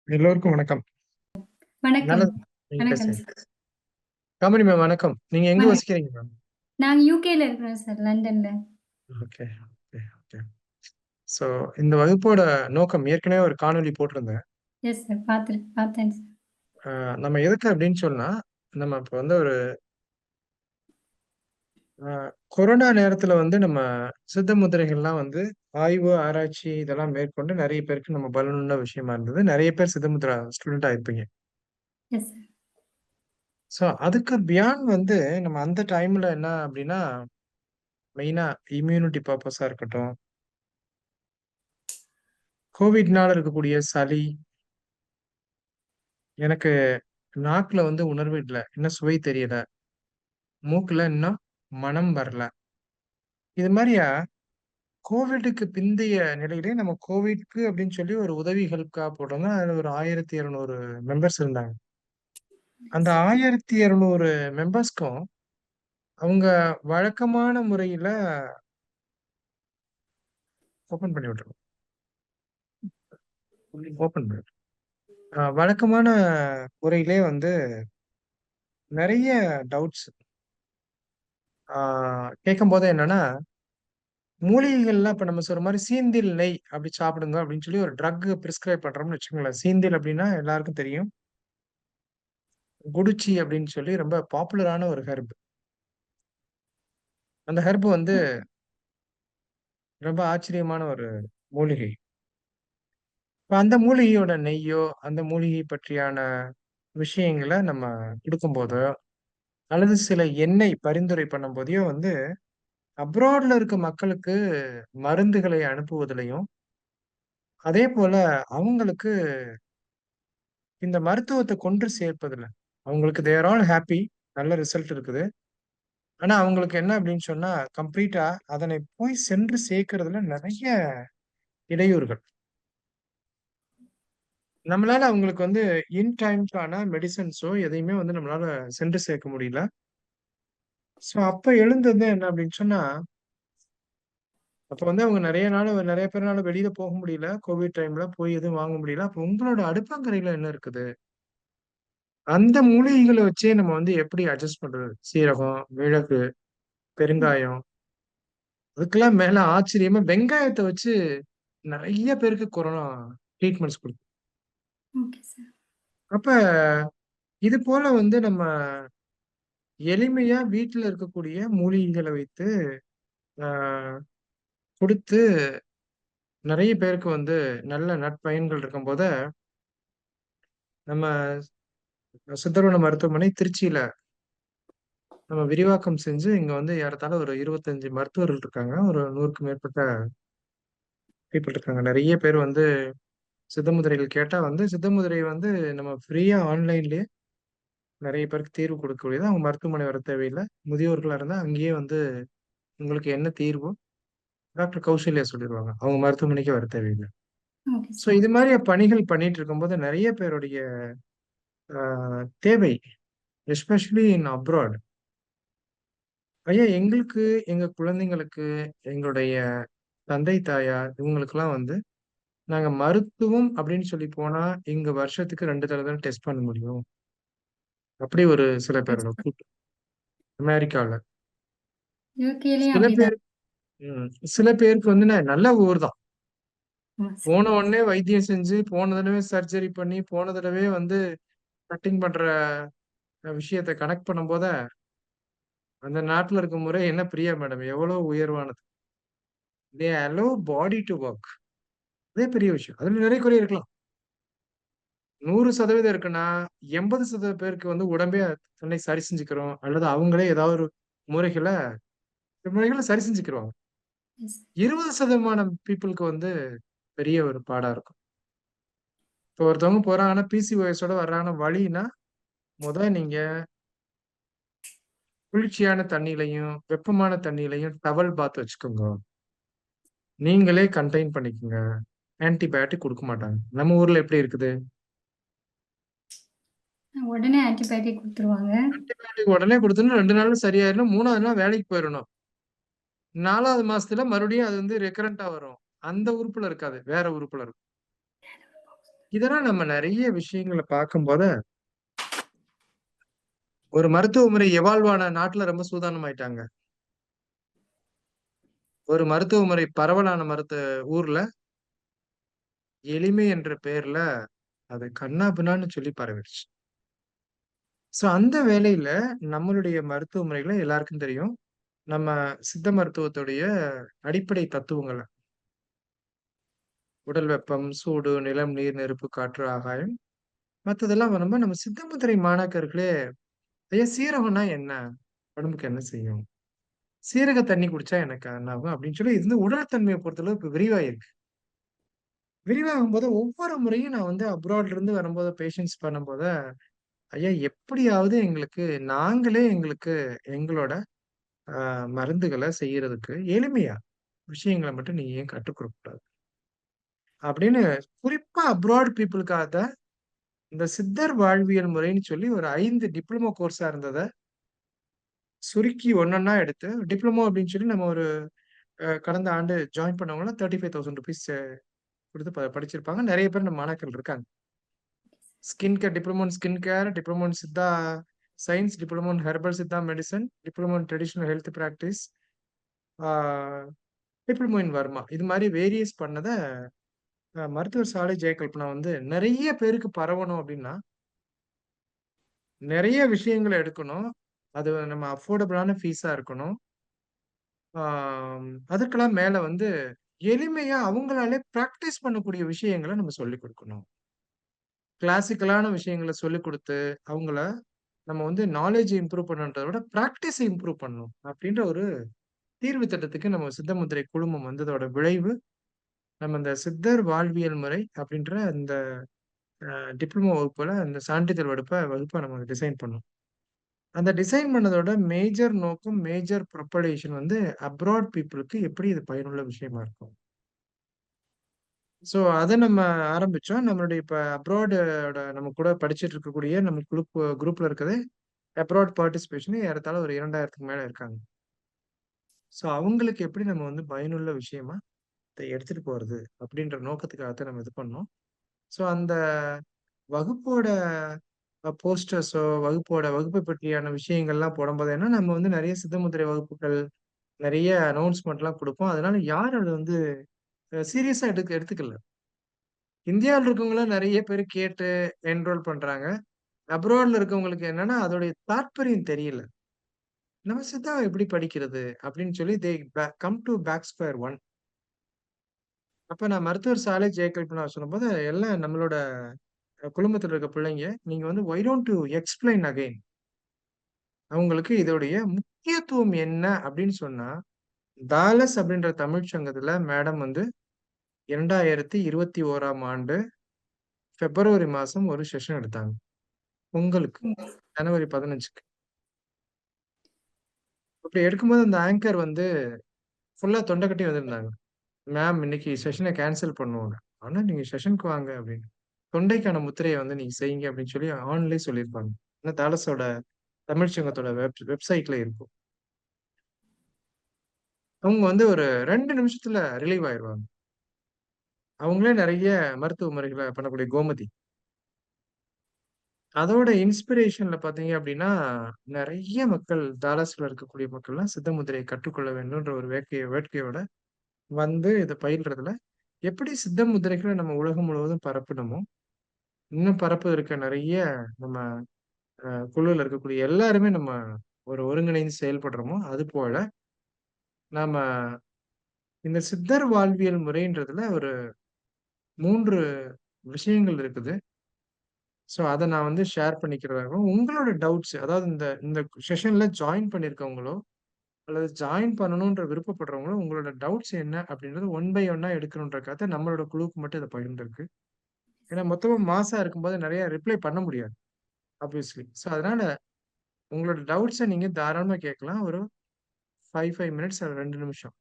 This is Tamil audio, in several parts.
எல்லோருக்கும் வணக்கம். வணக்கம். நல்லது. நீங்க வணக்கம் பேசுங்க. சார். கமலி மேம் வணக்கம். நீங்க எங்க வணக் வசிக்கிறீங்க மேம்? நாங்க யுகேல இருக்கிறோம் சார், லண்டன்ல. Okay, okay, okay. ஸோ இந்த வகுப்போட நோக்கம் ஏற்கனவே ஒரு காணொளி போட்டிருந்தேன். Yes sir. பார்த்தேன் சார். நம்ம எதுக்கு அப்படின்னு சொன்னா, நம்ம இப்ப வந்து ஒரு அ கொரோனா நேரத்துல வந்து நம்ம சித்த முத்திரைகள்லாம் வந்து ஆய்வு, ஆராய்ச்சி இதெல்லாம் மேற்கொண்டு நெறைய பேருக்கு நம்ம பலனுள்ள விஷயமா இருந்தது. நெறைய பேர் சித்த முத்ரா ஸ்டூடெண்ட்டா இருப்பீங்க. Yes sir. ஸோ அதுக்கு பியாண்ட் வந்து நம்ம அந்த டைம்ல என்ன அப்படின்னா, மெயினா இம்யூனிட்டி பர்ப்பஸா இருக்கட்டும், கோவிட்னால இருக்கக்கூடிய சளி, எனக்கு நாக்குல வந்து உணர்வு இல்ல. இன்னும் சுவை தெரியல. மூக்குல இன்னும் மணம் வரல. இது மாரியா கோவிடுக்கு பிந்தைய நிலையிலே நம்ம கோவிட்க்கு அப்படின்னு சொல்லி ஒரு உதவி ஹெல்ப்க்காக போட்டோம்னா, அதுல ஒரு 1200 மெம்பர்ஸ் இருந்தாங்க. அந்த 1200 மெம்பர்ஸ்க்கும் அவங்க வழக்கமான முறையில ஓப்பன் பண்ணி விட்டுருங்க. ஓப்பன் பண்ணி விட்டுருங்க. வழக்கமான முறையிலே வந்து நெறைய டவுட்ஸ் கேட்கும்போது என்னன்னா மூலிகைகள்லாம் இப்ப நம்ம சொல்ற மாரி சீந்தில் நெய் அப்படி சாப்பிடுங்க அப்படின்னு சொல்லி ஒரு ட்ரக் பிரிஸ்கிரைப் பண்றோம்னு வச்சுக்கோங்களேன். சீந்தில் அப்படின்னா எல்லாருக்கும் தெரியும். குடுச்சி அப்படின்னு சொல்லி ரொம்ப பாப்புலரான ஒரு ஹெர்ப். அந்த ஹெர்ப் வந்து ரொம்ப ஆச்சரியமான ஒரு மூலிகை. இப்ப அந்த மூலிகையோட நெய்யோ, அந்த மூலிகை பற்றியான விஷயங்கள நம்ம குடுக்கும்போதோ, அல்லது சில எண்ணெய் பரிந்துரை பண்ணும்போதையோ வந்து, அப்ராட்ல இருக்க மக்களுக்கு மருந்துகளை அனுப்புவதிலயும், அதேபோல அவங்களுக்கு இந்த மருத்துவத்த கொண்டு சேர்ப்பதுல, அவங்களுக்கு தே ஆர் ஆல் ஹேப்பி. நல்ல ரிசல்ட் இருக்குது. ஆனா, அவங்களுக்கு என்ன அப்படின்னு சொன்னா, கம்ப்ளீட்டா அதனை போய் சென்று சேர்க்கிறதுல நெறைய இடையூறுகள். நம்மளால அவங்களுக்கு வந்து இன் டைம்க்கான மெடிசின்ஸோ எதையுமே வந்து நம்மளால சென்று சேர்க்க முடியல. ஸோ அப்ப எழுந்தது என்ன அப்படின்னு சொன்னா, அப்ப வந்து அவங்க நெறைய பேர்னால வெளியில போக முடியல. கோவிட் டைம்ல போய் எதுவும் வாங்க முடியல. அப்ப உங்களோட அடுப்பங்கரையில என்ன இருக்குது? அந்த மூலிகைகள வச்சே நம்ம வந்து எப்படி அட்ஜஸ்ட் பண்றது? சீரகம், மிளகு, பெருங்காயம் அதுக்கெல்லாம் மேல ஆச்சரியமா வெங்காயத்த வச்சு நெறைய பேருக்கு கொரோனா ட்ரீட்மெண்ட்ஸ் ஓகே சார். அப்ப இது போல வந்து நம்ம எளிமையா வீட்ல இருக்கக்கூடிய மூலிகைகள வைத்து ஆ குடுத்து நெறைய பேருக்கு வந்து நல்ல நற்பயன்கள் இருக்கும்போத, நம்ம சித்தர்வன மருத்துவமனை திருச்சியில நம்ம விரிவாக்கம் செஞ்சு இங்க வந்து ஏறத்தாழ ஒரு 25 மருத்துவர்கள் இருக்காங்க. ஒரு 100க்கும் மேற்பட்ட பீப்பிள் இருக்காங்க. நெறைய பேர் வந்து சித்தமுதிரைகள் கேட்டா வந்து சித்தமுதிரை வந்து நம்ம ஃப்ரீயா ஆன்லைன்லயே நெறைய பேருக்கு தீர்வு குடுக்கக்கூடியது. அவங்க மருத்துவமனை வர தேவையில்ல. முதியோர்களா இருந்தா அங்கேயே வந்து உங்களுக்கு என்ன தீர்வோ டாக்டர் கௌசல்யா சொல்லிருவாங்க. அவங்க மருத்துவமனைக்கே வர தேவையில்ல. Okay so sir. இது மாரியா பணிகள் பண்ணிட்டு இருக்கும்போது நெறைய பேருடைய அ தேவை எஸ்பெஷலி இன் அப்ராட். ஐயா எங்களுக்கு, எங்க குழந்தைங்களுக்கு, எங்களுடைய தந்தை, தாயார் இவங்களுக்கெல்லாம் வந்து நாங்க மருத்துவம் அப்படின்னு சொல்லி போனா, இங்க வருஷத்துக்கு 2 தடவ தான் டெஸ்ட் பண்ண முடியும். அப்படி ஒரு சில எஸ் பேரோட சார். கூற்று. அமெரிக்கால. யுகேலயும் சில அப்படிதான். பேர் சில பேருக்கு வந்து நல்ல ஊர் தான். ஆமா சார். போன உடனே வைத்தியம் செஞ்சு, போன தடவை சர்ஜரி பண்ணி, போன தடவையே வந்து கட்டிங் பண்ற விஷயத்த கனெக்ட் பண்ணும்போத, அந்த நாட்டுல இருக்க முறை என்ன பிரியா மேடம் எவ்வளவு உயர்வானது. தே அலோவ் பாடி டூ வொர்க். அதே பெரிய விஷயம். அதுல நிறை குறை இருக்கலாம். 100% இருக்குன்னா, 80% பேருக்கு வந்து உடம்பே தன்னை சரி செஞ்சுக்கிறோம். அல்லது அவங்களே ஏதாவது ஒரு முறைகள முறைகள சரி செஞ்சுக்கிருவாங்க. எஸ். 20% பீப்பிள்க்கு வந்து பெரிய ஒரு பாடா இருக்கும். இப்போ ஒருத்தவங்க போறாங்கன்னா, பிசிஓஎஸோட வர்றாங்கன்னா வலின்னா, நீங்க குளிர்ச்சியான தண்ணீலயும், வெப்பமான தண்ணீலயும் டவல் பாத் வச்சுக்கோங்க. நீங்களே கன்டெயின் பண்ணிக்கங்க. ஆன்டிபயோட்டிக் குடுக்க மாட்டாங்க. நம்ம ஊர்ல எப்படி இருக்குது? உடனே ஆன்டிபயோட்டிக் குடுத்துருவாங்க. ஆன்டிபயோட்டிக் உடனே குடுத்தோம்னா 2 நாள்ல சரியாயிரணும். 3வது நாள் வேலைக்கு போயிரணும். 4வது மாசத்துல மறுபடியும் அது வந்து ரெக்கரன்ட்டா வரும். அந்த உறுப்புல இருக்காது. வேற உறுப்புல இருக்கும். இதெல்லாம் நம்ம நெறைய விஷயங்கள பார்க்கும்போது, ஒரு மருத்துவ முறை எவால்வ் ஆன நாட்ல ரொம்ப சூதானமாயிட்டாங்க. ஒரு மருத்துவ முறை பரவலான ஊர்ல எளிமை என்ற பேர்ல அது கன்னா பின்னான்னு சொல்லி பரவிடுச்சு. சோ அந்த வேளையில நம்மளுடைய மருத்துவ முறைகள எல்லாருக்கும் தெரியும். நம்ம சித்த மருத்துவத்துடைய அடிப்படை தத்துவங்கள, உடல் வெப்பம், சூடு, நிலம், நீர், நெருப்பு, காற்று, ஆகாயம் மத்ததெல்லாம் நம்ம சித்த முத்திரை மாணாக்கர்களே, "ஐயா சீரகம்னா என்ன? உடம்புக்கு என்ன செய்யும்? சீரக தண்ணி குடிச்சா எனக்கு என்னாகும்?" அப்படின்னு சொல்லி இது வந்து உடல் தன்மைய பொறுத்தளவுக்கு விரிவாயிருக்கு. விரிவாகும்போது ஒவ்வொரு முறையும் நான் வந்து அப்ராட்ல இருந்து வரும்போது பேஷண்ட்ஸ் பண்ணும்போது, "ஐயா எப்படியாவது எங்களுக்கு எங்களோட மருந்துகள செய்யறதுக்கு எளிமையா விஷயங்கள மட்டும் நீங்க ஏன் கற்றுக் குடுக்க கூடாது?" அப்படின்னு குறிப்பா அப்ராட் பீப்பிள்க்காக தான் இந்த சித்தர் வாழ்வியல் முறைன்னு சொல்லி ஒரு 5 டிப்ளமோ கோர்ஸா இருந்தத சுருக்கி ஒண்ணொண்ணா எடுத்து டிப்ளமோ அப்படின்னு சொல்லி நம்ம ஒரு கடந்த ஆண்டு ஜாயின் பண்ணவங்கலாம் ₹35,000 குடுத்து படிச்சிருப்பாங்க. நெறைய பேர் நம்ம மாணாக்கர்கள் இருக்காங்க. Skin care diploma in skin care, diploma in Siddha science, diploma in herbal Siddha medicine, diploma in traditional health practice, a diploma in Varma. இது மாரி வேரியஸ் பண்ணத மருத்துவர் சாலை ஜெயகல்பனா வந்து நெறைய பேருக்கு பரவணும் அப்டின்னா, நெறைய விஷயங்கள எடுக்கணும். அது நம்ம அஃபோர்டபிளான ஃபீஸா இருக்கணும். அதுக்கெல்லாம் மேல வந்து எளிமையா அவங்களாலே பிராக்டிஸ் பண்ணக்கூடிய விஷயங்கள நம்ம சொல்லிக் குடுக்கணும். கிளாசிக்கலான விஷயங்கள சொல்லிக் குடுத்து, அவங்கள நம்ம வந்து நாலேட்ஜ் இம்ப்ரூவ் பண்ணணுன்றத விட, பிராக்டிஸ இம்ப்ரூவ் பண்ணணும். அப்டின்ற ஒரு தீர்வு திட்டத்துக்கு நம்ம சித்தமுத்திரை குழுமம் வந்ததோட விளைவு, நம்ம இந்த சித்தர் வாழ்வியல் முறை அப்டின்ற இந்த டிப்ளமோ வகுப்புல அந்த சான்றிதழ் வகுப்ப நம்ம டிசைன் பண்ணோம். அந்த டிசைன் பண்ணதோட மேஜர் நோக்கம், மேஜர் ப்ரொபகேஷன் வந்து அப்ராட் பீப்பிள்க்கு எப்படி இது பயனுள்ள விஷயமா இருக்கும். சோ அத நம்ம ஆரம்பிச்சோம். நம்மளுடைய இப்ப அப்ராடோட நம்ம கூட படிச்சுட்டு இருக்கக்கூடிய நம்ம குரூப்ல இருக்கது அப்ராட் பார்ட்டிசிபேஷன் ஏறத்தாழ ஒரு 2000க்கு மேல இருக்காங்க. சோ அவங்களுக்கு எப்படி நம்ம வந்து பயனுள்ள விஷயமா இத எடுத்துட்டு போறது அப்படின்ற நோக்கத்துக்காக தான் நம்ம இது பண்ணோம். சோ அந்த வகுப்போட போஸ்டர்ஸோ, வகுப்பை பற்றியான விஷயங்கள்லாம் போடும்போது ஏன்னா நம்ம வந்து நெறைய சித்தமுத்திரை வகுப்புகள், நெறைய அனவுன்ஸ்மென்ட்லாம் குடுப்போம். அதனால யாரும் அத வந்து சீரியஸா எடுத்துக்கல. இந்தியாவுல இருக்கவங்கலாம் நெறைய பேரு கேட்டு என்ரோல் பண்றாங்க. அப்ராட்ல இருக்கவங்களுக்கு என்னன்னா, அதோடைய தாத்பரியம் தெரியல. நம்ம சித்தாவ எப்படி படிக்கிறது? அப்படின்னு சொல்லி they come to back square one. அப்ப நான் மருத்துவர் சாலை ஜெயகல்பனா சொல்லும்போது, எல்லாம் நம்மளோட குழுமத்துல இருக்க பிள்ளைங்க, நீங்க வந்து why don't you explain again? அவங்களுக்கு இதோடைய முக்கியத்துவம் என்ன அப்படின்னு சொன்னா, தாலஸ் அப்படின்ற தமிழ்ச் சங்கத்துல மேடம் வந்து 2021ஆம் ஆண்டு பிப்ரவரி மாசம் ஒரு செஷன் எடுத்தாங்க. பொங்கலுக்கு. ம். ஜனவரி 15க்கு. அப்படி எடுக்கும்போது அந்த ஆங்கர் வந்து ஃபுல்லா தொண்ட கட்டி வந்திருந்தாங்க. மேம் இன்னைக்கு செஷன கேன்சல் பண்ணுவோங்க. ஆனா நீங்க செஷனுக்கு வாங்க அப்படின்னு. தொண்டைக்கான முத்திரைய வந்து நீங்க செய்யுங்க அப்படின்னு சொல்லி ஆன்லயே சொல்லியிருப்பாங்க. ஏன்னா தாலஸோட தமிழ்ச் சங்கத்தோட வெப்சைட்ல இருக்கும். அவங்க வந்து ஒரு 2 நிமிஷத்துல ரிலீவ் ஆயிருவாங்க. அவங்களே நெறைய மருத்துவ முறைகள பண்ணக்கூடிய கோமதி. அதோட இன்ஸ்பிரேஷன்ல பார்த்தீங்க அப்படின்னா, நெறைய மக்கள் டாலஸ்ல இருக்கக்கூடிய மக்கள்லாம் சித்த முத்திரையை கற்றுக்கொள்ள வேண்டும்ன்ற ஒரு வேட்கையோட வந்து இத பயில்றதுல, எப்படி சித்த முத்திரைகள நம்ம உலகம் முழுவதும் பரப்பணுமோ, இன்னும் பரப்புவதற்கு நெறைய நம்ம குழுல இருக்கக்கூடிய எல்லாருமே நம்ம ஒரு ஒருங்கிணைந்து செயல்படுறோமோ, அதுபோல நாம இந்த சித்தர் வாழ்வியல் முறைன்றதுல ஒரு 3 விஷயங்கள் இருக்குது. ஸோ, அத நான் வந்து ஷேர் பண்ணிக்கிறதாகவும், உங்களோட டவுட்ஸ் அதாவது இந்த இந்த செஷன்ல ஜாயின் பண்ணியிருக்கவங்களோ, அல்லது ஜாயின் பண்ணணுன்ற விருப்பப்படுறவங்களோ, உங்களோட டவுட்ஸ் என்ன அப்படின்றது ஒன் பை ஒன்னா எடுக்கணுன்றதுக்காக நம்மளோட குழுவுக்கு மட்டும் இத பகிர்ந்திருக்கு. ஏன்னா மொத்தமா மாஸா இருக்கும்போது நெறைய ரிப்ளை பண்ண முடியாது. ஆப்வியஸ்லி. ஸோ, அதனால உங்களோட டவுட்ஸ நீங்க தாராளமா கேட்கலாம். ஒரு 5 மினிட்ஸ் அல்லது 2 நிமிஷம்.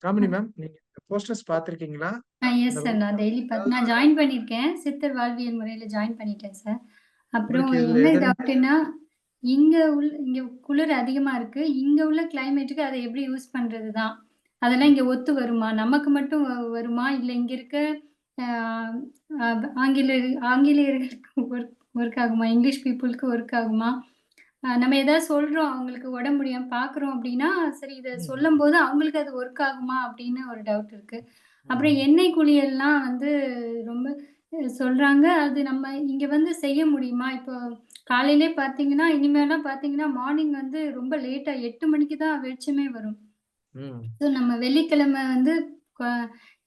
காமினி மேம், நீங்க போஸ்டர்ஸ் பார்த்திருக்கீங்களா? இந்த எஸ் சார். நான் வகுப்பு டெய்லி ஏதாவது நான் ஜாயின் பண்ணியிருக்கேன். சித்தர் வாழ்வியல் முறையில ஜாயின் பண்ணிட்டேன் சார். அப்புறம் உங்களுக்கு இதுல என்ன எதன் டவுட்டுன்னா, இங்க குளிர் அதிகமா இருக்கு. இங்க உள்ள கிளைமேட்டுக்கு அத எப்படி யூஸ் பண்றது தான். அதெல்லாம் இங்க ஒத்து வருமா? நமக்கு மட்டும் வருமா? இல்ல இங்க இருக்க ஆஹ் ஆங்கிலேயர்களுக்கு ஒர்க் ஆகுமா? இங்கிலீஷ் பீப்புளுக்கு ஒர்க் ஆகுமா? நம்ம ஏதாவது சொல்றோம், அவங்களுக்கு உடம்பு முடியாம பார்க்குறோம் அப்படின்னா, சரி இத ம், சொல்லும்போது அவங்களுக்கு அது ஒர்க் ஆகுமா? அப்படின்னு ஒரு டவுட் இருக்கு. அப்புறம் ம், எண்ணெய் குளியல்லாம் வந்து ரொம்ப சொல்றாங்க. அது நம்ம இங்க வந்து செய்ய முடியுமா? இப்போ காலையிலே பார்த்தீங்கன்னா, இனிமேலாம் பார்த்தீங்கன்னா, மார்னிங் வந்து ரொம்ப லேட்டா 8 மணிக்கு தான் வெளிச்சமே வரும். ம், ஸோ நம்ம வெள்ளிக்கிழமை வந்து கொ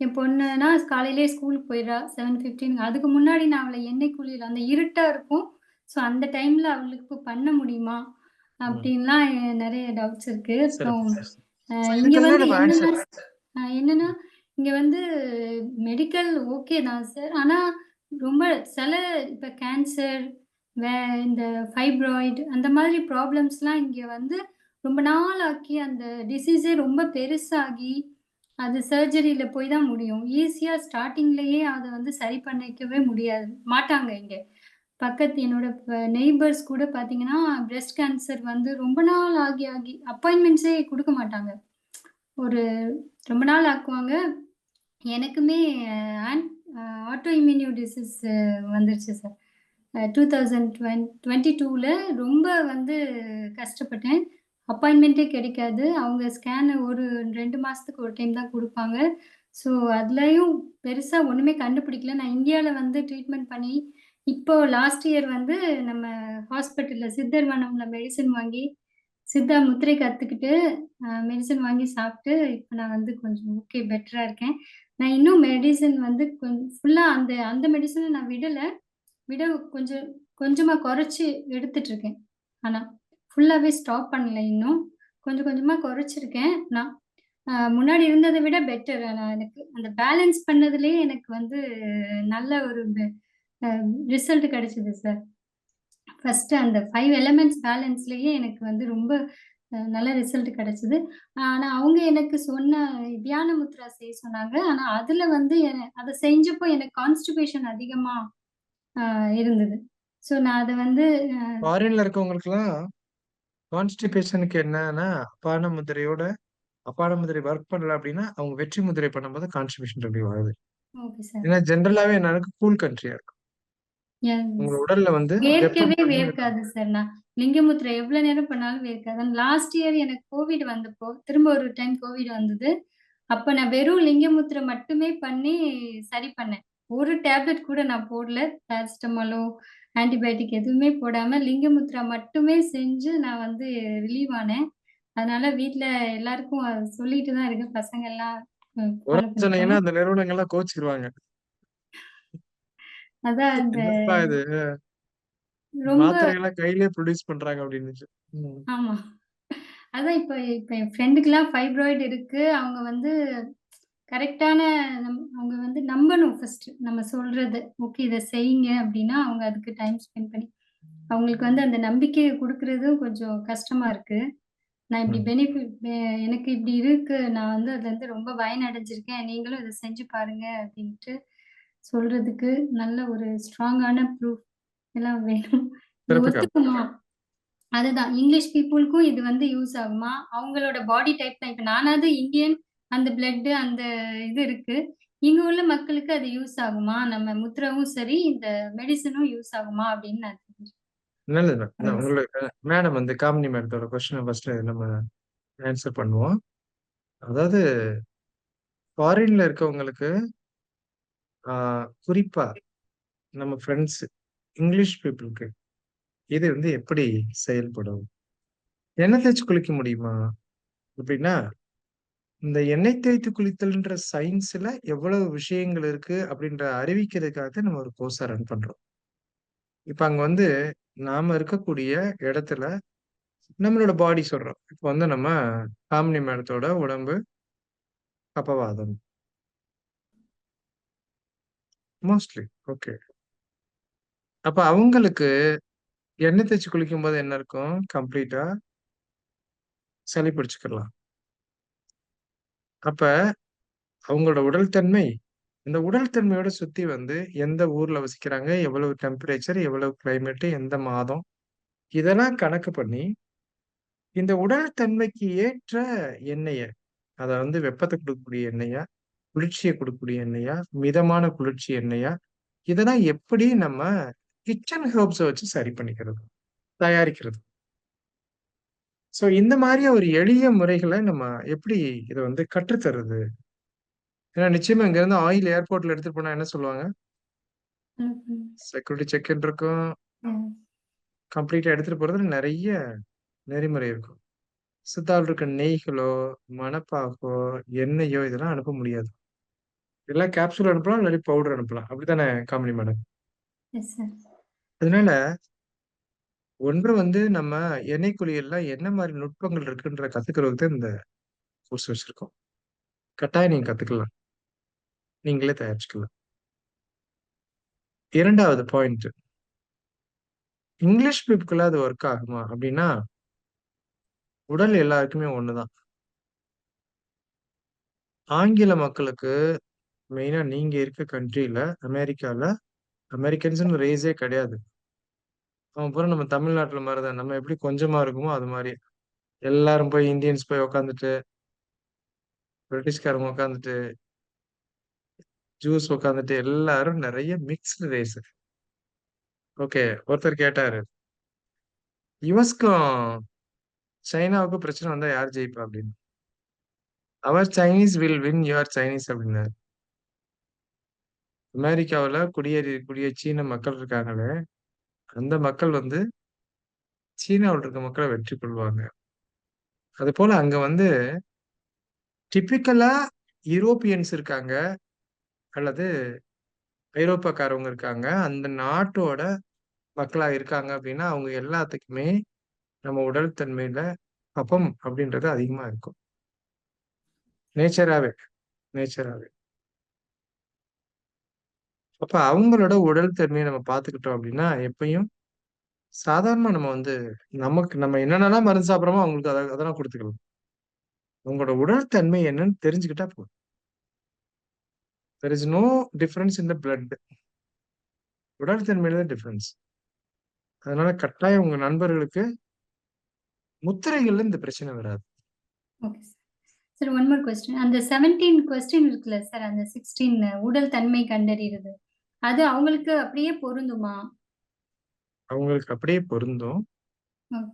என் பொண்ணுனா காலையிலேயே ஸ்கூலுக்கு போயிடுறா 7:15 அதுக்கு முன்னாடி நான் அவள எண்ணெய் குளியல் அந்த இருட்டா இருக்கும். ஸோ அந்த டைம்ல அவளுக்கு பண்ண முடியுமா? ம். அப்டின்லாம் நெறைய டவுட்ஸ் இருக்கு. அப்புறம் சிறப்பு சார். ஸோ இங்க இதுக்கெல்லாம் வந்து நம்ம என்னன்னா ஆன்சர். என்னன்னா, இங்க வந்து மெடிக்கல் ஓகே தான் சார். ஆனா ரொம்ப சில இப்ப கேன்சர், வே இந்த ஃபைப்ராய்டு அந்த மாதிரி ப்ராப்ளம்ஸ்லாம் இங்க வந்து ரொம்ப நாள் ஆக்கி அந்த டிசீஸே ரொம்ப பெருசாகி, அது சர்ஜரியில போய் தான் முடியும். ஈஸியா ஸ்டார்ட்டிங்லயே அத வந்து சரி பண்ணிக்கவே முடியாது மாட்டாங்க இங்க. பக்கத்து என்னோட நெய்பர்ஸ் கூட பார்த்தீங்கன்னா, பிரஸ்ட் கேன்சர் வந்து ரொம்ப நாள் ஆகி ஆகி அப்பாயின்ட்மெண்ட்ஸே குடுக்க மாட்டாங்க. ஒரு ரொம்ப நாள் ஆக்குவாங்க. எனக்குமே ஆன் ஆட்டோ இம்யூன் டிசீஸ் வந்துருச்சு சார். 2022ல ரொம்ப வந்து கஷ்டப்பட்டேன். அப்பாயின்ட்மென்ட்டே கிடைக்காது. அவங்க ஸ்கேன் ஒரு 2 மாசத்துக்கு ஒரு டைம் தான் குடுப்பாங்க. ஸோ, அதுலயும் பெருசா ஒண்ணுமே கண்டுபிடிக்கல. நான் இந்தியால வந்து ட்ரீட்மெண்ட் பண்ணி, இப்போ லாஸ்ட் இயர் வந்து நம்ம ஹாஸ்பிட்டல்ல சித்தர்வனம்ல மெடிசின் வாங்கி, சித்தா முத்திரை கத்துக்கிட்டு, மெடிசின் வாங்கி சாப்ட்டு, இப்ப நான் வந்து கொஞ்சம் ஓகே பெட்டரா இருக்கேன். நான் இன்னும் மெடிசின் வந்து ஃபுல்லா அந்த அந்த மெடிசின நான் விடல. விட கொஞ்சம் கொஞ்சமா குறைச்சு எடுத்துட்டுருக்கேன். ஆனா, ஃபுல்லாவே ஸ்டாப் பண்ணல இன்னும். கொஞ்சம் கொஞ்சமா குறைச்சிருக்கேன் நான். முன்னாடி இருந்தத விட பெட்டர் ஆனா எனக்கு. அந்த பேலன்ஸ் பண்ணதுலயே எனக்கு வந்து நல்ல ஒரு அ ரிசல்ட் கிடைச்சது சார். ஃபர்ஸ்ட்டு அந்த 5 எலிமென்ட்ஸ் பேலன்ஸ்லயே எனக்கு வந்து ரொம்ப நல்ல ரிசல்ட் கிடைச்சது. ஆனா அவங்க எனக்கு சொன்ன தியான முத்ரா செய்ய சொன்னாங்க. ஆனா அதுல வந்து அத செஞ்சப்போ எனக்கு கான்ஸ்டிபேஷன் அதிகமா ஆ இருந்தது. ஸோ நான் அத வந்து அ ஃபாரின்ல இருக்கவங்களுக்கெல்லாம் கான்ஸ்டிபேஷனுக்கு என்னன்னா, அப்பான முத்திரையோட அப்பான முதிரை வொர்க் பண்ணல அப்படின்னா, அவங்க வெற்றி முதிரை பண்ணும்போது கான்ஸ்டிபேஷன் ரிலீவ் ஆகுது. Okay sir. ஏன்னா ஜெனரலாவே என்னன்னா கூல் கண்ட்ரியா இருக்கும். உங்க எஸ். உடல்ல வந்து வெப்பம் வேர்க்கவே கம்மியா இருக்கும். வேர்க்காது சார். நான் லிங்கமுத்ரை எவ்வளோ நேரம் பண்ணாலும் வேர்க்காது. லாஸ்ட் இயர் எனக்கு கோவிட் வந்தப்போ, திரும்ப ஒரு டைம் கோவிட் வந்தது. அப்ப நான் வெறும் லிங்கமுத்ரை மட்டுமே பண்ணி சரி பண்ணேன். ஒரு டேப்லெட் கூட நான் போடல. பேராசிட்டமாலோ, ஆன்டிபயோட்டிக் எதுவுமே போடாம லிங்கமுத்ரா மட்டுமே செஞ்சு நான் வந்து ரிலீவ் ஆனேன். அதனால வீட்ல எல்லாருக்கும் சொல்லிட்டு தான் இருக்கேன். பசங்கள்லாம் ஃபாலோ உரம் பண்ணிக்கோங்க. சொன்னீங்கன்னா அந்த நிறுவனங்கள்லாம் கோவிச்சுக்குருவாங்க. அதான் இந்த என்னப்பா இது ரொம்ப மாத்திரைகள்லாம் கையிலேயே ப்ரொடியூஸ் பண்றாங்க அப்படின்னுச்சு. ம். ஆமா. அதான் இப்ப இப்ப என் ஃப்ரெண்டுக்குலாம் ஃபைப்ராய்டு இருக்கு. அவங்க வந்து கரெக்ட்டான அவங்க வந்து நம்பணும் ஃபர்ஸ்ட்டு. நம்ம சொல்றது. ஓகே இத செய்யுங்க அப்டின்னா, அவங்க அதுக்கு டைம் ஸ்பெண்ட் பண்ணி அவங்களுக்கு வந்து அந்த நம்பிக்கைய குடுக்குறதும் கொஞ்சம் கஷ்டமா இருக்கு. நான் இப்டி ம். எனக்கு இப்டி இருக்கு. நான் வந்து அதுலருந்து ரொம்ப பயனடைஞ்சிருக்கேன். நீங்களும் இத செஞ்சு பாருங்க அப்டின்ட்டு சொல்றதுக்கு நல்ல ஒரு ஸ்ட்ராங்கான ப்ரூஃப் எல்லாம் வேணும். இது சிறப்புக்கா. ஒத்துக்குமா? அதுதான். இங்கிலீஷ் பீப்புளுக்கும் இது வந்து யூஸ் ஆகுமா? அவங்களோட பாடி டைப் தான். இப்ப நானாவது இந்தியன், அந்த பிளட் அந்த இது இருக்கு. இங்க உள்ள மக்களுக்கு அது யூஸ் ஆகுமா? நம்ம முத்ராவும் சரி, இந்த மெடிசினும் யூஸ் ஆகுமா? அப்படின்னு நான் நல்லது மேம். நான் தெரிஞ்சுக்கிறேன். உங்களுக்கு மேடம் வந்து காமினி மேடத்தோட கொஸ்டின ஃபர்ஸ்ட்டு நம்ம ஆன்சர் பண்ணுவோம். அதாவது ஃபாரின்ல இருக்கவங்களுக்கு ஆ குறிப்பா நம்ம ஃப்ரெண்ட்ஸ் இங்கிலீஷ் பீப்பிளுக்கு இது வந்து எப்படி செயல்படும்? எண்ணெய் தேய்ச்சு குளிக்க முடியுமா? எப்படின்னா, இந்த எண்ணெய் தேய்த்து குளித்தல்ன்ற சயின்ஸ்ல எவ்வளவு விஷயங்கள் இருக்கு அப்படின்ற அறிவிக்கிறதுக்காக தான் நம்ம ஒரு கோர்ஸ ரன் பண்றோம். இப்ப அங்க வந்து நாம இருக்கக்கூடிய இடத்துல நம்மளோட பாடி சொல்றோம். இப்ப வந்து நம்ம காமினி மேடத்தோட உடம்பு கபவாதம். மோஸ்ட்லி. ஓகே. அப்ப அவங்களுக்கு எண்ணெய் தேய்ச்சு குளிக்கும்போது என்ன இருக்கும்? கம்ப்ளீட்டா சளி பிடிச்சுக்கலாம். அப்ப அவங்களோட உடல் தன்மை, இந்த உடல் தன்மையோட சுத்தி வந்து எந்த ஊர்ல வசிக்கிறாங்க, எவ்வளவு டெம்பரேச்சர், எவ்வளவு கிளைமேட், எந்த மாதம், இதெல்லாம் கணக்கு பண்ணி, இந்த உடல் தன்மைக்கு ஏற்ற எண்ணெய, அத வந்து வெப்பத்த குடுக்கக்கூடிய எண்ணெய, குளிர்ச்சியை கொடுக்கக்கூடிய எண்ணெயா, மிதமான குளிர்ச்சி எண்ணெயா, இதெல்லாம் எப்படி நம்ம கிச்சன் ஹெர்ப்ஸ வச்சு சரி பண்ணிக்கிறது, தயாரிக்கிறது. சோ இந்த மாரியா ஒரு எளிய முறைகள நம்ம எப்படி இத வந்து கற்றுத்தர்றது? ஏன்னா நிச்சயமா இங்க இருந்து ஆயில் ஏர்போர்ட்ல எடுத்துட்டு போனா என்ன சொல்லுவாங்க? ம். செக்யூரிட்டி செக்இன் இருக்கும். ம். கம்ப்ளீட்டா எடுத்துட்டு போறதுல நெறைய நெறிமுறை இருக்கும். சித்தால் இருக்க நெய்களோ, மணப்பாகோ, எண்ணெயோ இதெல்லாம் அனுப்ப முடியாது. எல்லாம் கேப்சூல் அனுப்பலாம், இல்லாட்டி பவுடர் அனுப்பலாம். அப்படித்தானே காமினி மேடம்? Yes sir. அதனால ஒன்று வந்து நம்ம எண்ணெய் குளியல்ல என்ன மாரி நுட்பங்கள் இருக்குன்ற கத்துக்கிறதுக்கு தான் இந்த கோர்ஸ் வச்சிருக்கோம். கட்டாயம் நீங்க கத்துக்கலாம். நீங்களே தயாரிச்சுக்கலாம். 2வது பாயிண்ட். இங்கிலீஷ் பீப்பிள்க்கு அது வொர்க் ஆகுமா? அப்படின்னா, உடல் எல்லாருக்குமே ஒண்ணுதான். ஆங்கில மக்களுக்கு மெயினா நீங்க இருக்க கண்ட்ரில, அமெரிக்கால அமெரிக்கன்ஸ்ன்னு ரேஸே கிடையாது. அவன் பூரா நம்ம தமிழ்நாட்டுல மாரி தான். நம்ம எப்படி கொஞ்சமா இருக்குமோ அது மாரி. எல்லாரும் போய் இந்தியன்ஸ் போய் உட்காந்துட்டு, பிரிட்டிஷ்காரங்க உட்காந்துட்டு, ஜூஸ் உட்காந்துட்டு எல்லாரும் நெறைய மிக்ஸ்டு ரேஸ். ஓகே. ஒருத்தர் கேட்டாரு. யுஎஸ்க்கும் சைனாவுக்கும் பிரச்சனை வந்தா யார் ஜெயிப்பா? அப்படின்னு. அவர் Chinese will win your Chinese அப்படின்னாரு. அமெரிக்காவுல குடியேறிய சீன மக்கள் இருக்காங்களே, அந்த மக்கள் வந்து சீனாவுல இருக்க மக்கள வெற்றி கொள்வாங்க. அதுபோல அங்க வந்து டிபிக்கலா யூரோப்பியன்ஸ் இருக்காங்க, அல்லது ஐரோப்பாக்காரவங்க இருக்காங்க. அந்த நாட்டோட மக்களா இருக்காங்க அப்படின்னா, அவங்க எல்லாத்துக்குமே நம்ம உடல் தன்மையில கஃபம் அப்படின்றது அதிகமா இருக்கும். நேச்சராவே நேச்சராவே. அப்ப அவங்களோட உடல் தன்மைய நம்ம பார்த்துக்கிட்டோம் அப்படின்னா, எப்பயும் சாதாரணமா நம்ம வந்து நமக்கு நம்ம என்னென்னலாம் மருந்து சாப்பிடுறோமோ அவங்களுக்கு அதெல்லாம் குடுத்துக்கலாம். உங்களோட உடல் தன்மை என்னன்னு தெரிஞ்சுக்கிட்டா போதும். There is no difference in the blood. உடல் தன்மையில தான் டிஃபரன்ஸ். அதனால கட்டாயம் உங்க நண்பர்களுக்கு முத்திரைகள்ல இந்த பிரச்சனை வராது. Okay sir. Sir one more question. அந்த 17 கொஸ்டின் இருக்குல்ல சார், அந்த 16 உடல் தன்மை கண்டறியறது. அது அவங்களுக்கு அப்படியே பொருந்துமா? அவங்களுக்கு அப்படியே பொருந்தும். ஓகே.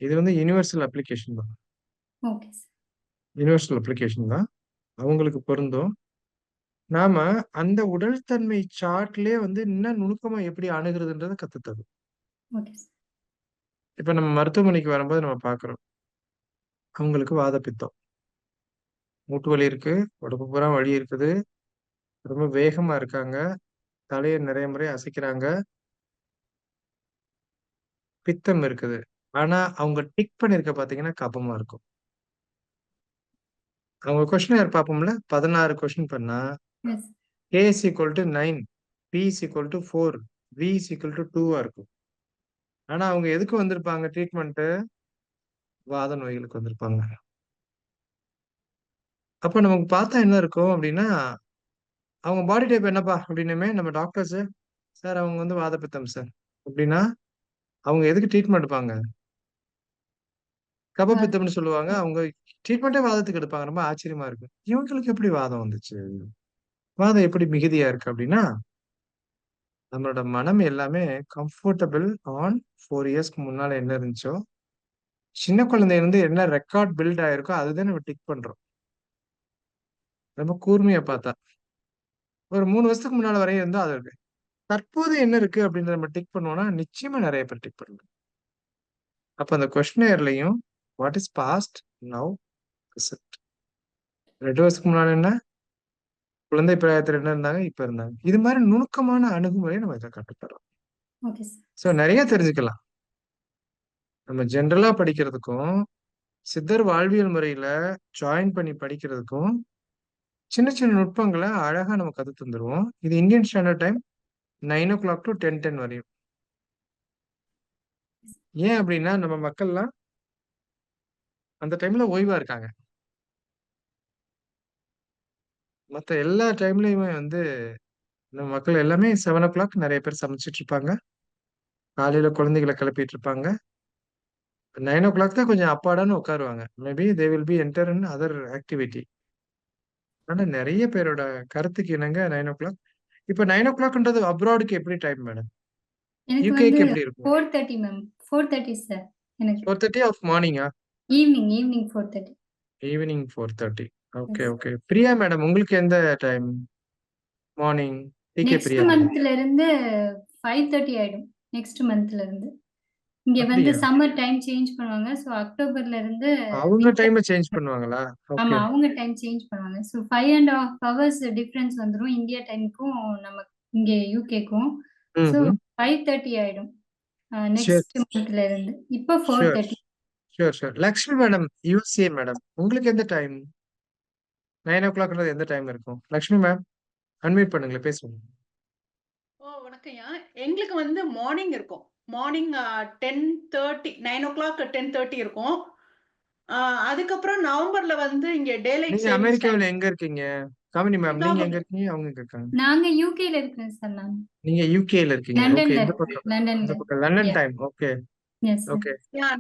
இது வந்து யுனிவர்சல் அப்ளிகேஷன் தான். Okay sir. யுனிவர்சல் அப்ளிகேஷன் தான். அவங்களுக்கு பொருந்தும். நாம அந்த உடல் தன்மை சார்ட்லயே வந்து இன்னும் நுணுக்கமா எப்படி அணுகுறதுன்றத கத்து தரும். Okay sir. இப்ப நம்ம மருத்துவமனைக்கு வரும்போது நம்ம பார்க்கிறோம். அவங்களுக்கு வாதப்பித்தம். மூட்டு வலி இருக்கு, உடம்பு பூரா வலி இருக்குது, ரொம்ப வேகமா இருக்காங்க, தலைய நெறைய முறை அசைக்கிறாங்க, பித்தம் இருக்குது. ஆனா அவங்க டிக் பண்ணியிருக்க பார்த்தீங்கன்னா, கபமா இருக்கும். அவங்க கொஸ்டினர் பார்ப்போம்ல, 16 கொஸ்டின் பண்ணா, S. A is equal to 9, B is equal to 4, V is equal to 2 இருக்கும். ஆனா அவங்க எதுக்கு வந்திருப்பாங்க ட்ரீட்மென்ட்டு? வாத நோய்களுக்கு வந்திருப்பாங்க. அப்ப நமக்கு பார்த்தா என்ன இருக்கும் அப்டின்னா, அவங்க பாடி டைப் என்னப்பா? அப்டின்னமே நம்ம டாக்டர்ஸு, சார் அவங்க வந்து வாதப்பித்தம் சார். அப்டின்னா, அவங்க எதுக்கு ட்ரீட்மெண்ட் எடுப்பாங்க? கபப்பித்தம்னு சொல்லுவாங்க. அவங்க ட்ரீட்மெண்ட்டே வாதத்துக்கு எடுப்பாங்க. ரொம்ப ஆச்சரியமா இருக்கு. இவங்களுக்கு எப்படி வாதம் வந்துச்சு? வாதம் எப்படி மிகுதியா இருக்கு அப்டின்னா, நம்மளோட மனம் எல்லாமே கம்ஃபோர்டபிள் ஆன் 4 இயர்ஸ்க்கு முன்னால என்ன இருந்துச்சோ, சின்ன குழந்தையிலருந்து என்ன ரெக்கார்ட் பில்ட் ஆயிருக்கோ, அதுதான் நம்ம டிக் பண்றோம். ரொம்ப கூர்மையா பார்த்தா. ஒரு 3 வருஷத்துக்கு முன்னால வரையும் இருந்தா அது இருக்கு. தற்போது என்ன இருக்கு அப்டின்றத நம்ம டிக் பண்ணோம்னா, நிச்சயமா நெறைய பேர் டிக் பண்ணுவோம். அப்ப அந்த கொஸ்டினியர்லயும் what is past, now, present. 2 வருஷத்துக்கு முன்னால என்ன? குழந்தை பிராயத்துல என்ன இருந்தாங்க? இப்ப இருந்தாங்க. இது மாரி நுணுக்கமான அணுகுமுறைய நம்ம இத கத்து தர்றோம். Okay sir. சோ நெறைய தெரிஞ்சுக்கலாம். நம்ம ஜெனரலா படிக்கிறதுக்கும், சித்தர் வாழ்வியல் முறையில ஜாயின் பண்ணி படிக்கிறதுக்கும், சின்ன சின்ன நுட்பங்கள அழகா நம்ம கத்து தந்துருவோம். இது இந்தியன் ஸ்டாண்டர்ட் டைம் 9:00 டூ 10:10 வரையும். ஏன் அப்டின்னா, நம்ம மக்கள்லாம் அந்த டைம்ல ஓய்வா இருக்காங்க. மத்த எல்லா டைம்லயுமே வந்து நம்ம மக்கள் எல்லாமே 7:00 நெறைய பேர் சமைச்சுட்டு இருப்பாங்க. காலையில குழந்தைகள கிளப்பிட்டு இருப்பாங்க. 9:00 தான் கொஞ்சம் அப்பாடான்னு உட்காருவாங்க. Maybe they will be enter in other activity. ஆனா நெறைய பேரோட கருத்துக்கு இணங்க 9:00. இப்ப 9:00ன்றது அப்ராடுக்கு எப்படி டைம் மேடம்? எனக்கு வந்து யுகேக்கு எப்படி இருக்கும்? 4:30 மேம். 4:30 சார் எனக்கு. 4:30 ஆஃப் மார்னிங்கா? Evening 4:30. Evening 4:30. Okay, yes. Okay. Priya madam உங்களுக்கு எந்த டைம்? மார்னிங். டிகே நெக்ஸ்ட் பிரியா மேடம். மந்த்ல இருந்து 5:30 ஆயிடும். நெக்ஸ்ட் மந்த்ல இருந்து. இங்க வந்து அப்படியா? சம்மர் டைம் சேஞ்ச் பண்ணுவாங்க. ஸோ அக்டோபர்ல இருந்து அவங்க வின்டர். டைம சேஞ்ச் பண்ணுவாங்களா? ஆமா. ஓகே. அவங்க டைம் சேஞ்ச் பண்ணுவாங்க. ஸோ 5 1/2 ஹவர்ஸ் டிஃபரன்ஸ் வந்துரும். இந்தியா டைம்க்கும் நம்ம இங்க யுகேக்கும். ஸோ ம்ஹ்ம். 5:30 ஆயிடும். சரி. நெக்ஸ்ட் மந்த்ல இருந்து. இப்போ sure, 4:30. Sure. Lakshmi madam, USA madam. உங்களுக்கு எந்த டைம்? 9:00ன்றது எந்த டைம் இருக்கும்? லக்ஷ்மி மேம், அன்மியூட் பண்ணுங்களேன் பேசுங்க. ஓ! வணக்கம்யா. எங்களுக்கு வந்து மார்னிங் இருக்கும். மார்னிங் 10:30 9:00 10:30 இருக்கும். அ அதுக்கப்புறம் நவம்பர்ல வந்து இங்க டேலைட் நீங்க சேவிங்ஸ் டைம் அமெரிக்காவுல எங்க இருக்கீங்க? காமினி மேம், நீங்க எங்க சிகாகோல. இருக்கீங்க? அவங்க எங்க இருக்காங்க? நாங்க யுகேல இருக்கிறேன் சார் நான். நீங்க யுகேல இருக்கீங்க. ஓகே. லண்டன்ல இந்த இருக்கேன். பக்கம். இந்த லண்டன்ல. பக்கம். London yeah. Time. Okay, yes sir. Okay.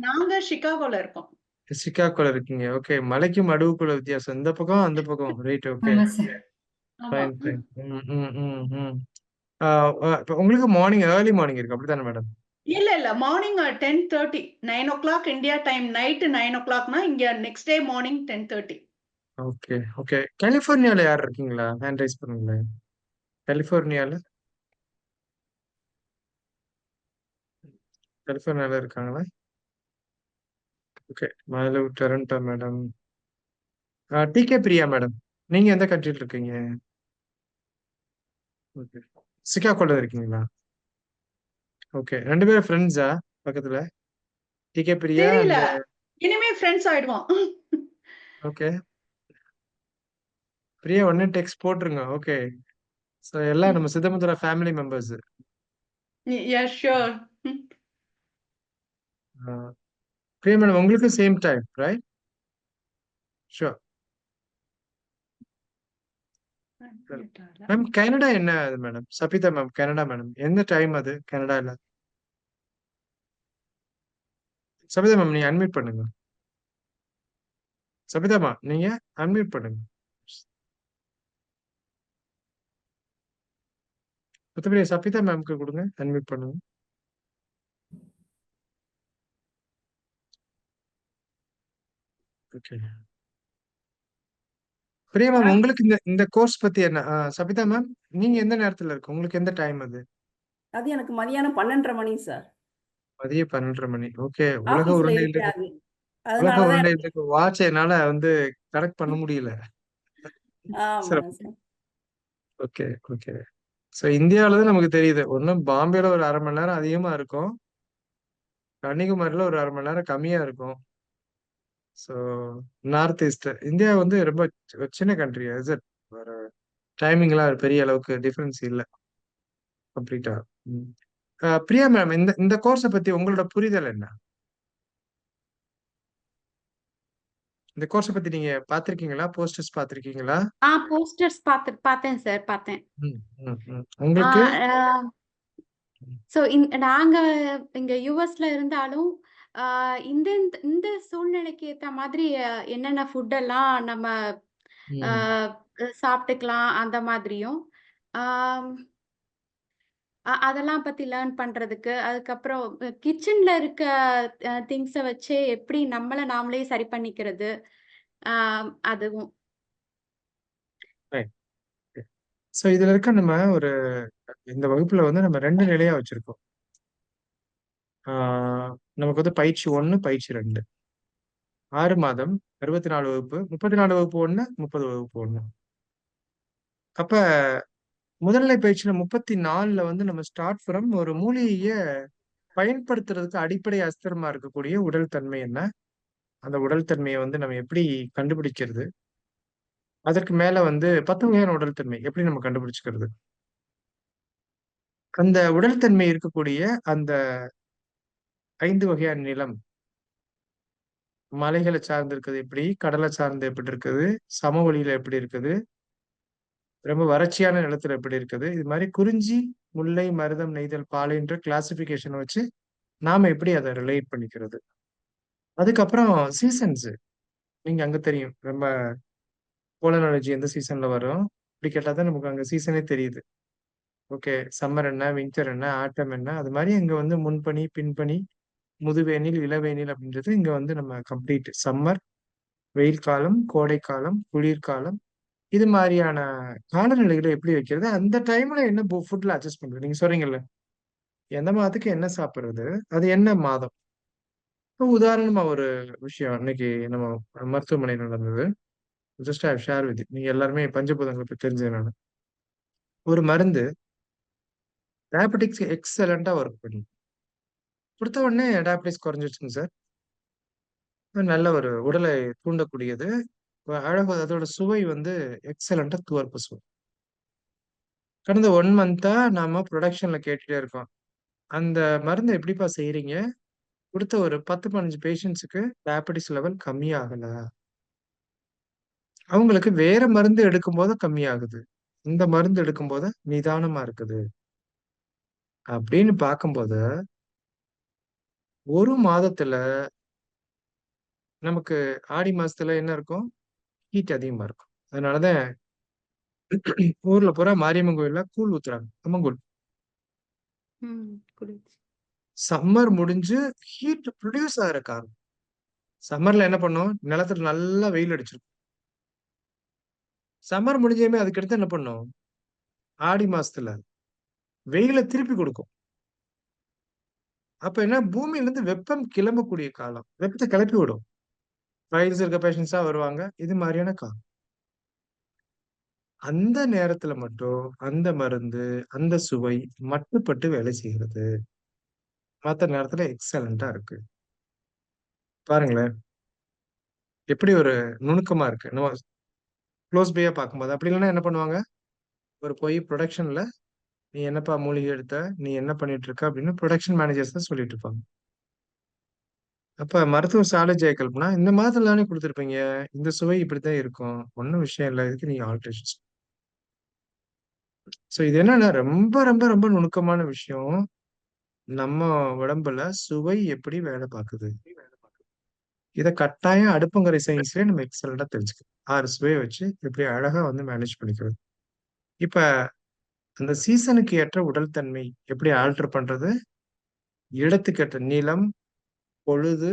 நாங்க சிகாகோல இருக்கோம். சிக்காகோல இருக்கீங்க. ஓகே. மலைக்கும் மடுவுக்குள்ள வித்தியாசம். இந்த பக்கம், அந்த பக்கம். ரைட். ஓகே. ஆமா சார். ஆமா. Fine, fine. ம், ம், ம், ம். ஆ, இப்ப உங்களுக்கு மார்னிங் ஏர்லி மார்னிங் இருக்கு. அப்படித்தானே மேடம்? இல்ல. மார்னிங் 10:30 9:00 இந்தியா டைம் நைட் 9:00னா இங்க next day morning 10:30. Okay, okay. கலிஃபோர்னியால யார் இருக்கீங்களா? ஹேண்ட் ரைஸ் பண்ணுங்களேன். கலிஃபோர்னியால கலிஃபோர்னியால இருக்காங்களா? ஓகே. மதுல டொரண்டோ மேடம். டிகே பிரியா மேடம். நீங்க எந்த கண்ட்ரில இருக்கீங்க? ஓகே. சிக்காகோல இருக்கீங்களா? ஓகே. 2 பேரும் ஃப்ரெண்ட்ஸா பக்கத்துல? டிகே பிரியா தெரியல. அண்ட் இனிமே ஃப்ரெண்ட்ஸ் ஆயிடுவோம். ஓகே. பிரியா உடனே டெக்ஸ்ட் போட்டுருங்க. ஓகே. சோ எல்லாம் நம்ம Siddhamudra family members. Sure. Priya madam உங்களுக்கு same time right? Sure. Ma'am Canada என்ன அது madam? Sabitha ma'am Canada madam. எந்த டைம் அது கனடால? சபிதா மேம் நீங்க அன்மியூட் பண்ணுங்க. சபிதா மேம் நீங்க அன்மியூட் பண்ணுங்க. மத்தபடி சபிதா மேம்க்கு கொடுங்க. அன்மியூட் பண்ணுங்க. ஓகே. பிரியா மேம் உங்களுக்கு இந்த இந்த கோர்ஸ் பத்தி என்ன? சபிதா மேம் நீங்க எந்த நேரத்துல இருக்கு? உங்களுக்கு எந்த டைம் அது? அது எனக்கு மதியானம் 12:30 மணி சார். மதியம் 12:30 மணி. ஓகே. உலக ஆபீஸ்ல உருண்டைகளுக்கு இருக்கேன் அது. உலக அதனாலதான் எனக்கு உருண்டைகளுக்கு வாட்ச் என்னால வந்து கரெக்ட் பண்ண முடியல. ஆமாங்க சிறப்பு. சார். Okay, okay. சோ இந்தியாவில தான் நமக்கு தெரியுது. ஒண்ணும் பாம்பேல ஒரு 1/2 மணி நேரம் அதிகமா இருக்கும். கன்னிகுமரியில ஒரு 1/2 மணி நேரம் கம்மியா இருக்கும். சோ நார்த் ஈஸ்ட் இந்தியா வந்து ரொம்ப சின்ன கண்ட்ரி. Is it? ஒரு டைமிங்லாம் பெரிய அளவுக்கு டிஃபரன்ஸ் இல்ல. கம்ப்ளீட்டா. ம். பிரியா மேம் இந்த இந்த கோர்ஸ பத்தி உங்களோட புரிதல் என்ன? இந்த கோர்ஸ பத்தி நீங்க பார்த்திருக்கீங்களா? போஸ்டர்ஸ் பார்த்திருக்கீங்களா? போஸ்டர்ஸ் பார்த்தேன் சார் பார்த்தேன். ம், ம், ம். ஆ, உங்களுக்கு? ஆ, ஸோ நாங்க இங்க யுஎஸ்ல இருந்தாலும், ஆ, இந்த இந்த இந்த சூழ்நிலைக்கு ஏத்த மாதிரி என்னென்ன ஃபுட் எல்லாம் நம்ம ஆ, ம். சாப்பிட்டுக்கலாம் அந்த மாதிரியும், ஆம், அதெல்லாம் பத்தி லேர்ன் பண்றதுக்கு, அதுக்கப்புறம் கிச்சன்ல இருக்க திங்ஸ வச்சே எப்படி நம்மள நாமளே சரி பண்ணிக்கிறது, அதுவும். ரைட். சோ இதுல இருக்க நம்ம ஒரு இந்த வகுப்புல வந்து நம்ம 2 நிலையா வச்சிருக்கோம். ஆ, நமக்கு வந்து பயிற்சி 1, பயிற்சி 2. 6 மாதம், 64 வகுப்பு, 34 வகுப்பு 1, 30 வகுப்பு 1. அப்ப முதல்நிலை பயிற்சியில 34ல வந்து நம்ம ஸ்டார்ட் ஃப்ரம் ஒரு மூலிகைய பயன்படுத்துறதுக்கு அடிப்படை அஸ்திரமா இருக்கக்கூடிய உடல் தன்மை என்ன? அந்த உடல் தன்மைய வந்து நம்ம எப்படி கண்டுபிடிக்கிறது? அதற்கு மேல வந்து 10 வகையான உடல் தன்மை எப்படி நம்ம கண்டுபிடிச்சுக்கிறது? அந்த உடல் தன்மை இருக்கக்கூடிய அந்த 5 வகையான நிலம், மலைகள சார்ந்து இருக்குது எப்படி? கடல சார்ந்து எப்படி இருக்குது? சமவெளியில எப்படி இருக்குது? ரொம்ப வறட்சியான நிலத்துல எப்படி இருக்குது? இது மாரி குறிஞ்சி, முல்லை, மருதம், நெய்தல், பாலைன்ற கிளாசிஃபிகேஷன வச்சு நாம எப்படி அத ரிலேட் பண்ணிக்கிறது? அதுக்கப்புறம் சீசன்ஸ். நீங்க அங்க தெரியும். ரொம்ப போலன் அலர்ஜி எந்த சீசன்ல வரும் இப்படி கேட்டா தான் நமக்கு அங்க சீசனே தெரியுது. ஓகே, சம்மர் என்ன, வின்டர் என்ன, ஆட்டம் என்ன, அது மாதிரி அங்க வந்து முன்பனி, பின்பனி, முதுவேனில், இளவேனில் அப்படின்றது இங்க வந்து நம்ம கம்ப்ளீட் சம்மர், வெயில் காலம், கோடை காலம், குளிர்காலம், இது மாதிரியான காலநிலைகளை எப்படி வைக்கிறது, அந்த டைம்ல என்ன ஃபுட்ல அட்ஜஸ்ட் பண்றது. நீங்க சொல்றீங்கல்ல, எந்த மாதத்துக்கு என்ன சாப்பிடுறது, அது என்ன மாதம். இப்போ உதாரணமா ஒரு விஷயம் இன்னைக்கு நம்ம மருத்துவமனையில் நடந்தது. ஜஸ்ட் ஐ ஷேர் வித் நீங்க எல்லாருமே பஞ்சபூதங்களை பத்தி தெரிஞ்சது நான். ஒரு மருந்து டயபெட்டிக்ஸ் எக்ஸலண்டா ஒர்க் பண்ணி கொடுத்த உடனே டயபெட்டிஸ் குறைஞ்சிருச்சுங்க சார். நல்ல ஒரு உடலை தூண்டக்கூடியது. அழகு அதோட சுவை வந்து எக்ஸலண்டா துவர்ப்பு சுவை. கடந்த 1 மந்த்தா நாம ப்ரொடக்ஷன்ல கேட்டுட்டே இருக்கோம். அந்த மருந்தை எப்படிப்பா செய்றீங்க? கொடுத்த ஒரு 10, 15 பேஷண்ட்ஸுக்கு டயபெட்டிஸ் லெவல் கம்மியாகல. அவங்களுக்கு வேற மருந்து எடுக்கும்போது கம்மியாகுது. இந்த மருந்து எடுக்கும்போது நிதானமா இருக்குது. அப்படின்னு பார்க்கும்போது, 1 மாதத்துல நமக்கு ஆடி மாசத்துல என்ன இருக்கும்? ஹீட் அதிகமா இருக்கும். அதனாலதான் ஊர்ல பூரா மாரியம்மன் கோயில்ல கூழ் ஊத்துறாங்க. கம்மங்கூழ். குளிர்ச்சி. சம்மர் முடிஞ்சு ஹீட் ப்ரொடியூஸ் ஆகுற காரணம். சம்மர்ல என்ன பண்ணும்? நிலத்துல நல்லா வெயில் அடிச்சிருக்கும். சம்மர் முடிஞ்சதுமே அதுக்கடுத்து என்ன பண்ணும்? ஆடி மாசத்துல வெயில திருப்பி கொடுக்கும். அப்ப என்ன பூமியில இருந்து வெப்பம் கிளம்பக்கூடிய காலம். வெப்பத்தை கிளப்பி விடும். வயசு இருக்க பேஷண்ட்ஸா வருவாங்க. இது மாதிரியான காலம். அந்த நேரத்துல மட்டும் அந்த மருந்து, அந்த சுவை மட்டுப்பட்டு வேலை செய்கிறது. மத்த நேரத்துல எக்ஸலண்டா இருக்கு. பாருங்களேன். எப்படி ஒரு நுணுக்கமா இருக்கு. நம்ம க்ளோஸ் பையா பார்க்கும்போது. அப்படி இல்லைன்னா என்ன பண்ணுவாங்க? ஒரு போய் புரொடக்ஷன்ல நீ என்னப்பா மூலிகை எடுத்த? நீ என்ன பண்ணிட்டு இருக்க? அப்படின்னு புரொடக்ஷன் மேனேஜர்ஸ் தான் சொல்லிட்டு இருப்பாங்க. அப்ப மருத்துவர் சாலை ஜெயகல்பனா இந்த மாதத்துல தானே கொடுத்துருப்பீங்க. இந்த சுவை இப்படித்தான் இருக்கும். ஒண்ணும் விஷயம் இல்ல. இதுக்கு நீங்க ஆல்ட்ரேஷன்ஸ். சோ இது என்னன்னா ரொம்ப ரொம்ப ரொம்ப நுணுக்கமான விஷயம். நம்ம உடம்புல சுவை எப்படி வேலை பார்க்குது. இத கட்டாயம் அடுப்பங்கரை சயின்ஸ்லயே நம்ம எக்ஸலண்டா தெரிஞ்சுக்கணும். 6 சுவையை வச்சு எப்படி அழகா வந்து மேனேஜ் பண்ணிக்கிறது. இப்ப அந்த சீசனுக்கு ஏற்ற உடல் தன்மை எப்படி ஆல்டர் பண்றது? இடத்துக்கு ஏற்ற நிலம், பொழுது,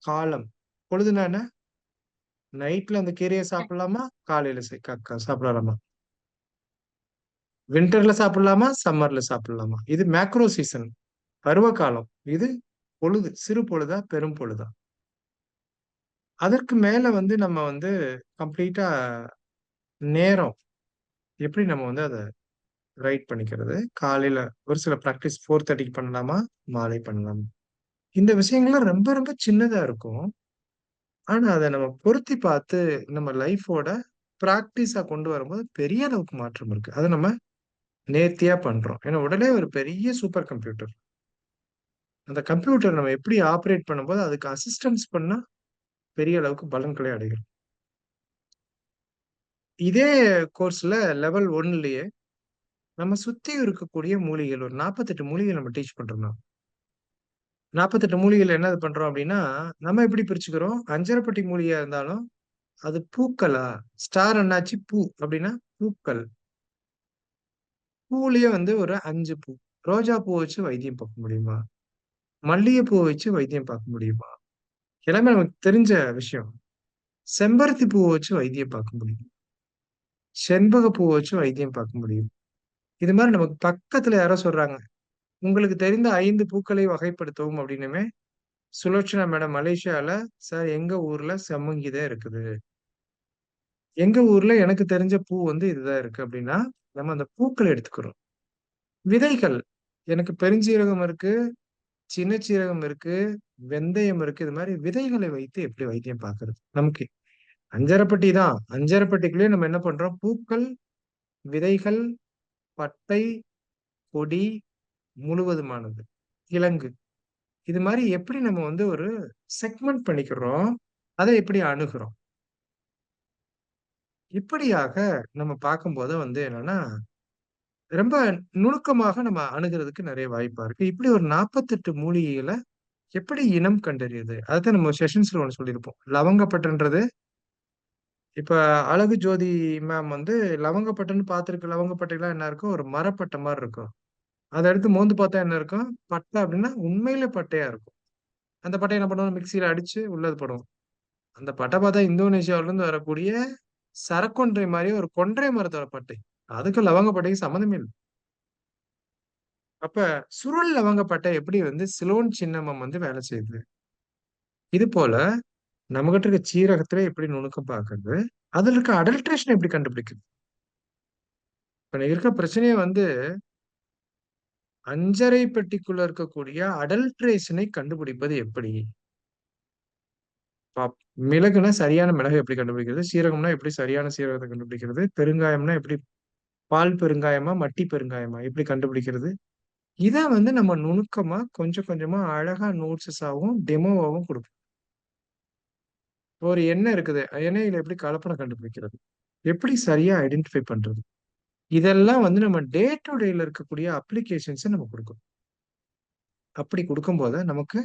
காலம். பொழுதுனா என்ன? நைட்ல அந்த கீரையை சாப்பிடலாமா? காலையில சாப்பிடலாமா? வின்டர்ல சாப்பிடலாமா? சம்மர்ல சாப்பிடலாமா? இது மேக்ரோ சீசன், பருவ காலம். இது பொழுது, சிறு பொழுதா, பெரும் பொழுதா? அதற்கு மேல வந்து நம்ம வந்து கம்ப்ளீட்டா நேரம் எப்படி நம்ம வந்து அத ரைட் பண்ணிக்கிறது? காலையில ஒரு சில பிராக்டிஸ் 4:30க்கு பண்ணலாமா? மாலை பண்ணலாமா? இந்த விஷயங்கள்லாம் ரொம்ப ரொம்ப சின்னதா இருக்கும். ஆனா அத நம்ம பொருத்தி பார்த்து நம்ம லைஃபோட பிராக்டிஸா கொண்டு வரும்போது பெரிய அளவுக்கு மாற்றம் இருக்கு. அத நம்ம நேர்த்தியா பண்றோம். ஏன்னா உடலே ஒரு பெரிய சூப்பர் கம்ப்யூட்டர். அந்த கம்ப்யூட்டர் நம்ம எப்படி ஆப்பரேட் பண்ணும்போது அதுக்கு அசிஸ்டன்ஸ் பண்ணா பெரிய அளவுக்கு பலன்களை அடைகிறோம். இதே கோர்ஸ்ல லெவல் 1லயே நம்ம சுத்தி இருக்கக்கூடிய மூலிகைகள் ஒரு 48 மூலிகைகள் நம்ம டீச் பண்றோம். 48 மூலிகைகள் என்ன பண்றோம் அப்படின்னா, நம்ம எப்படி பிரிச்சுக்கிறோம்? அஞ்சரைப்பட்டி மூலிகையா இருந்தாலும் அது பூக்களா? ஸ்டார் அண்ணாச்சி பூ அப்படின்னா பூக்கள். பூலயே வந்து ஒரு 5 பூ. ரோஜா பூ வச்சு வைத்தியம் பார்க்க முடியுமா? மல்லிகைப்பூ வச்சு வைத்தியம் பார்க்க முடியுமா? எல்லாமே நமக்கு தெரிஞ்ச விஷயம். செம்பருத்தி பூவ வச்சு வைத்தியம் பார்க்க முடியும். செண்பக பூவ வச்சு வைத்தியம் பார்க்க முடியும். இது மாரி நமக்கு பக்கத்துல யாரோ சொல்றாங்க. உங்களுக்கு தெரிந்த 5 பூக்களை வகைப்படுத்தவும் அப்படின்னுமே, சுலோச்சனா மேடம் மலேசியால, சார் எங்க ஊர்ல சம்மங்கி தான் இருக்குது. எங்க ஊர்ல எனக்கு தெரிஞ்ச பூ வந்து இதுதான் இருக்கு அப்படின்னா, நம்ம அந்த பூக்கள எடுத்துக்கிறோம். விதைகள். எனக்கு பெருஞ்சீரகம் இருக்கு, சின்ன சீரகம் இருக்கு, வெந்தயம் இருக்கு. இது மாரி விதைகளை வைத்து எப்படி வைத்தியம் பார்க்கிறது? நமக்கு அஞ்சரப்பட்டி தான். அஞ்சரப்பட்டிக்குள்ளயே நம்ம என்ன பண்றோம்? பூக்கள், விதைகள், பட்டை, கொடி முழுவதுமானது. கிழங்கு. இது மாரி எப்படி நம்ம வந்து ஒரு செக்மெண்ட் பண்ணிக்கிறோம்? அத எப்படி அணுகுறோம்? இப்படியாக நம்ம பார்க்கும்போது வந்து என்னன்னா, ரொம்ப நுணுக்கமாக நம்ம அணுகுறதுக்கு நெறைய வாய்ப்பா இருக்கு. இப்படி ஒரு 48 மூலிகைகள எப்படி இனம் கண்டறியது? அதத்தான் நம்ம செஷன்ஸ்ல ஒண்ணு சொல்லியிருப்போம். லவங்கப்பட்டன்றது இப்ப அழகு ஜோதி மேம் வந்து லவங்கப்பட்டைன்னு பார்த்திருக்க லவங்கப்பட்டைலாம் என்ன இருக்கும்? ஒரு மரப்பட்டை மாரி இருக்கும். அத எடுத்து மோந்து பார்த்தா என்ன இருக்கும்? பட்டை அப்படின்னா உண்மையிலே பட்டையா இருக்கும். அந்த பட்டைய என்ன பண்ணுவோம்? மிக்ஸியில அடிச்சு உள்ள இது பண்ணுவோம். அந்த பட்டை பார்த்தா இந்தோனேஷியாவிலிருந்து வரக்கூடிய சரக்கொன்றை மாரியே ஒரு கொன்றை மரத்தோட பட்டை. அதுக்கும் லவங்கப்பட்டைக்கும் சம்மந்தமே இல்ல. அப்ப சுருள் லவங்கப்பட்டை எப்படி வந்து சிலோன் சின்னமம் வந்து வேலை செய்யுது? இது போல நம்மகிட்ட இருக்க சீரகத்துல எப்படி நுணுக்கம் பார்க்கிறது? அதுல இருக்க அடல்ட்ரேஷன் எப்படி கண்டுபிடிக்கிறது? இப்ப இருக்க பிரச்சனையே வந்து 5 பெட்டிக்குள்ள இருக்கக்கூடிய அடல்ட்ரேஷனை கண்டுபிடிப்பது எப்படி? பாப் மிளகுனா சரியான மிளகை எப்படி கண்டுபிடிக்கிறது? சீரகம்னா எப்படி சரியான சீரகத்தை கண்டுபிடிக்கிறது? பெருங்காயம்னா எப்படி பால் பெருங்காயமா? மட்டி பெருங்காயமா? எப்படி கண்டுபிடிக்கிறது? இத வந்து நம்ம நுணுக்கமா கொஞ்சம் கொஞ்சமா அழகா நோட்ஸஸாவும், டெமோவாவும் குடுப்போம். ஒரு எண்ணெய் இருக்குது. எண்ணெயில எப்படி கலப்படம் கண்டுபிடிக்கிறது? எப்படி சரியா ஐடென்டிஃபை பண்றது? இதெல்லாம் வந்து நம்ம டே டு டேல இருக்கக்கூடிய அப்ளிகேஷன்ஸ நம்ம குடுக்கணும். அப்படி குடுக்கும்போது நமக்கு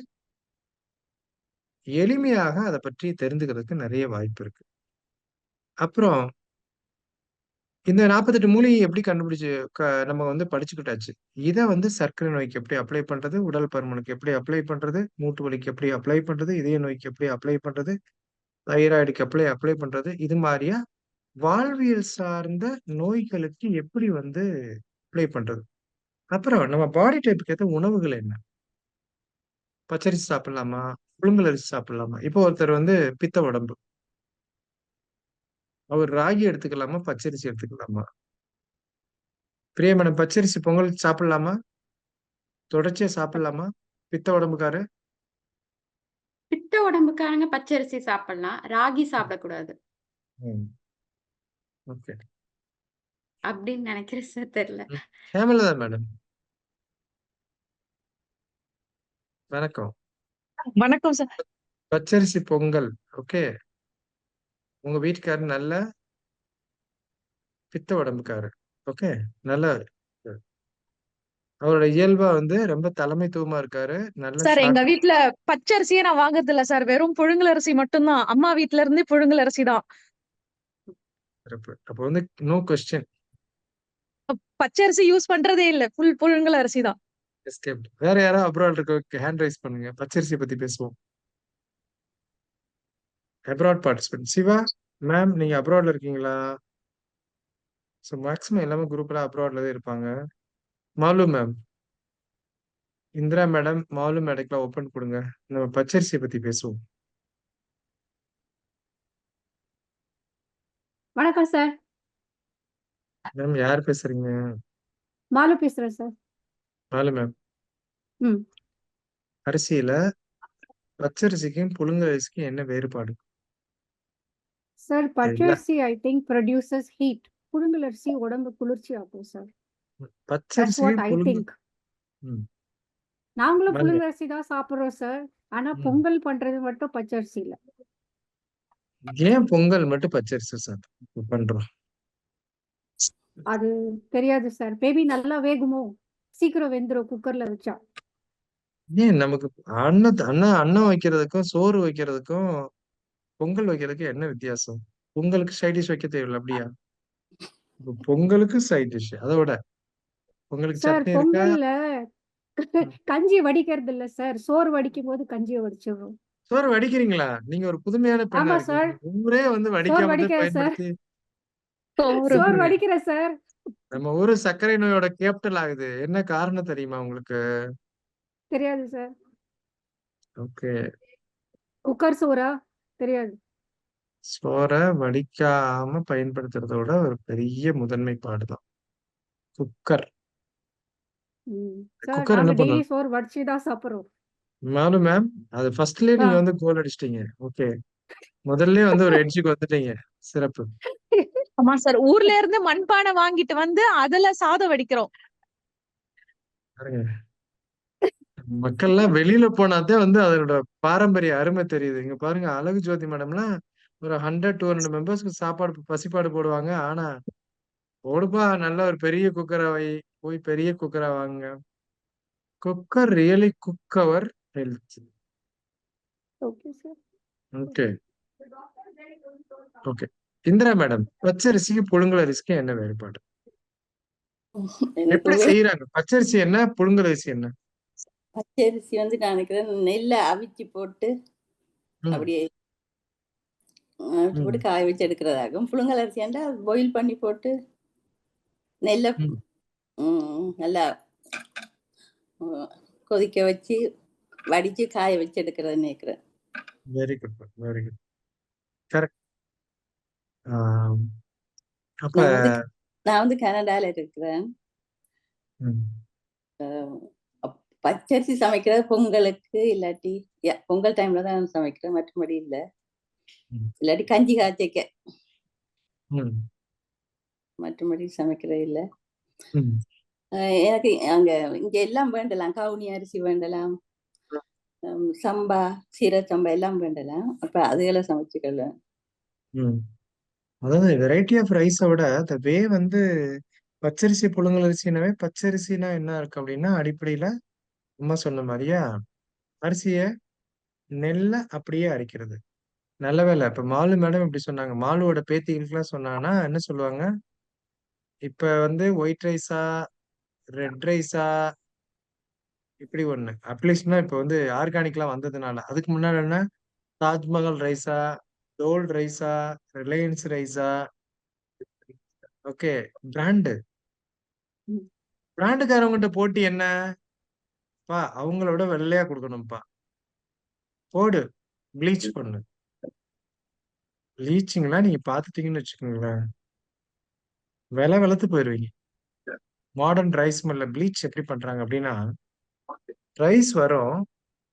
எளிமையாக அத பற்றி தெரிந்துக்கிறதுக்கு நெறைய வாய்ப்பு இருக்கு. அப்புறம் இந்த 48 மூலிகை எப்படி கண்டுபிடிச்சு நம்ம வந்து படிச்சுக்கிட்டாச்சு. இத வந்து சர்க்கரை நோய்க்கு எப்படி அப்ளை பண்றது? உடல் பருமனுக்கு எப்படி அப்ளை பண்றது? மூட்டு வலிக்கு எப்படி அப்ளை பண்றது? இதய நோய்க்கு எப்படி அப்ளை பண்றது? தைராய்டுக்கு அப்ளை பண்றது? இது மாரியா வாழ்வியல் சார்ந்த நோய்களுக்கு எப்படி வந்து அப்ளை பண்றது? அப்புறம் நம்ம பாடி டைப்க்கு ஏத்த உணவுகள் என்ன? பச்சரிசி சாப்பிடலாமா? புழுங்கல் அரிசி சாப்பிடலாமா? இப்போ ஒருத்தர் வந்து பித்த உடம்பு. அவர் ராகி எடுத்துக்கலாமா? பச்சரிசி எடுத்துக்கலாமா? பிரியா மேடம் பச்சரிசி பொங்கல் சாப்பிடலாமா? தொடர்ச்சியா சாப்பிடலாமா? பித்த உடம்புக்காரு? பித்த உடம்புக்காரங்க பச்சரிசி சாப்பிடலாம். ராகி சாப்பிடக்கூடாது. ம். ஓகே. அப்படின்னு நினைக்கிறேன் சார், தெரியல. ஹேமலதா மேடம். வணக்கம். வணக்கம் சார். பச்சரிசி பொங்கல். ஓகே. உங்க வீட்டுக்காரர் நல்ல பித்த உடம்புக்காரு. ஓகே. நல்ல அவரோட இயல்பா வந்து ரொம்ப தலைமைத்துவமா இருக்காரு. நல்ல சார் எங்க ஷார்ட் வீட்ல பச்சரிசியே நான் வாங்குறது இல்ல சார். வெறும் புழுங்கல் அரிசி மட்டும்தான். அம்மா வீட்ல இருந்து புழுங்கல் அரிசி தான். சிறப்பு. அப்ப வந்து நோ கொஸ்டின். பச்சரிசி யூஸ் பண்றதே இல்ல. ஃபுல் புழுங்கல் அரிசி தான். எஸ்கேப்ட். வேற யாராவது அப்ராட் இருக்க ஹேண்ட் ரைஸ் பண்ணுங்க. பச்சரிசியை பத்தி பேசுவோம். Abroad participant. சிவா மேம் நீங்க அப்ராட்ல இருக்கீங்களா? ஸோ மேக்ஸிமம் எல்லாமே குரூப்ல அப்ராட்ல தான் இருப்பாங்க. மாலு மேம். இந்திரா மேடம், மாலு மேடம்க்குலாம் ஓப்பன் கொடுங்க. நம்ம பச்சரிசியை பத்தி பேசுவோம். வணக்கம் சார். மேம் யார் பேசுறீங்க? மாலு பேசுறேன் சார். Mall ma'am. ம். அரிசியில பச்சரிசிக்கும் புழுங்கல் அரிசிக்கும் என்ன வேறுபாடு? சார் இல்ல. பச்சரிசி ஐ திங்க் ப்ரொடியூசஸ் ஹீட். புழுங்கல் அரிசி உடம்பு குளிர்ச்சி ஆகும் சார். தட்ஸ் வாட் பச்சரிசியும் ஐ புழுங்கல் திங்க். ம். நாங்களும் வாங்க. புழுங்கல் அரிசி தான் சாப்பிடுறோம் சார். ஆனா ம். பொங்கல் பண்றது மட்டும் பச்சரிசி இல்ல. ஏன் பொங்கல் மட்டும் பச்சரிசி பண்றோம்? அது தெரியாது சார். மேபி நல்லா வேகுமோ? சீக்கிரம் வெந்துரும் குக்கர்ல வச்சா. ஏன் நமக்கு அன்னம் வைக்கிறதுக்கும் சோறு வைக்கிறதுக்கும் பொங்கல் வைக்கிறதுக்கும் என்ன வித்தியாசம்? பொங்கலுக்கு சைட் டிஷ் வைக்க தேவையில்ல அப்படியா? இப்ப பொங்கலுக்கு சைட் டிஷ் அதோட பொங்கலுக்கு சார் சட்னி இருக்கா? பொங்கல்ல ம். கஞ்சி வடிக்கிறது இல்ல சார். சோறு வடிக்கும் போது கஞ்சியை வடிச்சிடுறோம். சோறு வடிக்கிறீங்களா? நீங்க ஒரு புதுமையான பெண்ணா ஆமா இருக்கீங்க. சார். ஊரே வந்து சோறு வடிக்காம தான் வடிக்கிறேன் சார். பயன்படுத்தி சோறு வடிக்கிறேன் சார். நம்ம ஊரு சர்க்கரை நோயோட கேப்டல் ஆகுது. என்ன காரணம் தெரியுமா உங்களுக்கு? தெரியாது சார். ஓகே. குக்கர் சோறா? தெரியாது. சோற வடிக்காம பயன்படுத்துறதோட ஒரு பெரிய முதன்மைப்பாடு தான். குக்கர். சார் குக்கர் என்ன நாங்க டெய்லி பண்ணும்? சோறு வடிச்சு தான் சாப்பிடுறோம். மாலு மேம், அது ஃபர்ஸ்ட்லயே ஆ. நீங்க வந்து கோல் அடிச்சிட்டீங்க. ஓகே. முதல்லயே வந்து ஒரு எட்ஜுக்கு வந்துட்டீங்க. சிறப்பு. ஆமா சார். ஊர்ல இருந்து மண்பானை வாங்கிட்டு வந்து அதுல சாதம் வடிக்கிறோம். பாருங்க. மக்கள்லாம் வெளியில போனாதான் வந்து அதோட பாரம்பரிய அருமை தெரியுது. இங்க பாருங்க அழகு ஜோதி மேடம்லாம் ஒரு 100, 200 மெம்பர்ஸ்க்கு சாப்பாடு பசிப்பாடு போடுவாங்க. ஆனா, போடுப்பா நல்ல ஒரு பெரிய குக்கரா வை. போய் பெரிய குக்கரா வாங்குங்க. Cooker really cook our health. Okay sir. Okay. Okay. Indira madam, பச்சரிசிக்கு புழுங்கல் அரிசிக்கு என்ன வேறுபாடு? எனக்கு எப்படி செய்யறாங்க? பச்சரிசி என்ன, புழுங்கல் அரிசி என்ன? பச்சரிசி வந்து நான் நினைக்கிறேன் நெல்லை அவிச்சு போட்டு ம், அப்படியே அவிச்சு போட்டு ம், காய வச்சு எடுக்கிறதாகும். புழுங்கல் அரிசியாண்டா பாயில் பண்ணி போட்டு நெல்லை ம். நல்லா கொதிக்க வச்சு வடிச்சு காய வச்சு எடுக்கிறதுன்னு நினைக்கிறேன். Very good, very good, correct. அப்ப நான் வந்து கனடால இருக்கிறேன். ம், பச்சரிசி சமைக்கிறது பொங்கலுக்கு இல்லாட்டி பொங்கல் டைம்ல தான் சமைக்கிறேன், மற்றபடி இல்ல. ம், இல்லாட்டி கஞ்சி காய்ச்சிக்க, ம், மற்றபடி சமைக்கிறது இல்ல. ம். எனக்கு அங்க இங்க எல்லாம் வேண்டலாம், கவுனி அரிசி வேண்டலாம், சம்பா சீரக சம்பா எல்லாம் வேண்டலாம். அப்ப அதுகளை சமைச்சுக்கலாம். ம். அதாவது வெரைட்டி ஆஃப் ரைஸை விட இந்த வே வந்து பச்சரிசி புழுங்கல் அரிசினாவே, பச்சரிசினா என்ன இருக்கு அப்படின்னா அடிப்படையில அம்மா சொன்ன மாதிரியா அரிசிய நெல்லை அப்படியே அரைக்கிறது. நல்ல வேலை இப்ப மாலு மேடம் இப்படி சொன்னாங்க. மாலுவோட பேத்திகளுக்கெல்லாம் சொன்னாங்கன்னா என்ன சொல்லுவாங்க, இப்ப வந்து ஒயிட் ரைஸா ரெட் ரைஸா இப்படி ஒண்ணு அட்லீஸ்ட்னா இப்ப வந்து ஆர்கானிக்லாம் வந்ததுனால, அதுக்கு முன்னாடி என்ன தாஜ்மஹால் ரைஸா, டோல் ரைஸா, ரிலையன்ஸ் ரைஸா, ஓகே பிராண்டு பிராண்டுக்காரவங்கிட்ட போட்டி என்ன பா, அவங்களோட வெள்ளையா கொடுக்கணும்ப்பா, போடு ப்ளீச் பண்ணு. ப்ளீச்சிங்லாம் நீங்க பாத்துட்டீங்கன்னு வச்சுக்கோங்களேன், விலை வெளுத்து போயிருவீங்க. மாடர்ன் ரைஸ் மில்ல ப்ளீச் எப்படி பண்றாங்க அப்படின்னா, ரைஸ் வரும்,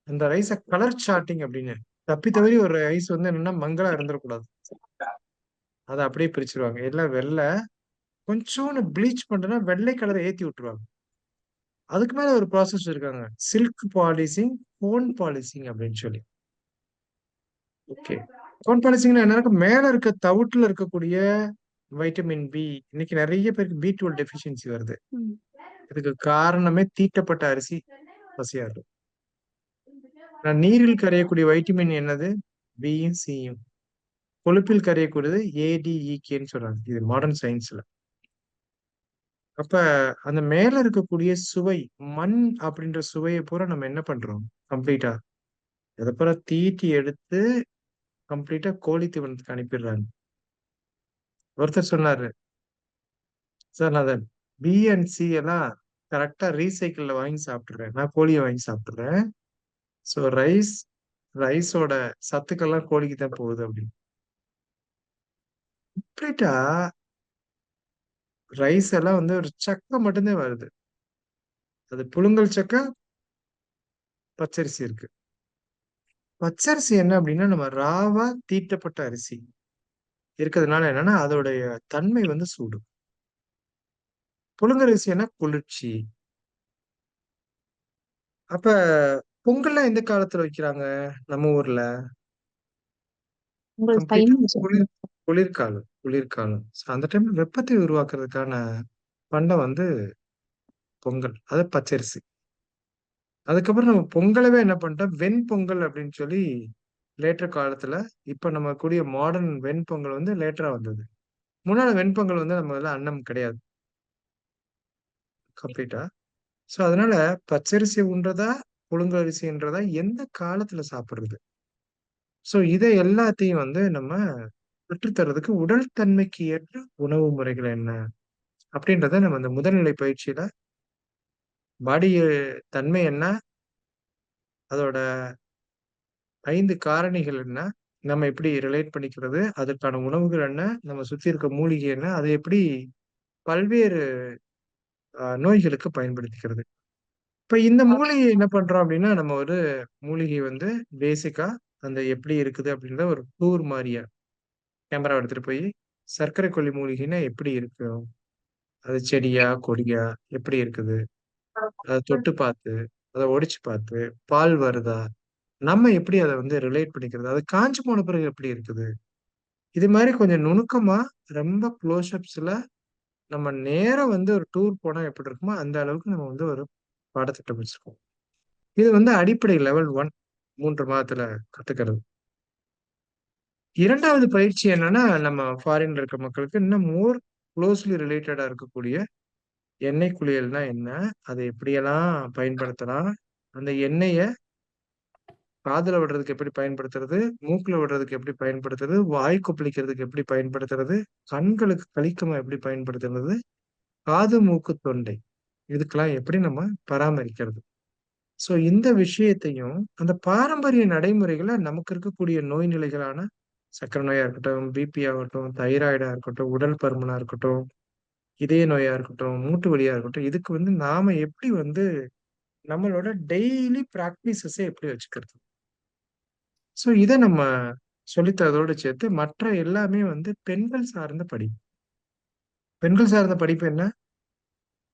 அந்த ரைஸ கலர் சார்ட்டிங் அப்படின்னு தப்பி தவறி ஒரு ரைஸ் வந்து என்னன்னா மங்களா இருந்துடக்கூடாது, அதை அப்படியே பிரிச்சிருவாங்க. எல்லாம் வெள்ளை கொஞ்சோன்னு ப்ளீச் பண்றேன்னா வெள்ளை கலரை ஏத்தி விட்டுருவாங்க. அதுக்கு மேல ஒரு ப்ராசஸ் இருக்காங்க, சில்க் பாலிசிங், கோன் பாலிசிங் அப்படின்னு சொல்லி. ஓகே, கோன் பாலிசிங்னா என்ன இருக்கு, மேல இருக்க தவிட்டுல இருக்கக்கூடிய வைட்டமின் பி, இன்னைக்கு நிறைய பேருக்கு B12 டெஃபிஷியன்சி வருது. இதுக்கு காரணமே தீட்டப்பட்ட அரிசி பசியா இருக்கும். நீரில் கரையக்கூடிய வைட்டமின் என்னது, பியும் சியும். கொழுப்பில் கரையக்கூடியது ADEKன்னு சொல்றாங்க, இது மாடர்ன் சயின்ஸ்ல. அப்ப அந்த மேல இருக்கக்கூடிய சுவை, மண் அப்படின்ற சுவையை பூரா நம்ம என்ன பண்றோம், கம்ப்ளீட்டா இதை பூரா தீட்டி எடுத்து கம்ப்ளீட்டா கோழி தீவனத்துக்கு அனுப்பிடுறாங்க. ஒருத்தர் சொன்னாரு, சார் நான் அதை பி அண்ட் சி எல்லாம் கரெக்டா ரீசைக்கிள்ல வாங்கி சாப்பிட்டுறேன், நான் கோழியை வாங்கி சாப்பிட்டுறேன், ஸோ ரைஸோட சத்துக்கள்லாம் கோழிக்கு தான் போகுது அப்படின்னு. கம்ப்ளீட்டா ரைஸ் எல்லாம் வந்து ஒரு சக்கை மட்டும்தான் வருது, அது புழுங்கல் சக்கை, பச்சரிசி இருக்கு. பச்சரிசி என்ன அப்படின்னா நம்ம ராவா தீட்டப்பட்ட அரிசி இருக்கிறதுனால என்னன்னா அதோடைய தன்மை வந்து சூடு. புழுங்கரிசி என்ன குளிர்ச்சி. அப்ப பொங்கல்லாம் எந்த காலத்துல வைக்கிறாங்க நம்ம ஊர்ல, கம்ப்ளீட்டா குளிர்காலம். குளிர்காலம் அந்த டைம்ல வெப்பத்தை உருவாக்குறதுக்கான பண்டம் வந்து பொங்கல், அது பச்சரிசி. அதுக்கப்புறம் நம்ம பொங்கலவே என்ன பண்ணிட்டோம், வெண்பொங்கல் அப்படின்னு சொல்லி லேட்டர் காலத்துல, இப்ப நம்ம கூடிய மாடர்ன் வெண்பொங்கல் வந்து லேட்டரா வந்தது. முன்னாடி வெண்பொங்கல் வந்து நம்ம எல்லாம் அன்னம் கிடையாது கம்ப்ளீட்டா. சோ அதனால பச்சரிசி உண்றதா புழுங்கரிசின்றதா எந்த காலத்துல சாப்பிடுறது, சோ இதை எல்லாத்தையும் வந்து நம்ம பெற்றுத்தர்றதுக்கு உடல் தன்மைக்கு ஏற்ற உணவு முறைகள் என்ன அப்படின்றத நம்ம இந்த முதல்நிலை பயிற்சியில பாடி தன்மை என்ன, அதோட 5 காரணிகள் என்ன, நம்ம எப்படி ரிலேட் பண்ணிக்கிறது, அதற்கான உணவுகள் என்ன, நம்ம சுத்தி இருக்க மூலிகை என்ன, அதை எப்படி பல்வேறு நோய்களுக்கு பயன்படுத்திக்கிறது. இப்ப இந்த மூலிகை என்ன பண்றோம் அப்படின்னா, நம்ம ஒரு மூலிகை வந்து பேசிக்கா அந்த எப்படி இருக்குது அப்படின்ற ஒரு டூர் மாதிரியா கேமரா எடுத்துட்டு போய், சர்க்கரை கொல்லி மூலிகைன்னா எப்படி இருக்கும், அது செடியா கொடியா எப்படி இருக்குது, அதை தொட்டு பார்த்து, அதை ஒடிச்சு பார்த்து, பால் வருதா, நம்ம எப்படி அதை வந்து ரிலேட் பண்ணிக்கிறது, அது காஞ்சு போன பிறகு எப்படி இருக்குது, இது மாதிரி கொஞ்சம் நுணுக்கமா ரொம்ப க்ளோஸ்அப்ஸ்ல நம்ம நேரம் வந்து ஒரு டூர் போனா எப்படி இருக்குமோ அந்த அளவுக்கு நம்ம வந்து ஒரு பாடத்திட்டம் வச்சிருக்கோம். இது வந்து அடிப்படை லெவல் 1 3 மாதத்துல கத்துக்கிறது. இரண்டாவது பயிற்சி என்னன்னா, நம்ம ஃபாரின்ல இருக்க மக்களுக்கு இன்னும் மோர் க்ளோஸ்லி ரிலேட்டடா இருக்கக்கூடிய எண்ணெய் குளியல்னா என்ன? அதை எப்படியெல்லாம் பயன்படுத்தலாம்? அந்த எண்ணெய காதுல விடுறதுக்கு எப்படி பயன்படுத்துறது? மூக்குல விடுறதுக்கு எப்படி பயன்படுத்துறது? வாய் கொப்பளிக்கிறதுக்கு எப்படி பயன்படுத்துறது? கண்களுக்கு களிக்கமா எப்படி பயன்படுத்துறது? காது, மூக்கு, தொண்டை இதுக்கெல்லாம் எப்படி நம்ம பராமரிக்கிறது? சோ இந்த விஷயத்தையும் அந்த பாரம்பரிய நடைமுறைகள நமக்கு இருக்கக்கூடிய நோய் நிலைகளான சர்க்கரை நோயா இருக்கட்டும், பிபி ஆகட்டும், தைராய்டா இருக்கட்டும், உடல் பருமனா இருக்கட்டும், இதய நோயா இருக்கட்டும், மூட்டு வலியா இருக்கட்டும், இதுக்கு வந்து நாம எப்படி வந்து நம்மளோட டெய்லி பிராக்டிசஸ எப்படி வச்சுக்கிறது? சோ இத நம்ம சொல்லி தரதோட சேர்த்து மற்ற எல்லாமே வந்து பெண்கள் சார்ந்த படிப்பு. பெண்கள் சார்ந்த படிப்பு என்ன?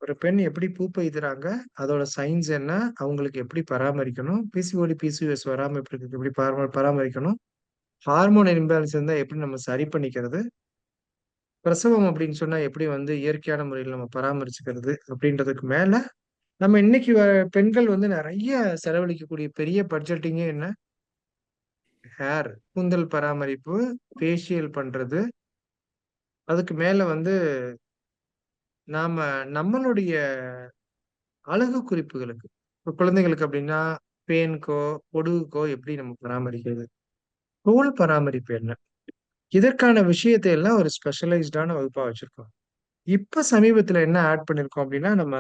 ஒரு பெண் எப்படி பூ பெய்துறாங்க? அதோட சைன்ஸ் என்ன? அவங்களுக்கு எப்படி பராமரிக்கணும்? பிசிஓடி, பிசிஓஎஸ் வராம இருக்கிறதுக்கு எப்படி பராமரிக்கணும்? ஹார்மோன் இம்பேலன்ஸ் இருந்தா எப்படி நம்ம சரி பண்ணிக்கிறது? பிரசவம் அப்படின்னு சொன்னா எப்படி வந்து இயற்கையான முறையில நம்ம பராமரிச்சுக்கிறது? அப்படின்றதுக்கு மேல, நம்ம இன்னைக்கு பெண்கள் வந்து நெறைய செலவழிக்கக்கூடிய பெரிய பட்ஜெட்டிங்கே என்ன? ஹேர், கூந்தல் பராமரிப்பு, ஃபேஷியல் பண்றது. அதுக்கு மேல வந்து நாம நம்மளுடைய அழகு குறிப்புகளுக்கு, இப்ப குழந்தைகளுக்கு அப்படின்னா, பேனுக்கோ, பொடுகுக்கோ எப்படி நம்ம பராமரிக்கிறது? தோல் பராமரிப்பு என்ன? இதற்கான விஷயத்தை எல்லாம் ஒரு ஸ்பெஷலைஸ்டான வகுப்பா வச்சிருக்கோம். இப்ப சமீபத்துல என்ன ஆட் பண்ணியிருக்கோம் அப்படின்னா, நம்ம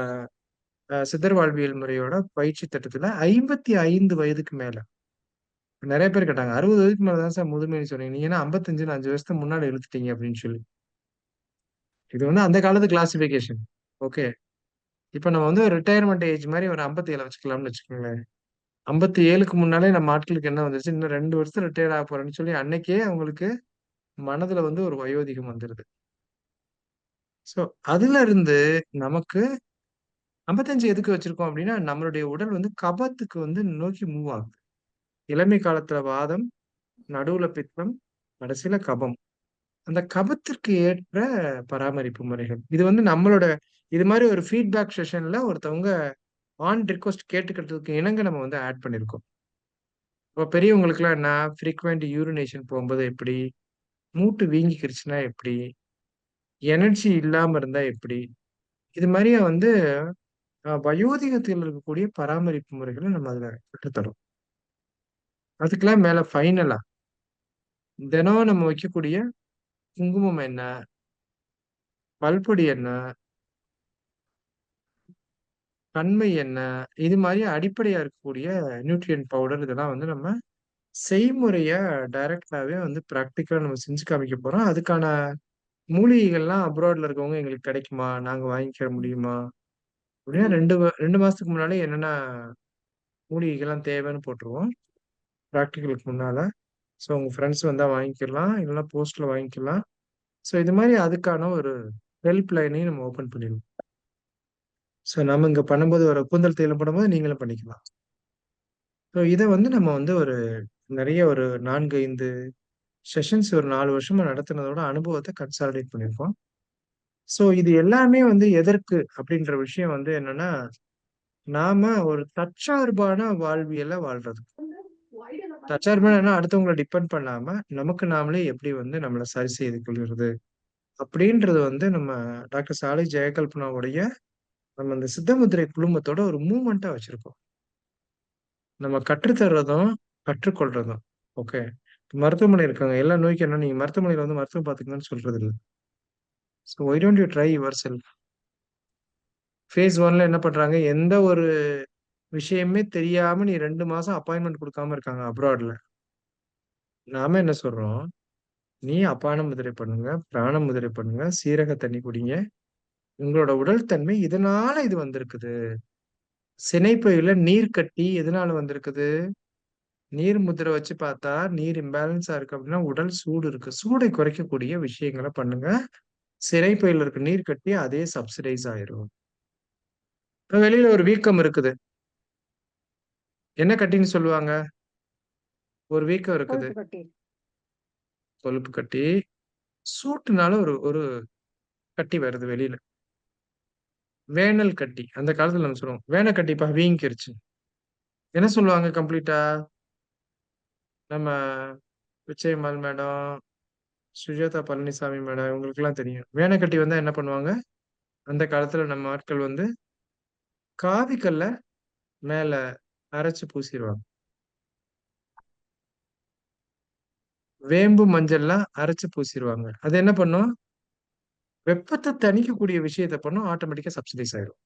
சித்தர் வாழ்வியல் முறையோட பயிற்சி திட்டத்துல 55 வயதுக்கு மேல. நெறைய பேர் கேட்டாங்க. 60 வயதுக்கு மேல தான் சார் முதுமைன்னு சொன்னீங்க. நீங்க என்ன 55ன்னு 5 வருஷத்துக்கு முன்னாடி இழுத்துட்டீங்க அப்படின்னு சொல்லி. இது வந்து அந்த காலத்து கிளாசிஃபிகேஷன். ஓகே. இப்ப நம்ம வந்து ஒரு ரிட்டயர்மென்ட் ஏஜ் மாரி ஒரு 57 வச்சுக்கலாம்னு வச்சுக்கோங்களேன். 57க்கு முன்னாலே நம்ம ஆட்களுக்கு என்ன வந்துருச்சு, இன்னும் 2 வருஷம் ரிட்டயர்ட் ஆக போறேன்னு சொல்லி அன்னைக்கே அவங்களுக்கு மனதுல வந்து ஒரு வயோதிகம் வந்துருது. சோ அதுல இருந்து நமக்கு 55 எதுக்கு வச்சிருக்கோம் அப்படின்னா, நம்மளுடைய உடல் வந்து கபத்துக்கு வந்து நோக்கி மூவ் ஆகுது. இளமை காலத்துல வாதம், நடுவுல பித்தம், கடைசியில கபம். அந்த கபத்திற்கு ஏற்ற பராமரிப்பு முறைகள். இது வந்து நம்மளோட இது மாரி ஒரு ஃபீட்பேக் செஷன்ல ஒருத்தவங்க ஆன் ரிக்வெஸ்ட் கேட்டுக்கிட்டதுக்கு இணங்க நம்ம வந்து ஆட் பண்ணியிருக்கோம். இப்ப பெரியவங்களுக்குலாம் என்ன ஃப்ரீக்வென்ட் யூரினேஷன் போகும்போது எப்படி? மூட்டு வீங்கிக்கிருச்சுன்னா எப்படி? எனர்ஜி இல்லாம இருந்தா எப்படி? இது மாரியே வந்து வயோதிகத்தில் இருக்கக்கூடிய பராமரிப்பு முறைகள நம்ம அதுல கற்றுத்தரோம். அதுக்கெல்லாம் மேல ஃபைனலா தினம் நம்ம வைக்கக்கூடிய குங்குமம் என்ன? பல்பொடி என்ன? தன்மை என்ன? இது மாரி அடிப்படையா இருக்கக்கூடிய நியூட்ரியன்ட் பவுடர் இதெல்லாம் வந்து நம்ம செய்முறையா டைரக்ட்டாவே வந்து பிராக்டிகலா நம்ம செஞ்சு காமிக்க போறோம். அதுக்கான மூலிகைகள்லாம் அப்ராட்ல இருக்கவங்க எங்களுக்கு கிடைக்குமா? நாங்க வாங்கிக்க முடியுமா? அப்படின்னா 2 மாசத்துக்கு முன்னாலே என்னென்ன மூலிகைகள்லாம் தேவைன்னு போட்டுருவோம். பிராக்டிகலுக்கு முன்னால. ஸோ உங்க ஃப்ரெண்ட்ஸ் வந்தா வாங்கிக்கலாம். இல்லன்னா போஸ்ட்ல வாங்கிக்கலாம். ஸோ இது மாரி அதுக்கான ஒரு ஹெல்ப் லைனையும் நம்ம ஓப்பன் பண்ணிருவோம். ஸோ நம்ம இங்க பண்ணும்போது ஒரு கூந்தல் தைலம் பண்ணும்போது நீங்களும் பண்ணிக்கலாம். ஸோ இத வந்து நம்ம வந்து ஒரு நெறைய ஒரு 4, 5 செஷன்ஸ் ஒரு 4 வருஷமா நடத்துனதோட அனுபவத்த கன்சாலிடேட் பண்ணியிருக்கோம். ஸோ இது எல்லாமே வந்து எதற்கு அப்படின்ற விஷயம் வந்து என்னன்னா, நாம ஒரு தற்சார்பான வாழ்வியல வாழ்றது. தற்சார்பான அடுத்தவங்கள டிபெண்ட் பண்ணாம, நமக்கு நாமளே எப்படி வந்து நம்மள சரி செய்து கொள்கிறது? அப்படின்றது வந்து நம்ம டாக்டர் சாலை ஜெயகல்பனாவுடைய நம்ம இந்த சித்தமுத்திரை குழுமத்தோட ஒரு மூவ்மெண்ட்டா வச்சிருக்கோம். நம்ம கற்றுத்தர்றதும், கற்றுக்கொள்றதும். ஓகே. மருத்துவமனை இருக்காங்க. எல்லா நோய்க்கும் என்ன நீங்க மருத்துவமனையில வந்து மருத்துவம் பார்த்துக்கங்கன்னு சொல்றது இல்ல. So why don't you try yourself? Phase 1ல என்ன பண்றாங்க? எந்த ஒரு விஷயமே தெரியாம நீ 2 மாசம் அப்பாயின்ட்மென்ட் குடுக்காம இருக்காங்க அப்ராட்ல. நாம என்ன சொல்றோம்? நீ அபான முதிரை பண்ணுங்க, பிராண முதிரை பண்ணுங்க, சீரக தண்ணி குடிங்க. உங்களோட உடல் தன்மை இதனால இது வந்திருக்குது. சினைப்பையில நீர் கட்டி எதனால வந்திருக்குது? நீர் முத்திரை வச்சு பார்த்தா, நீர் இம்பேலன்ஸா இருக்கு அப்படின்னா, உடல் சூடு இருக்கு. சூடை குறைக்கக்கூடிய விஷயங்கள பண்ணுங்க. சினைப்பையில இருக்க நீர் கட்டி அதே சப்சிடைஸ் ஆயிரும். இப்ப வெளியில ஒரு வீக்கம் இருக்குது. என்ன கட்டின்னு சொல்லுவாங்க? ஒரு வீக்கம் இருக்குது. கொழுப்பு கட்டி. கொழுப்பு கட்டி. சூட்டுனால ஒரு ஒரு கட்டி வருது வெளியில. வேனல் கட்டி. அந்த காலத்துல நம்ம சொல்லுவோம். வேனல் கட்டிப்பா வீங்கிருச்சு. என்ன சொல்லுவாங்க கம்ப்ளீட்டா? நம்ம விஜயம்மாள் மேடம், சுஜாதா பழனிசாமி மேடம் இவங்களுக்குலாம் தெரியும். வேனக்கட்டி வந்தா என்ன பண்ணுவாங்க? அந்த காலத்துல நம்ம ஆட்கள் வந்து காவி கல்ல மேல அரைச்சு பூசிருவாங்க. வேம்பு மஞ்சள்லாம் அரைச்சு பூசிருவாங்க. அது என்ன பண்ணும்? வெப்பத்தை தணிக்கக்கூடிய விஷயத்த பண்ணும். ஆட்டோமேட்டிக்கா சப்சிடைஸ் ஆயிரும்.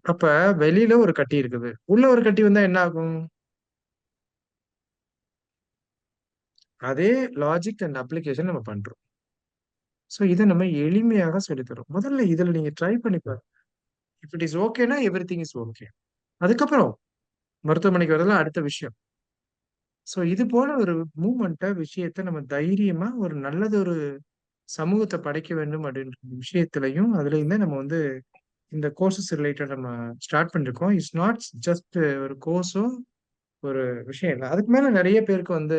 அப்ப வெளியில ஒரு கட்டி இருக்குது. உள்ள ஒரு கட்டி வந்தா என்ன ஆகும்? அதே லாஜிக் அண்ட் அப்ளிகேஷன் நம்ம பண்றோம். சோ இதை நம்ம எளிமையாக சொல்லித் தரோம். முதல்ல இதுல நீங்க ட்ரை பண்ணி பாருங்க. இஃப் இட் இஸ் ஓகேனா எவ்ரிதிங் இஸ் ஓகே. அதுக்கப்புறம் மருத்துவமனைக்கு வரதெல்லாம் அடுத்த விஷயம். சோ இது போல ஒரு மூவ்மெண்ட்ட விஷயத்த நம்ம தைரியமா ஒரு நல்லது ஒரு சமூகத்தை படைக்க வேண்டும் அப்படின்ற விஷயத்திலையும் அதுலயும் தான் நம்ம வந்து இந்த கோர்சஸ் ரிலேட்டட் நம்ம ஸ்டார்ட் பண்ணிருக்கோம். இட்ஸ் நாட் ஜஸ்ட் ஒரு கோர்ஸோ ஒரு விஷயம் இல்லை. அதுக்கு மேல நிறைய பேருக்கு வந்து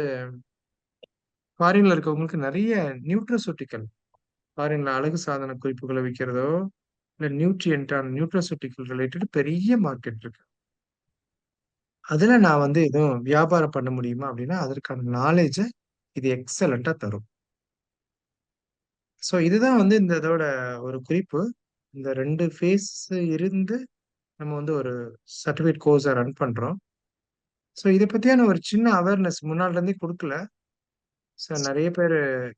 ஃபாரின்ல இருக்கவங்களுக்கு நிறைய நியூட்ரசூட்டிக்கல் ஃபாரின்ல அழகு சாதன குறிப்புகளை விற்கிறதோ இல்ல நியூட்ரியன்டான நியூட்ரசூட்டிக்கல் ரிலேட்டட் பெரிய மார்க்கெட் இருக்கு. அதுல நான் வந்து எதுவும் வியாபாரம் பண்ண முடியுமா அப்படின்னா அதற்கான நாலேஜை இது எக்ஸலண்டா தரும். ஸோ இதுதான் வந்து இந்த இதோட ஒரு குறிப்பு. இந்த 2 ஃபேஸ் இருந்து நம்ம வந்து ஒரு சர்டிஃபிகேட் கோர்ஸை ரன் பண்றோம். ஸோ இதை பத்தியான ஒரு சின்ன அவேர்னஸ் முன்னால இருந்தே கொடுக்கல. ஸோ நிறைய பேர்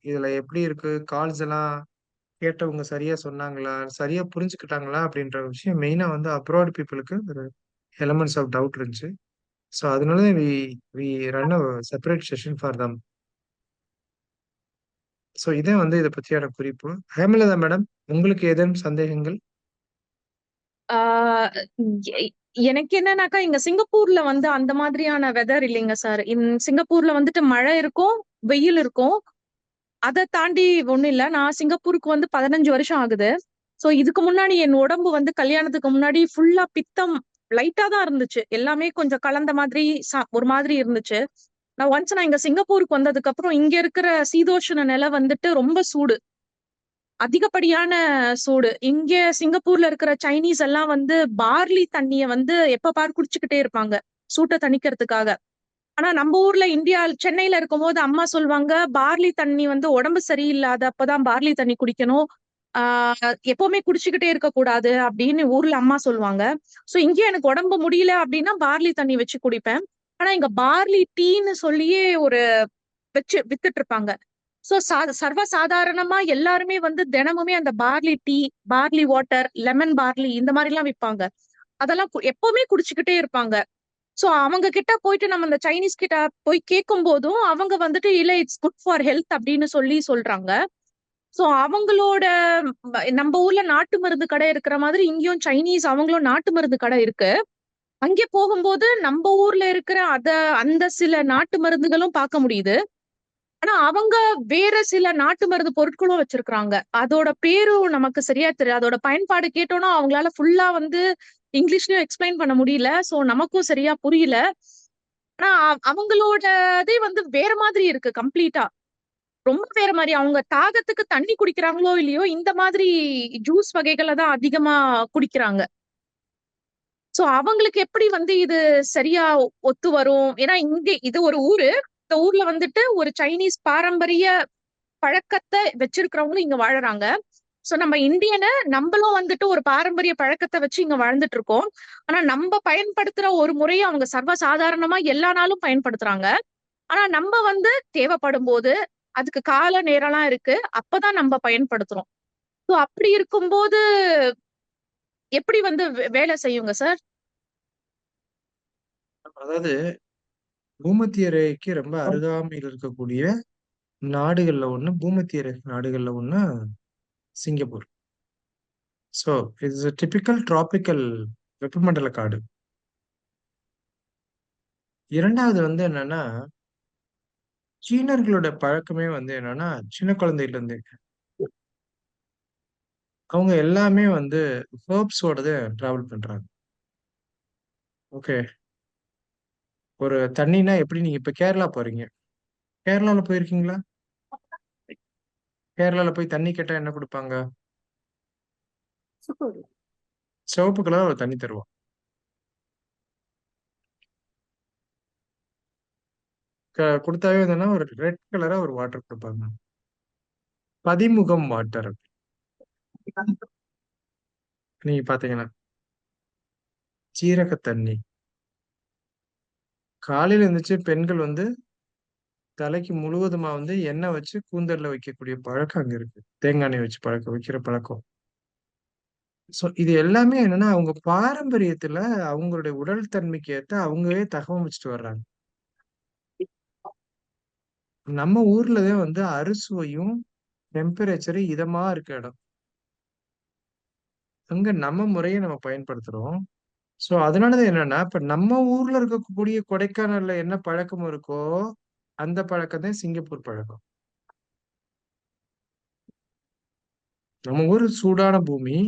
இதுல எப்படி இருக்கு, கால்ஸ் எல்லாம் கேட்டவங்க சரியா சொன்னாங்களா, சரியா புரிஞ்சுக்கிட்டாங்களா அப்படின்ற விஷயம் மெயினா வந்து அப்ராட் பீப்புளுக்கு ஒரு எலமெண்ட்ஸ் ஆஃப் டவுட் இருந்துச்சு. ஸோ அதனால we we run a separate session for them. So இதே வந்து இதை பத்தியான குறிப்பு. ஹேமலதா மேடம், உங்களுக்கு ஏதேனும் சந்தேகங்கள்? ஆஹ் எ- எனக்கு என்னன்னாக்கா இங்க சிங்கப்பூர்ல வந்து அந்த மாதிரியான வெதர் இல்லைங்க சார். சிங்கப்பூர்ல வந்துட்டு மழை இருக்கும், வெயில் இருக்கும். அதை தாண்டி ஒண்ணும் இல்ல. நான் சிங்கப்பூருக்கு வந்து 15 வருஷம் ஆகுது. சோ இதுக்கு முன்னாடி என் உடம்பு வந்து கல்யாணத்துக்கு முன்னாடி ஃபுல்லா பித்தம் லைட்டா தான் இருந்துச்சு. எல்லாமே கொஞ்சம் கலந்த மாதிரி ஒரு மாதிரி இருந்துச்சு. நான் இங்க சிங்கப்பூருக்கு வந்ததுக்கு அப்புறம் இங்க இருக்கிற சீதோஷண நிலை வந்துட்டு ரொம்ப சூடு, அதிகப்படியான சூடு. இங்க சிங்கப்பூர்ல இருக்கிற சைனீஸ் எல்லாம் வந்து பார்லி தண்ணிய வந்து எப்ப பார் குடிச்சுக்கிட்டே இருப்பாங்க, சூட்டை தணிக்கிறதுக்காக. ஆனா நம்ம ஊர்ல இந்தியா சென்னையில இருக்கும்போது அம்மா சொல்லுவாங்க, பார்லி தண்ணி வந்து உடம்பு சரியில்லாத அப்பதான் பார்லி தண்ணி குடிக்கணும், எப்பவுமே குடிச்சுக்கிட்டே இருக்க கூடாது அப்படின்னு ஊர்ல அம்மா சொல்லுவாங்க. சோ இங்கே எனக்கு உடம்பு முடியல அப்படின்னா பார்லி தண்ணி வச்சு குடிப்பேன். ஆனா இங்க பார்லி டீன்னு சொல்லியே ஒரு வச்சு வித்துட்டு இருப்பாங்க. சோ சர்வ சாதாரணமா எல்லாருமே வந்து தினமுமே அந்த barley tea, barley water, lemon barley இந்த மாதிரி எல்லாம் விற்பாங்க. அதெல்லாம் எப்பவுமே குடிச்சுக்கிட்டே இருப்பாங்க. சோ அவங்க கிட்ட போயிட்டு நம்ம இந்த சைனீஸ் கிட்ட போய் கேட்கும் போதும் அவங்க வந்துட்டு இல்ல இட்ஸ் குட் ஃபார் ஹெல்த் அப்படின்னு சொல்றாங்க. சோ அவங்களோட நம்ம ஊர்ல நாட்டு மருந்து கடை இருக்கிற மாதிரி இங்கேயும் சைனீஸ் அவங்களும் நாட்டு மருந்து கடை இருக்கு. அங்கே போகும்போது நம்ம ஊர்ல இருக்கிற அந்த சில நாட்டு மருந்துகளும் பார்க்க முடியுது. ஆனா அவங்க வேற சில நாட்டு மருந்து பொருட்களும் வச்சிருக்காங்க. அதோட பேரும் நமக்கு சரியா தெரியாது. அதோட பயன்பாடு கேட்டோம்னா அவங்களால ஃபுல்லா வந்து இங்கிலீஷ்லயும் எக்ஸ்பிளைன் பண்ண முடியல. சோ நமக்கும் சரியா புரியல. ஆனா அவங்களோடதே வந்து வேற மாதிரி இருக்கு கம்ப்ளீட்டா. ரொம்ப வேற மாதிரி. அவங்க தாகத்துக்கு தண்ணி குடிக்கிறாங்களோ இல்லையோ இந்த மாதிரி ஜூஸ் வகைகளை தான் அதிகமா குடிக்கிறாங்க. சோ அவங்களுக்கு எப்படி வந்து இது சரியா ஒத்து வரும்? ஏன்னா இங்க இது ஒரு ஊரு. இந்த ஊர்ல வந்துட்டு ஒரு சைனீஸ் பாரம்பரிய பழக்கத்தை வச்சிருக்கிறவங்களும் இங்க வாழறாங்க. சோ நம்ம இந்தியனை நம்மளும் வந்துட்டு ஒரு பாரம்பரிய பழக்கத்தை வச்சு இங்க வாழ்ந்துட்டு இருக்கோம். ஆனா நம்ம பயன்படுத்துற ஒரு முறையை அவங்க சர்வ சாதாரணமா எல்லா நாளும் பயன்படுத்துறாங்க. ஆனா நம்ம வந்து தேவைப்படும் போது அதுக்கு கால நேரம்லாம் இருக்கு, அப்பதான் நம்ம பயன்படுத்துறோம். சோ அப்படி இருக்கும்போது எப்படி வந்து வேலை செய்யுங்க சார்? அதாவது பூமத்திய ரேகைக்கு ரொம்ப அருகாமையில் இருக்கக்கூடிய நாடுகள்ல ஒண்ணு, பூமத்திய ரேகை நாடுகள்ல ஒண்ணு Singapore. So it's a typical tropical வெப்பமண்டல காடு. இரண்டாவது வந்து என்னன்னா, சீனர்களோட பழக்கமே வந்து என்னன்னா, சின்ன குழந்தையில இருந்து அவங்க எல்லாமே வந்து ஹெர்ப்ஸோடது டிராவல் பண்றாங்க. ஓகே. ஒரு தண்ணினா எப்படி நீங்க இப்ப கேரளா போறீங்க. கேரளால போயிருக்கீங்களா? கேரளால போய் தண்ணி கேட்டா என்ன கொடுப்பாங்க? சுகர். சிவப்பு கலர் ஒரு தண்ணி தருவோம். கொடுத்தாவே என்னன்னா ஒரு ரெட் கலரா ஒரு வாட்டர் கொடுப்பாங்க. பதிமுகம் வாட்டர். நீங்க பாத்தீங்கன்னா சீரக தண்ணி. காலையில இருந்துச்சு பெண்கள் வந்து தலைக்கு முழுவதுமா வந்து எண்ணெய் வச்சு கூந்தல்ல வைக்கக்கூடிய பழக்கம் அங்க இருக்கு. தேங்காய் எண்ணெய் வச்சு வைக்கிற பழக்கம். சோ இது எல்லாமே என்னன்னா அவங்க பாரம்பரியத்துல அவங்களுடைய உடல் தன்மைக்கு ஏத்த அவங்களே தகவமைச்சிட்டு வர்றாங்க. நம்ம ஊர்லதான் வந்து அறுசுவையும் டெம்பரேச்சர் இதமா இருக்க இடம். அங்க நம்ம முறையை நம்ம பயன்படுத்துறோம். சோ அதனாலதான் என்னன்னா இப்ப நம்ம ஊர்ல இருக்கக்கூடிய கொடைக்கானல்ல என்ன பழக்கம் இருக்கோ அந்த பழக்கம் தான் சிங்கப்பூர் பழக்கம். நம்ம ஊர் சூடான பூமி,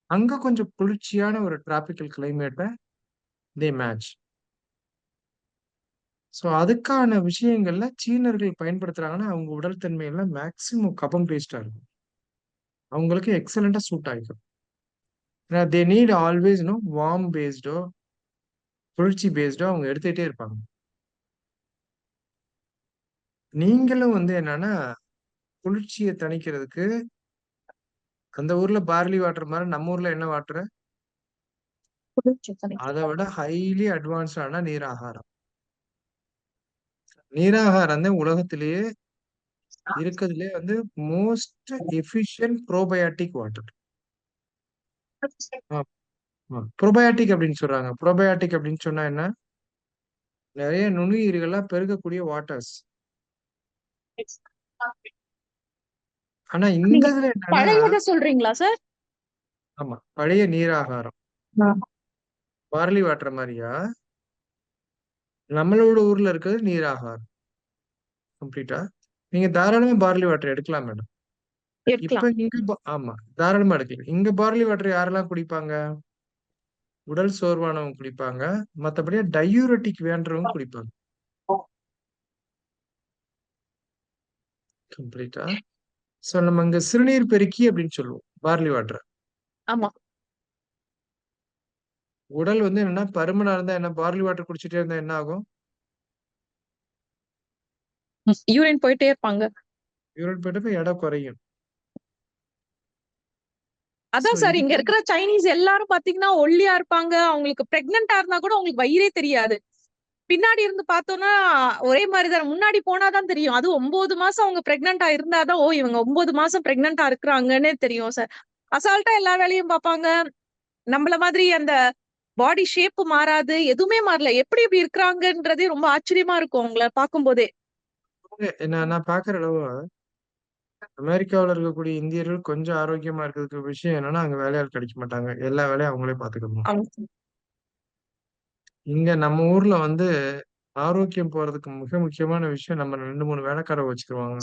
அங்க கொஞ்சம் குளிர்ச்சியான ஒரு டிராபிக்கல் கிளைமேட்டை தே மேட்ச். சோ அதுக்கான விஷயங்கள்ல சீனர்கள் பயன்படுத்துறாங்கன்னா அவங்க உடல் தன்மையில மேக்சிமம் கபம் பேஸ்டா இருக்கும். அவங்களுக்கு எக்ஸலண்டா சூட் ஆகிக்கும். ஏன்னா they need always warm Bairstow குளிர்ச்சி பேஸ்டோ அவங்க எடுத்துக்கிட்டே இருப்பாங்க. நீங்களும் வந்து என்னன்னா குளிர்ச்சியை தணிக்கிறதுக்கு அந்த ஊர்ல பார்லி வாட்டர் மாதிரி நம்ம ஊர்ல என்ன வாட்டர், அதை விட ஹைலி அட்வான்ஸ்டான நீராகாரம். நீராகாரம் தான் உலகத்திலேயே இருக்கிறதுலே வந்து most efficient probiotic water. Probiotic அப்படின்னு சொல்றாங்க. ப்ரோபயாட்டிக் அப்படின்னு சொன்னா என்ன, நிறைய நுண்ணுயிர்கள்லாம் பெருகக்கூடிய வாட்டர்ஸ். ஆனா இந்த நீங்க இதுல என்னன்னா பழையத சொல்றீங்களா சார்? ஆமா பழைய நீராகாரம் பார்லி வாட்டர் மாதிரியா நம்மளோட ஊர்ல இருக்கிறது நீராகாரம் கம்ப்ளீட்டா. நீங்க தாராளமா பார்லி வாட்டர் எடுக்கலாம் மேடம். இப்ப எடுக்கலாம். இங்க ஆமா தாராளமா எடுக்கலாம். இங்க பார்லி வாட்டர் யாரெல்லாம் குடிப்பாங்க? உடல் சோர்வானவங்க குடிப்பாங்க, மத்தபடி டயூரட்டிக் வேண்டவங்க குடிப்பாங்க கம்ப்ளீட்டா. சோ நம்ம இங்க சிறுநீர் பெருக்கி அப்படின்னு சொல்லுவோம் பார்லி வாட்டர். ஆமா. உடல் வந்து என்னன்னா பருமனா இருந்தா என்ன பார்லி வாட்டர் குடிச்சிட்டே இருந்தா என்ன ஆகும்? யூரின் போயிட்டே இருப்பாங்க. யூரின் போயிட்டு எடை குறையும். அதான் சார் இங்க இருக்கிற சைனீஸ் எல்லாரும் பாத்தீங்கன்னா ஒல்லியா இருப்பாங்க. அவங்களுக்கு பிரெக்னெண்டா இருந்தா கூட அவங்களுக்கு வயிறே தெரியாது. பின்னாடி இருந்து பார்த்தோம்னா ஒரே மாதிரிதான். முன்னாடி போனாதான் தெரியும். அது 9 மாசம் அவங்க பிரெக்னெண்டா இருந்தாதான் ஓ இவங்க 9 மாசம் பிரெக்னெண்டா இருக்கிறாங்கன்னே தெரியும் சார். அசால்ட்டா எல்லா வேலையும் பார்ப்பாங்க. நம்மள மாதிரி அந்த பாடி ஷேப் மாறாது, எதுவுமே மாறல. எப்படி இப்படி இருக்கிறாங்கன்றதே ரொம்ப ஆச்சரியமா இருக்கும் அவங்கள பார்க்கும்போதே. நான் பாக்குற அளவு அமெரிக்காவுல இருக்கக்கூடிய இந்தியர்கள் கொஞ்சம் ஆரோக்கியமா இருக்கிறதுக்கு விஷயம் என்னன்னா அங்க வேலையாள் கிடைக்க மாட்டாங்க. எல்லா வேலையும் அவங்களே பாத்துக்கணும். இங்க நம்ம ஊர்ல வந்து ஆரோக்கியம் போறதுக்கு மிக முக்கியமான விஷயம் நம்ம 2-3 வேலைக்கார வச்சுக்குவாங்க.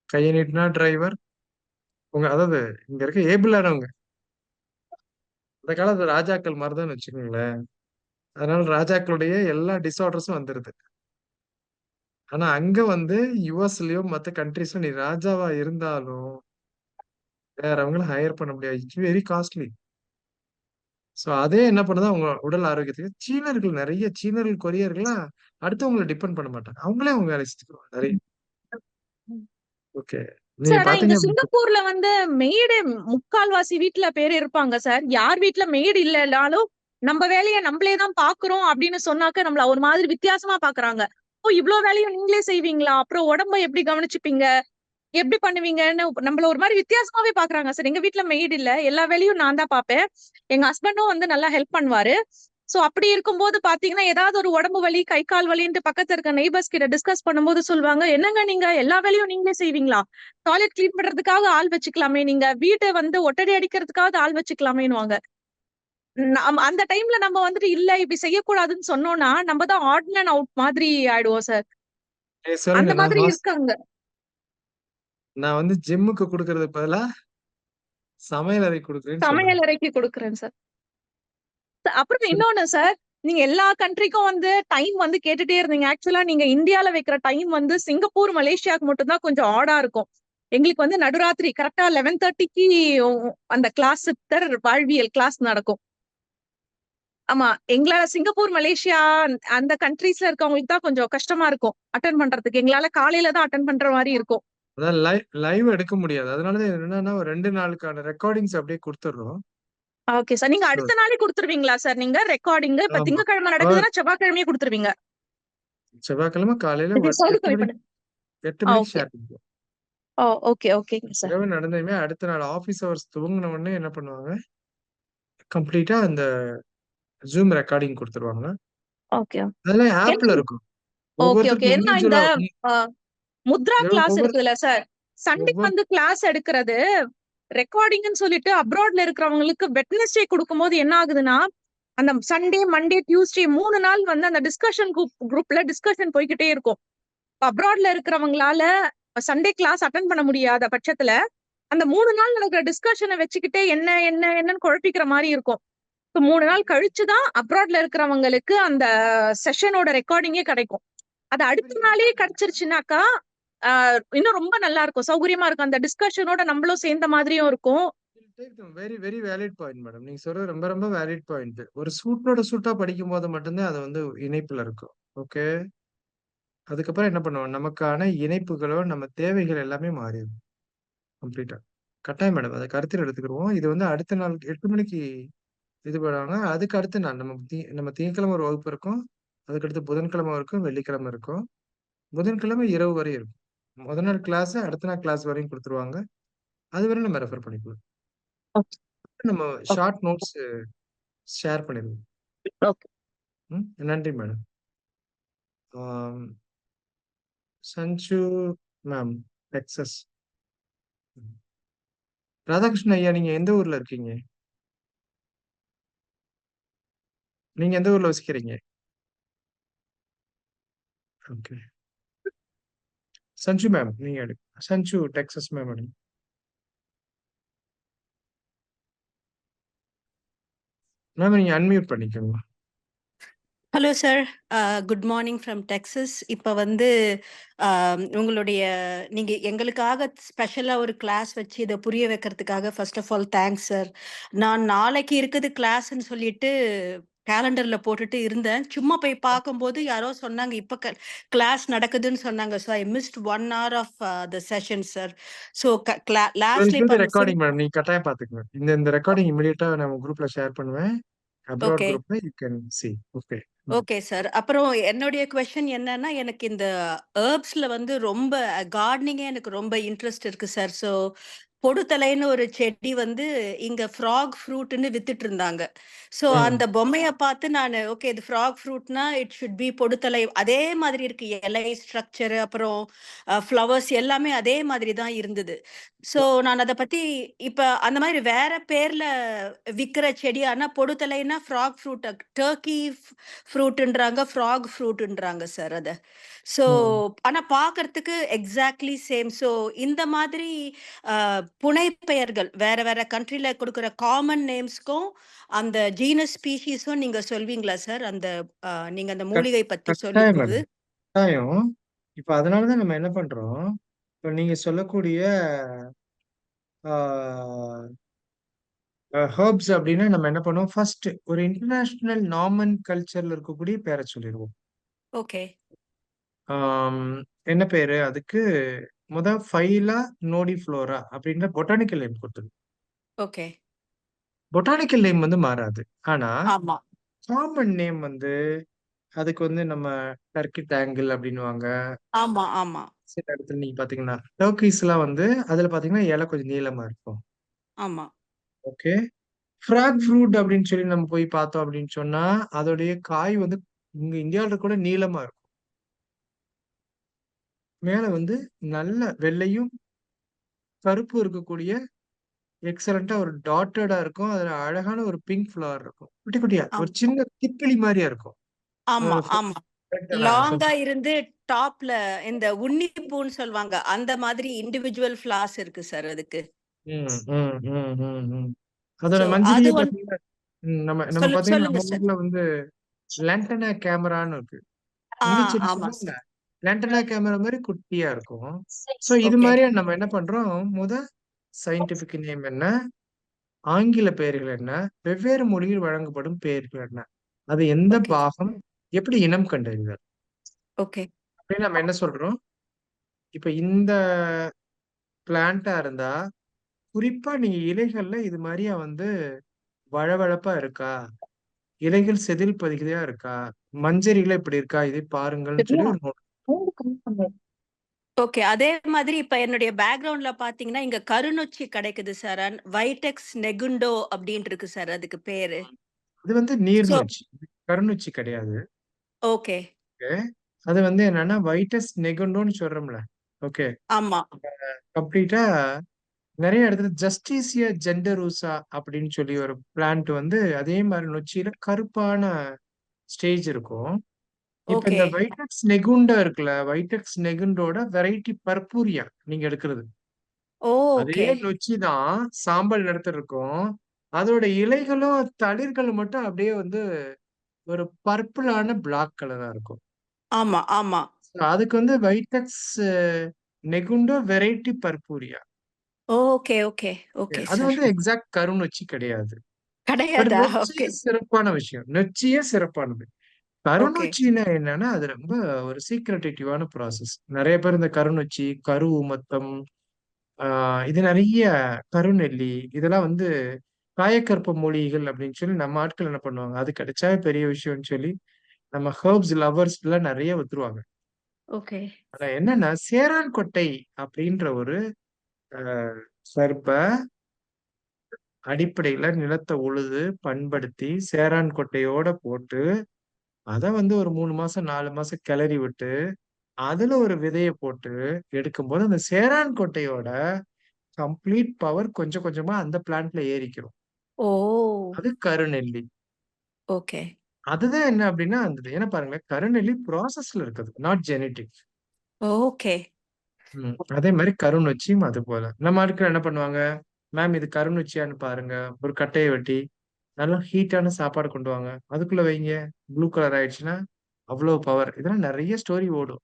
கையை நீட்டினா டிரைவர். அதாவது இங்க இருக்க ஏபிளானவங்க அந்த காலத்து ராஜாக்கள் மாதிரிதான் வச்சுக்கோங்களேன். அதனால ராஜாக்களுடைய எல்லா டிசார்டர்ஸும் வந்துருது. ஆனா அங்க வந்து யுஎஸ்லயோ மத்த கண்ட்ரிஸ்ல நீ ராஜாவா இருந்தாலும் வேற அவங்கள ஹையர் பண்ண முடியாது. It's very costly. சோ அதே என்ன பண்ணுது அவங்க உடல் ஆரோக்கியத்துக்கு. சீனர்கள் கொரியர்கள்லாம் அடுத்தவங்களை டிபெண்ட் பண்ண மாட்டாங்க. அவங்களே அவங்க வேலை செஞ்சுக்குவாங்க நிறைய. ஓகே நீங்க சார் இங்க பாத்தீங்க சிங்கப்பூர்ல வந்து மெய்டு முக்கால்வாசி வீட்டுல பேர் இருப்பாங்க சார். யார் வீட்டுல மெய்டு இல்லைனாலும் நம்ம வேலையை நம்மளே தான் பாக்குறோம் அப்படின்னு சொன்னாக்க நம்மள ஒரு மாதிரி வித்தியாசமா பாக்குறாங்க. ஓ இவ்வளவு வேலையும் நீங்களே செய்வீங்களா? அப்புறம் உடம்ப எப்படி கவனிச்சுப்பீங்க, எப்படி பண்ணுவீங்கன்னு நம்மள ஒரு மாதிரி வித்தியாசமாவே பாக்குறாங்க சார். எங்க வீட்டுல மெய்டு இல்ல, எல்லா வேலையும் நான் தான் பாப்பேன். எங்க ஹஸ்பண்டும் வந்து நல்லா ஹெல்ப் பண்ணுவாரு. சோ அப்படி இருக்கும்போது பாத்தீங்கன்னா ஏதாவது ஒரு உடம்பு வலி கை கால் வலின்ட்டு பக்கத்துல இருக்க நெய்பர்ஸ் கிட்ட டிஸ்கஸ் பண்ணும்போது சொல்லுவாங்க, என்னங்க நீங்க எல்லா வேலையும் நீங்களே செய்வீங்களா? டாய்லெட் கிளீன் பண்றதுக்காக ஆள் வச்சுக்கலாமே, நீங்க வீட்டை வந்து ஒட்டடை அடிக்கிறதுக்காக ஆள் வச்சுக்கலாமேன்னுவாங்க. அந்த டைம்ல நம்ம வந்துட்டு இல்ல இப்படி செய்யக்கூடாதுன்னு சொன்னோம்னா நம்ம தான் ஆட் அண்ட் அவுட் மாதிரி ஆயிடுவோம் சார். அந்த சொல்லுங்க. மாதிரி இருக்காங்க. நான் வந்து ஜிம்முக்கு கொடுக்கறதுக்கு பதிலா சமையல் அறை கொடுக்குறேன்னு சொல்றேன். சமையல் அறைக்கு கொடுக்குறேன் சார். அப்புறம் இன்னொன்னு சார், நீங்க எல்லா கண்ட்ரிக்கும் வந்து டைம் வந்து கேட்டுட்டே இருந்தீங்க. ஆக்சுவலா நீங்க இந்தியால வைக்கிற டைம் வந்து சிங்கப்பூர் மலேசியாவுக்கு மட்டும் தான் கொஞ்சம் ஆடா இருக்கும். எங்களுக்கு வந்து நடுராத்திரி கரெக்டா 11:30க்கு அந்த கிளாஸ் சித்தர் வாழ்வியல் கிளாஸ் நடக்கும். ஆமா. எங்களால சிங்கப்பூர், மலேசியா அந்த கண்ட்ரீஸ்ல இருக்கவங்களுக்கு தான் கொஞ்சம் கஷ்டமா இருக்கும் அட்டெண்ட் பண்றதுக்கு. எங்களால காலையில தான் அட்டெண்ட் பண்ற மாரி இருக்கும். அதான் லைவ் எடுக்க முடியாது. அதனாலதான் என்னன்னா ஒரு 2 நாளுக்கான ரெக்கார்டிங்ஸ் அப்படியே குடுத்துடுறோம். Okay sir. நீங்க So, அடுத்த நாளே குடுத்துருவீங்களா சார் நீங்க ரெக்கார்டிங்? இப்ப ஆமா. திங்கட்கிழமை நடக்குதுன்னா செவ்வாய்க்கிழமையே குடுத்துருவீங்க. செவ்வாய்க்கிழமை காலையில சவுண்ட் 8 கம்மி மணிக்கு பண்ணு. 8 மணிக்கு ஓகே. ஷேர் பண்ணுவோம். ஓகேங்க சார். இரவு நடந்ததுமே அடுத்த நாள் ஆபீஸ் ஹவர்ஸ் துவங்கின உடனே என்ன பண்ணுவாங்க, கம்ப்ளீட்டா அந்த ஜூம் ரெக்கார்டிங் குடுத்துருவாங்க. ஓகே. அதெல்லாம் ஏன்னா ஆப்ல இருக்கும். ஓகே. ஒவ்வொருத்தருக்கும் ஏன்னா இந்த இண்டிவிஜுவலா முத்ரா கிளாஸ் ஒவ்வொரு இருக்குல்ல சார். சண்டேக்கு ஒவ்வொரு வந்து கிளாஸ் எடுக்கிறது ரெக்கார்டிங்னு சொல்லிட்டு அப்ராட்ல இருக்கிறவங்களுக்கு வெட்னஸ்டே கொடுக்கும்போது என்ன ஆகுதுன்னா, அந்த சண்டே, மண்டே, டியூஸ்டே 3 நாள் வந்து அந்த டிஸ்கஷன் குரூப்ல டிஸ்கஷன் போய்க்கிட்டே இருக்கும். அப்ராட்ல இருக்கிறவங்களால சண்டே கிளாஸ் அட்டெண்ட் பண்ண முடியாத பட்சத்துல, அந்த 3 நாள் நடக்கிற டிஸ்கஷனை வச்சுக்கிட்டே என்னன்னு குழப்பிக்கிற மாரி இருக்கும். இப்ப 3 நாள் கழிச்சு தான் அப்ராட்ல இருக்கிறவங்களுக்கு அந்த செஷனோட ரெக்கார்டிங்கே கிடைக்கும். அது அடுத்த நாளே கிடைச்சிருச்சுனாக்கா, இன்னும் ரொம்ப நல்லா இருக்கும். சௌகரியமா இருக்கும். அந்த டிஸ்கஷனோட நம்மளும் சேர்ந்த மாதிரியும் இருக்கும். Very very valid point madam. நீங்க சொல்றது ரொம்ப ரொம்ப வேலிட் பாயிண்ட். ஒரு சூட்டோட சூட்டா படிக்கும் போது மட்டும்தான் அது வந்து இணைப்புல இருக்கும். ஓகே. அதுக்கப்புறம் என்ன பண்ணுவோம், நமக்கான இணைப்புகளோ நம்ம தேவைகள் எல்லாமே மாறிடும் கம்ப்ளீட்டா. கட்டாயம் மேடம். அதை கருத்தில் எடுத்துக்கிடுவோம். இது வந்து அடுத்த நாள் 8 மணிக்கு இது பண்ணுவாங்க. அதுக்கு அடுத்த நாள் நம்ம திங்கட்கிழமை ஒரு வகுப்பு இருக்கும். அதுக்கடுத்து புதன்கிழமை இருக்கும், வெள்ளிக்கிழமை இருக்கும். புதன்கிழமை இரவு வரை இருக்கும். முதல் நாள் கிளாஸ், அடுத்த நாள் கிளாஸ் வரையும் கொடுத்துருவாங்க. அதுவரை நம்ம ரெஃபர் பண்ணிக்கலாம். ஓகே. நம்ம ஓகே. ஷார்ட் நோட்ஸ் ஷேர் பண்ணிடுவோம். ஓகே. நன்றி madam. Sanju ma'am, Texas. Radhakrishnan ஐயா, நீங்க எந்த ஊர்ல இருக்கீங்க? நீங்க எந்த ஊர்ல வசிக்கிறீங்க? ஓகே. சஞ்சு மேம், நீங்க எடுங்க. சஞ்சு, டெக்சஸ் மேம் எடுங்க. மேம் நீங்க அன்மியூட் பண்ணிக்கோங்க. Hello sir, good morning from Texas. இப்போ வந்து உங்களுடைய நீங்கள் எங்களுக்காக ஸ்பெஷலாக ஒரு கிளாஸ் வச்சு இதை புரிய வைக்கிறதுக்காக first of all thanks sir. நான் நாளைக்கு இருக்குது கிளாஸ்ன்னு சொல்லிட்டு கேலண்டரில் போட்டுட்டு இருந்தேன். சும்மா போய் பார்க்கும்போது யாரோ சொன்னாங்க இப்போ கிளாஸ் நடக்குதுன்னு சொன்னாங்க. So I missed 1 hour of the session sir. So லாஸ்ட்ல இப்போ அந்த ரெக்கார்டிங் மேடம் நீங்க கட்டாயம் பாத்துக்கங்க. இந்த ரெக்கார்டிங் இமிடியேட்டா நம்ம குரூப்ல ஷேர் பண்ணுவேன். அப்ராட் ஓகே குரூப்ல you can see. Okay. Okay sir. அப்புறம் என்னுடைய கொஸ்டின் என்னன்னா, எனக்கு இந்த ஹெர்ப்ஸ்ல வந்து ரொம்ப கார்டனிங்கே எனக்கு ரொம்ப இன்ட்ரெஸ்ட் இருக்கு சார். ஸோ பொடுத்தலைன்னு ஒரு செடி வந்து இங்க ஃப்ராக் ஃப்ரூட்னு வித்துட்டு இருந்தாங்க. ஸோ அந்த பொம்மையை பார்த்து நான் ஓகே இது ஃப்ராக் ஃப்ரூட்னா இட் ஷுட் பி பொடுத்தலை. அதே மாதிரி இருக்கு இலை ஸ்ட்ரக்சர், அப்புறம் ஃப்ளவர்ஸ் எல்லாமே அதே மாதிரி தான் இருந்தது. ஸோ நான் அதை பத்தி இப்ப அந்த மாதிரி வேற பேர்ல விக்கிற செடி, ஆனா பொடுத்தலைன்னா ஃப்ராக் ஃப்ரூட், டர்க்கி ஃப்ரூட்ன்றாங்க, ஃப்ராக் ஃப்ரூட்ன்றாங்க சார் அத. ஸோ ஆனா பார்க்கறதுக்கு எக்ஸாக்ட்லி சேம். ஸோ இந்த மாதிரி புனைப்பெயர்கள் வேற வேற கண்ட்ரில கொடுக்குற காமன் நேம்ஸ்க்கும் அந்த ஜீனஸ் ஸ்பீஷீஸும் நீங்க சொல்வீங்களா சார்? அந்த நீங்க அந்த மூலிகை பத்தி கட்டாயம் சொல்லும்போது. மேடம். கட்டாயம். இப்ப அதனாலதான் நம்ம என்ன பண்றோம், இப்ப நீங்க சொல்லக்கூடிய ஹெர்ப்ஸ் அப்படின்னா நம்ம என்ன பண்ணுவோம், ஃபர்ஸ்ட் ஒரு இன்டர்நேஷனல் நார்மன் கல்ச்சர்ல இருக்கக்கூடிய பேரை சொல்லிடுவோம். ஓகே. என்ன பேரு அதுக்கு? ஃபைலா நோடிஃப்ளோரா அப்படின்ற பொட்டானிக்கல் நேம் கொடுத்தது. ஓகே. பொட்டானிக்கல் நேம் வந்து மாறாது. ஆனா ஆமா. காமன் நேம் வந்து அதுக்கு வந்து நம்ம டர்க்கி டேங்கிள் அப்படின்னுவாங்க. ஆமா ஆமா சில இடத்துல நீங்க பாத்தீங்கன்னா டர்க்கீஸ் எல்லாம் வந்து அதுல பாத்தீங்கன்னா இலை கொஞ்சம் நீளமா இருக்கும். ஆமா ஓகே. ஃப்ராக் ஃப்ரூட் அப்படின்னு சொல்லி நம்ம போய் பார்த்தோம் அப்படின்னு சொன்னா அதோடைய காய் வந்து இங்க இந்தியாவில கூட நீளமா இருக்கும். மேல வந்து நல்ல வெள்ளையும் கருப்பு இருக்கக்கூடிய எக்ஸலண்டா ஒரு டாட்டடா இருக்கும். அதுல அழகான ஒரு பிங்க் ஃபிளவர் இருக்கும். குட்டி குட்டியா ஒரு ஆமா சின்ன திப்பிலி மாதிரியா இருக்கும். ஆமா அதோட ஆமா நான் லாங்கா இருந்து டாப்ல இந்த உன்னிப்பூன்னு சொல்லுவாங்க, அந்த மாதிரி இண்டிவிஜுவல் ஃபிளார்ஸ் இருக்கு சார் அதுக்கு. அதோட சோ அது மஞ்சரியே பாத்தீங்கன்னா நம்ம நம்ம பாத்தீங்கன்னா சொல்லுங்க நம்ம சார். ஊர்ல வந்து லேண்டனா கேமரான்னு இருக்கு. ஆ இந்த செடி ஆமா சார். லேண்டனா கேமரா மாதிரி குட்டியா இருக்கும். சோ இது ஓகே. மாதிரியா நம்ம என்ன பண்றோம், சயின்டிபிக் நேம் என்ன, ஆங்கில பெயர்கள் என்ன, வெவ்வேறு மொழியில் வழங்கப்படும் பெயர்கள் என்ன, அது எந்த ஓகே பாகம், எப்படி இனம் கண்டறிதல் ஓகே அப்படின்னு நம்ம என்ன சொல்றோம்? இப்ப இந்த பிளான்ட்டா இருந்தா குறிப்பா நீங்க இலைகள்ல இது மாதிரியா வந்து வழவழப்பா இருக்கா, இலைகள் செதில் பதிகையா இருக்கா, மஞ்சரில இப்படி இருக்கா, இதை பாருங்கள்னு சொல்லி ஒரு note. ஓகே. அதே மாதிரி இப்ப என்னுடைய பேக்ரவுண்ட்ல பாத்தீங்கன்னா, இங்க கருநொச்சி கிடைக்குது சார். வைடெக்ஸ் நெகுண்டோ அப்படின்னு இருக்கு சார் அதுக்கு பேரு. இது வந்து ஸோ நீர்நொச்சி, கருநொச்சி கிடையாது. ஓகே. ஓகே, அது வந்து என்னன்னா வைட்டஸ் நெகுண்டோன்னு சொல்றோம்ல. ஓகே, ஆமா. கம்ப்ளீட்டா நிறைய இடத்துல ஜஸ்டிசியா ஜெண்டரூசா அப்படின்னு சொல்லி ஒரு பிளான்ட் வந்து அதே மாதிரி நொச்சியில கருப்பான ஸ்டேஜ் இருக்கும். இப்ப ஓகே. இந்த வைட்டெக்ஸ் நெகுண்டா இருக்குல்ல, வைட்டெக்ஸ் நெகுண்டோட வெரைட்டி பர்பூரியா நீங்க எடுக்கிறது. அதே ஓகே. நொச்சி தான் சாம்பல் நிறத்துல இருக்கும். அதோட இலைகளும் தளிர்கள் மட்டும் அப்படியே வந்து ஒரு பர்பிளான பிளாக் கலரா இருக்கும். ஆமா, ஆமா. அதுக்கு வந்து வைட்டெக்ஸ் நெகுண்டோ வெரைட்டி பர்பூரியா. ஓகே, ஓகே, ஓகே அது சார். வந்து எக்ஸாக்ட் கருநொச்சி கிடையாது. பட் கிடையாதா? நொச்சி ஓகே, சிறப்பான விஷயம். நொச்சியே சிறப்பானது. ஓகே. கருநொச்சின்னா என்னன்னா, அது ரொம்ப ஒரு சீக்ரெட்டிவான ப்ராசஸ். நெறைய பேர் இந்த கருநொச்சி, கரு ஊமத்தம், ஆ இது நெறைய கருநெல்லி, இதெல்லாம் வந்து காயக்கற்ப மூலிகைகள் அப்படின்னு சொல்லி நம்ம ஆட்கள் என்ன பண்ணுவாங்க, அது கிடைச்சாவே பெரிய விஷயம்னு சொல்லி, நம்ம ஹெர்ப்ஸ் லவர்ஸ்லாம் நெறைய வித்துருவாங்க. ஓகே. ஆனா என்னன்னா, சேரான் கொட்டை அப்படின்ற ஒரு அ ஹெர்ப அடிப்படையில நிலத்த உழுது, பண்படுத்தி, சேரான் கொட்டையோட போட்டு, அத வந்து ஒரு 3 மாசம், 4 மாசம் கிளறி விட்டு, அதுல ஒரு விதைய போட்டு எடுக்கும்போது, அந்த சேரான் கொட்டையோட கம்ப்ளீட் பவர் கொஞ்சம் கொஞ்சமா அந்த பிளான்ட்ல ஏறிக்கும். ஓ! அது கருநெல்லி. ஓகே. அதுதான் என்ன அப்டின்னா, அந்த ஏன்னா பாருங்களேன், கருநெல்லி ப்ராசஸ்ல இருக்குது. Not genetic. ஓகே. அதே மாரி கருநொச்சியும் அதுபோல. நம்ம ஆட்கள் என்ன பண்ணுவாங்க, மேம் இது கருநொச்சியான்னு பாருங்க. ஒரு கட்டைய வெட்டி, நல்லா ஹீட்டான சாப்பாடு கொண்டு வாங்க. அதுக்குள்ள வைங்க. ப்ளூ கலர் ஆயிடுச்சுன்னா, அவ்ளோ பவர். இதெல்லாம் நெறைய ஸ்டோரி ஓடும்.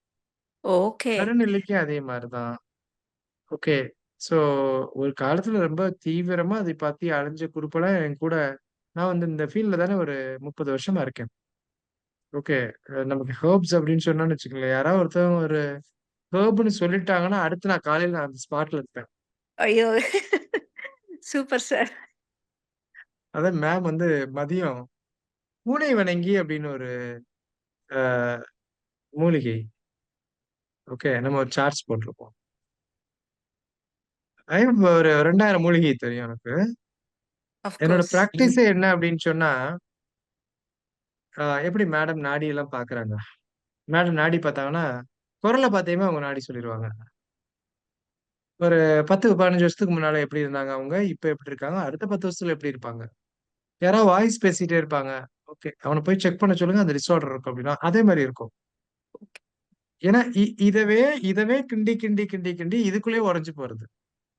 ஓகே. கருநெல்லிக்கும் அதே மாரி தான். ஓகே. ஸோ ஒரு காலத்துல ரொம்ப தீவிரமா அதை பத்தி அலைஞ்ச குரூப்பெல்லாம் என் கூட நான் வந்து இந்த ஃபீல்ட்ல தானே ஒரு 30 வருஷமா இருக்கேன். ஓகே. நமக்கு ஹெர்ப்ஸ் அப்படின்னு சொன்னோம்னு வச்சுக்கோங்களேன், யாராவது ஒருத்தவங்க ஒரு ஹெர்ப்ன்னு சொல்லிட்டாங்கன்னா, அடுத்து நான் காலையில அந்த ஸ்பாட்ல இருப்பேன். ஐயோ! Super sir. அதான் மேம் வந்து மதியம் பூனை வணங்கி அப்படின்னு ஒரு அ மூலிகை. ஓகே. நம்ம ஒரு சார்ட்ஸ் போட்டிருப்போம். ஒரு 2000 மூலிகை தெரியும் எனக்கு. ஆஃப் என்னோட கோர்ஸ். பிராக்டிஸே என்ன அப்படின்னு சொன்னா, எப்படி மேடம் நாடி எல்லாம் பார்க்குறாங்க. மேடம் நாடி பார்த்தாங்கன்னா, குரல பார்த்ததுமே அவங்க நாடி சொல்லிருவாங்க. ஒரு 10, 15 வருஷத்துக்கு முன்னால எப்படி இருந்தாங்க அவங்க, இப்ப எப்படி இருக்காங்க, அடுத்த 10 வருஷத்துல எப்படி இருப்பாங்க. யாராவது வாய்ஸ் பேசிட்டே இருப்பாங்க. ஓகே. அவன போய் செக் பண்ண சொல்லுங்க. அந்த டிஸார்டர் இருக்கும் அப்படின்னா, அதே மாரி இருக்கும். ஏன்னா இதவே இதவே கிண்டி, கிண்டி, கிண்டி, கிண்டி இதுக்குள்ளேயே உறைஞ்சு போறது.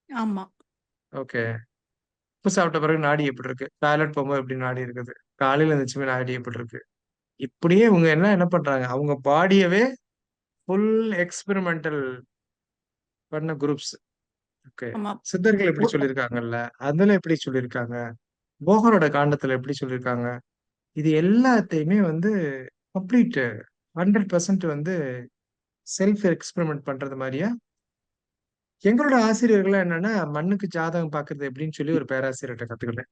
ஆமா. ஓகே. உப்பு சாப்பிட்ட பிறகு நாடி எப்படி இருக்கு? டாய்லெட் போகும்போது எப்படி நாடி இருக்குது? காலையில எந்திரிச்சோனே நாடி எப்படி இருக்கு? இப்படியே இவங்க என்ன பண்றாங்க, அவங்க பாடியவே ஃபுல் எக்ஸ்பெரிமெண்டல் பண்ண குரூப்ஸ். ஓகே. ஆமா. சித்தர்கள் எப்படி சொல்லியிருக்காங்கல்ல, அதுல எப்படி சொல்லியிருக்காங்க, போகரோட காண்டத்துல எப்படி சொல்லியிருக்காங்க, இது எல்லாத்தையுமே வந்து கம்ப்ளீட் 100% வந்து செல்ஃப் எக்ஸ்பெரிமெண்ட் பண்றது மாரியா, எங்களோட ஆசிரியர்கள்லாம் என்னன்னா, மண்ணுக்கு ஜாதகம் பார்க்கறது எப்படின்னு சொல்லி ஒரு பேராசிரியர்ட்ட கத்துக்கிட்டேன்.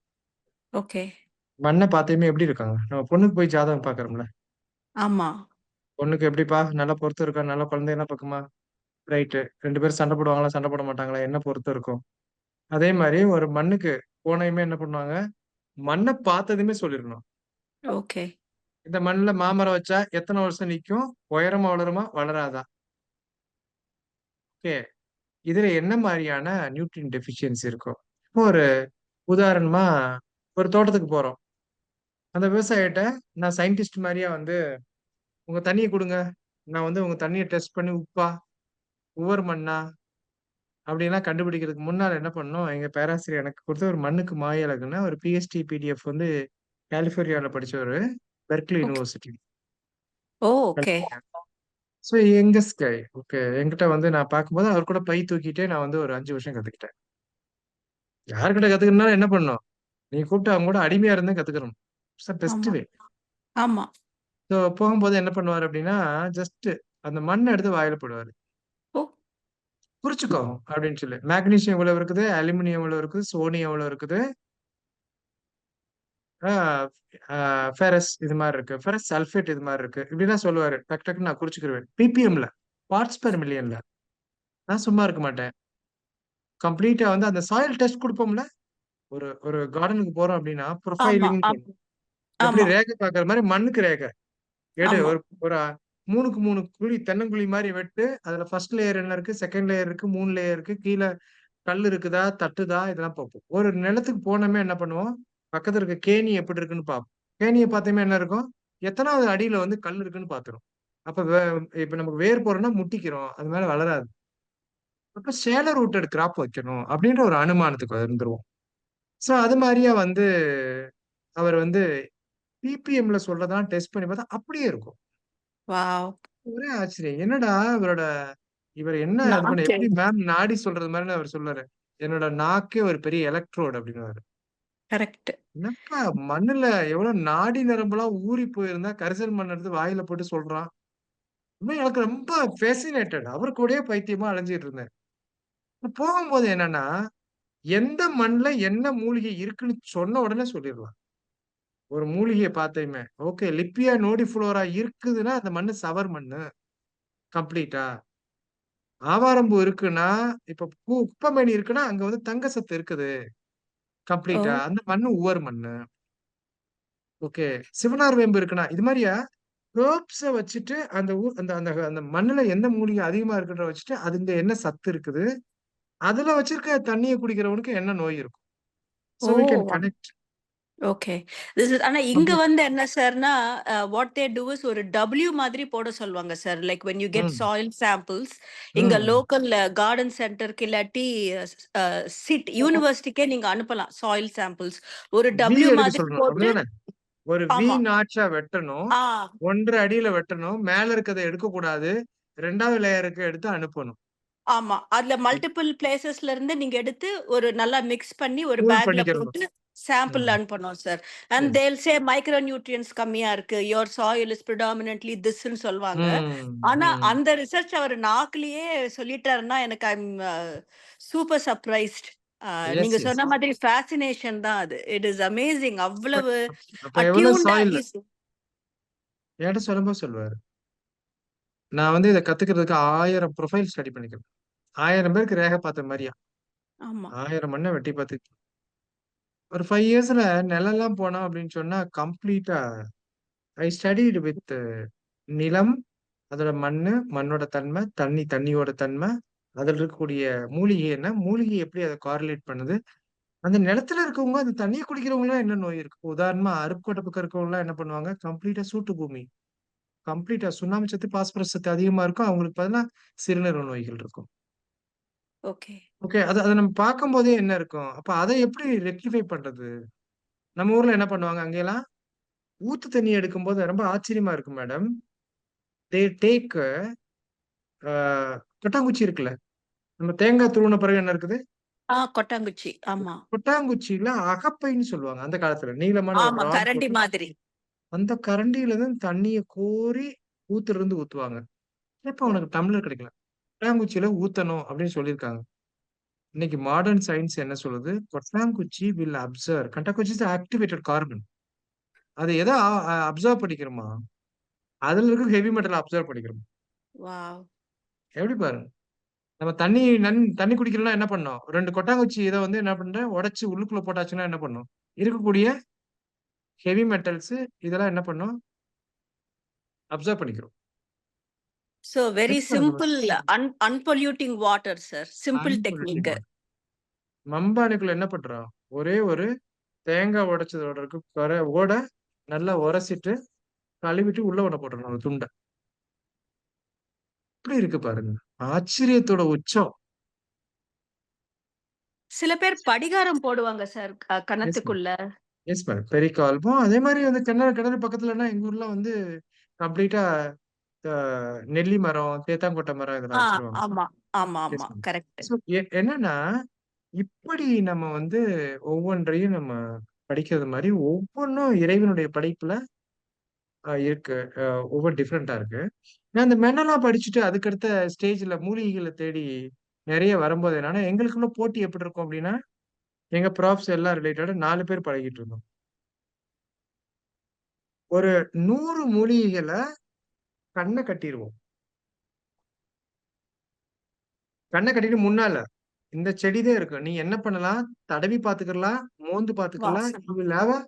ஓகே. மண்ண பார்த்ததுமே எப்படி இருக்காங்க? நம்ம பொண்ணுக்கு போய் ஜாதகம் பார்க்குறோம்ல. ஆமா. பொண்ணுக்கு எப்படிப்பா? நல்ல பொருத்தம் இருக்கா? நல்ல குழந்தை என்ன பக்கமா? ரைட்டு. 2 பேரும் சண்டை போடுவாங்களா? சண்டை போட மாட்டாங்களா? என்ன பொருத்தம் இருக்கும்? அதே மாரி ஒரு மண்ணுக்கு போனயுமே என்ன பண்ணுவாங்க, மண்ண பார்த்ததுமே சொல்லிரணும். ஓகே. இந்த மண்ணுல மாமரம் வச்சா எத்தன வருஷம் நிக்கும்? உயரமா வளருமா? வளராதா? ஓகே. இதுல என்ன மாரியான நியூட்ரியன்ட் டெஃபிஷியன்சி இருக்கும்? இப்போ ஒரு உதாரணமா ஒரு தோட்டத்துக்கு போறோம். அந்த விவசாயிட்ட நான் சயின்டிஸ்ட் மாரியா வந்து, "உங்க தண்ணிய குடுங்க. நான் வந்து உங்க தண்ணிய டெஸ்ட் பண்ணி உப்பா? உவர் மண்ணா?" அப்படின்லாம் கண்டுபிடிக்கிறதுக்கு முன்னால என்ன பண்ணணும், எங்க பேராசிரியர் எனக்கு குடுத்த ஒரு மண்ணுக்கு மாயழகுன்னு ஒரு பிஹெச்டி, பிடிஎஃப் வந்து கலிஃபோர்னியால படிச்சவரு. Berkeley okay. University. Okay. So youngest guy. Okay. என்கிட்ட வந்து நான் பார்க்கும்போது அவர் கூட பை தூக்கிட்டே நான் வந்து ஒரு 5 வருஷம் கத்துக்கிட்டேன். யார்கிட்ட கத்துக்கணும்னாலும் என்ன பண்ணணும்? நீங்க கூப்பிட்டு அவங்க கூட அடிமையா இருந்தே கத்துக்கிறணும். இட்ஸ் த பெஸ்ட் ஆமா. வே. ஆமா. ஸோ போகும்போது என்ன பண்ணுவாரு அப்படின்னா, ஜஸ்ட் அந்த மண்ண எடுத்து வாயில போடுவாரு. ஓ! குறிச்சுக்கோ அப்படின்னு சொல்லி. மேக்னீசியம் இவ்வளவு இருக்குது, அலுமினியம் இவ்வளவு இருக்குது, சோடியம் இவ்வளவு இருக்குது, ஆ ஆ ஃபெரஸ் இது மாரி இருக்கு. ஃபெரஸ் சல்ஃபேட் இது மாரி இருக்கு. இப்படிலாம் சொல்லுவாரு. டக் டக்குன்னு நான் குறிச்சுக்கிருவேன். பிபிஎம்ல, பார்ட்ஸ் பெர் மில்லியன்ல. நான் சும்மா இருக்க மாட்டேன். கம்ப்ளீட்டா வந்து அந்த சாயில் டெஸ்ட் குடுப்போம்ல. ஒரு ஒரு கார்டனுக்கு போறோம் அப்படின்னா, ஆமா, ப்ரொஃபைலிங் ஆமா, எப்படி ஆமா, ரேகை பார்க்கிற மாரி மண்ணுக்கு ரேகை. எடு ஆமா. ஒரு ஒரு 3க்கு 3 குழி தென்னங்குழி மாரி வெட்டு. அதுல ஃபர்ஸ்ட் லேயர் என்ன இருக்கு? செகண்ட் லேயர் இருக்கு. 3 லேயர் இருக்கு. கீழ கல் இருக்குதா? தட்டுதா? இதெல்லாம் பார்ப்போம். ஒரு நிலத்துக்கு போனோமே என்ன பண்ணுவோம்? பக்கத்துல இருக்க கேணி எப்படி இருக்குன்னு பார்ப்போம். கேணிய பார்த்தோமே என்ன இருக்கும்? எத்தனாவது அடியில வந்து கல் இருக்குன்னு பார்த்துரும். அப்ப இப்ப நமக்கு வேர் போறோம்னா முட்டிக்கிறோம். அது மேல வளராது. அப்ப ஷேலோ ரூட்டட் கிராப் வைக்கணும் அப்படின்ற ஒரு அனுமானத்துக்கு வந்துருவோம். சோ அது மாரியா வந்து அவர் வந்து பிபிஎம்ல சொல்றதெல்லாம் டெஸ்ட் பண்ணி பார்த்தா அப்படியே இருக்கும். வாவ்! ஒரே ஆச்சரியம். என்னடா இவர் என்ன இது பண்ண நாக்கு. எப்படி மேம் நாடி சொல்றது மாரின்னு அவர் சொல்றாரு. என்னோட நாக்கே ஒரு பெரிய எலக்ட்ரோட் அப்படின்னுவாரு. கரெக்ட். என்னப்பா மண்ணுல எவ்வளவு நாடி நரம்பெல்லாம் ஊறி போயிருந்தா கரிசல் மண் எடுத்து வாயில போட்டு சொல்றான். உண்மையா எனக்கு ரொம்ப ஃபேசினேட்டட். அவர் கூடயே பைத்தியமா அலைஞ்சுட்டு இருந்தேன். போகும்போது என்னன்னா, எந்த மண்ல என்ன மூலிகை இருக்குன்னு சொன்ன உடனே சொல்லிடலாம். ஒரு மூலிகைய பார்த்தயுமே. ஓகே லிப்பியா நோடிஃப்ளோரா இருக்குதுன்னா, அந்த மண்ணு சவர் மண்ணு. கம்ப்ளீட்டா. ஆவாரம்பூ இருக்குன்னா, இப்ப குப்பமேனி இருக்குன்னா, அங்க வந்து தங்க சத்து இருக்குது. ஓ! கம்ப்ளீட்டா. அந்த மண்ணு உவர் மண்ணு. ஓகே. சிவனார் வேம்பு இருக்குன்னா, இது மாரியா ஹெர்ப்ஸ வச்சுட்டு அந்த அந்த அந்த அந்த மண்ணுல எந்த மூலிகை அதிகமா இருக்குன்றத வச்சுட்டு, அதுங்க என்ன சத்து இருக்குது? அதுல வச்சிருக்க தண்ணீய குடிக்கிறவனுக்கு என்ன நோய் இருக்கும்? So we can oh! Connect okay. ஆனா இங்க கம்ப்ளீட். வந்து என்ன சார்ன்னா, வாட் தே டூ இஸ் ஒரு W மாதிரி போட சொல்லுவாங்க sir. Like when you get hmm. Soil samples, இங்க ம். லோக்கல் கார்டன் சென்டருக்கு இல்லாட்டி யூனிவர்சிட்டிக்கே நீங்க அனுப்பலாம் சாயில் சாம்பிள்ஸ். ஒரு வி W எடுக்க மாதிரி சொல்லணும். போட்டு அப்படிதானே? ஒரு வி ஆமா, நாட்சா வெட்டணும். ஆ 1 1/2 அடியில வெட்டணும். மேல இருக்கத எடுக்கக்கூடாது. 2வது லேயருக்கு எடுத்து அனுப்பணும். ஆமா. அதுல மல்டிபிள் பிளேஸஸ்ல இருந்து நீங்க எடுத்து ஒரு நல்லா மிக்ஸ் பண்ணி ஒரு கூல் பேக்ல பண்ணிக்கிறணும். போட்டு சாம்பிள் ம். அனுப்பணும் சார். அண்ட் சரி. தேல் சே மைக்ரோ நியூட்ரியன்ட்ஸ் கம்மியா இருக்கு. யுவர் சாயில் இஸ் பிரெடாமினன்ட்லி திஸ்ன்னு சொல்லுவாங்க. ம். ஆனா ம். அந்த ரிசர்ச் அவர் நாக்குலயே சொல்லிட்டாருன்னா எனக்கு ஐ அம் சூப்பர் சர்ப்ரைஸ்ட். எஸ், நீங்க எஸ். சொன்ன மாதிரி ஃபேசினேஷன் தான் அது. It is amazing. அப்ப அவ்வளவு அப்ப எவ்வளவு அட்யூன்டா சாயில் என்கிட்ட சொல்லும்போது சொல்லுவாரு. நான் வந்து இத கத்துக்கிறதுக்கு 1000 ப்ரொஃபைல் ஸ்டடி பண்ணிக்கிறேன். 1000 பேருக்கு ரேகை பார்த்த மாரியா. ஆமா. 1000 மண்ண வெட்டி பார்த்து ஒரு 5 இயர்ஸ்ல நிலம்லாம் போனோம் அப்படின்னு சொன்னா கம்ப்ளீட்டா ஐ ஸ்டடிட் வித் நிலம், அதோட மண்ணு, மண்ணோட தன்மை, தண்ணியோட தன்மை, அதுல இருக்கக்கூடிய மூலிகை என்ன, மூலிகை எப்படி அத காரிலேட் பண்ணுது. அந்த நிலத்துல இருக்கவங்க அந்த தண்ணிய குடிக்கிறவங்கலாம் என்ன நோய் இருக்கு? உதாரணமா அருப்புக்கோட்டை பக்கம் இருக்கவங்கலாம் என்ன பண்ணுவாங்க, கம்ப்ளீட்டா சூட்டு பூமி. கம்ப்ளீட்டா சுண்ணாம்பு சத்து, பாஸ்பரஸ் சத்து அதிகமா இருக்கும். அவங்களுக்கு பதிலா சிறுநீரக நோய்கள் இருக்கும். ஓகே. ஓகே. அத அத நம்ம பார்க்கும்போதே என்ன இருக்கும்? அப்ப அத எப்படி ரெக்டிஃபை பண்றது? நம்ம ஊர்ல என்ன பண்ணுவாங்க, அங்கெல்லாம் ஊத்து தண்ணி எடுக்கும்போது ரொம்ப ஆச்சரியமா இருக்கும் மேடம். தே டேக் அ கொட்டாங்குச்சி இருக்குல்ல. நம்ம தேங்காய் துருவுன பிறகு என்ன இருக்குது? கொட்டாங்குச்சி. ஆமா. கொட்டாங்குச்சியில அகப்பைன்னு சொல்லுவாங்க. அந்த காலத்துல நீளமான ஒரு ஆமா. ராட் கரண்டி போட்டு மாதிரி. அந்த கரண்டியில தான் தண்ணிய கோரி ஊத்துலருந்து ஊத்துவாங்க. "எப்ப உனக்கு டம்ளர் கிடைக்கல?" "கொட்டாங்குச்சியில ஊத்தணும்" அப்படின்னு சொல்லியிருக்காங்க. இன்னைக்கு மாடர்ன் சயின்ஸ் என்ன சொல்லுது? கொட்டாங்குச்சி வில் அப்சர்வ் கொட்டாங்குச்சி இஸ் ஆக்டிவேட்டட் கார்பன். அது எத அப்சர்வ் பண்ணிக்கிறோமா? அதுல இருக்க ஹெவி மெட்டல அப்சர்வ் பண்ணிக்கிறோம். வாவ்! எப்படி பாருங்க. நம்ம தண்ணி குடிக்கிறோம்னா என்ன பண்ணோம்? 2 கொட்டாங்குச்சி இத வந்து என்ன பண்றேன், உடைச்சு உள்ளுக்குள்ள போட்டாச்சுன்னா என்ன பண்ணும்? இருக்கக்கூடிய ஹெவி மெட்டல்ஸ் இதெல்லாம் என்ன பண்ணும்? அப்சர்வ் பண்ணிக்கிறோம். சோ வெரி எப்படி பாருங்க. Simple unpolluting water sir. Simple unpolluting technique. Water. மண்பானைக்குள்ள என்ன பண்றோம்? ஒரே ஒரு தேங்காய் உடைச்சதோட இருக்க ஓட நல்லா உரசிட்டு, கழுவிட்டு உள்ள ஒண்ண போட்டுறணும் ஒரு துண்ட. எப்படி இருக்கு பாருங்க. ஆச்சரியத்தோட உச்சம். சில பேர் படிகாரம் போடுவாங்க சார் எஸ் மேம். கன்னத்துக்குள்ள. Yes ma'am. பெரிக்கால்பம் அதே மாரி வந்து கிணறு பக்கத்துலன்னா எங்க ஊர்ல வந்து கம்ப்ளீட்டா அ நெல்லி மரம், தேத்தாங்கொட்டை மரம் இதெல்லாம் ஆ வச்சுருவாங்க. ஆமா, ஆமா, ஆமா. Yes ma'am. கரெக்ட். ஸோ என்னன்னா, இப்படி நம்ம வந்து ஒவ்வொன்றையும் நம்ம படிக்கிறது மாரி, ஒவ்வொன்னும் இறைவனுடைய படைப்புல இருக்கு. ஒவ்வொரு டிஃப்ரெண்ட்டா இருக்கு. நான் அந்த மெனலாம் படிச்சுட்டு அதுக்கடுத்த ஸ்டேஜ்ல மூலிகைகள தேடி நெறைய வரும்போது என்னன்னா, எங்களுக்குள்ள போட்டி எப்படி இருக்கும் அப்டின்னா, எங்க ப்ராஃப்ஸ் எல்லாம் ரிலேட்டடா 4 பேர் பழகிட்டு இருந்தோம். ஒரு 100 மூலிகைகள கண்ண கட்டிருவோம். கண்ண கட்டிட்டு முன்னால, இந்த செடி தான் இருக்கு. நீ என்ன பண்ணலாம்? தடவி பார்த்துக்கலாம், மோந்து பார்த்துக்கலாம். வாசம். You will have a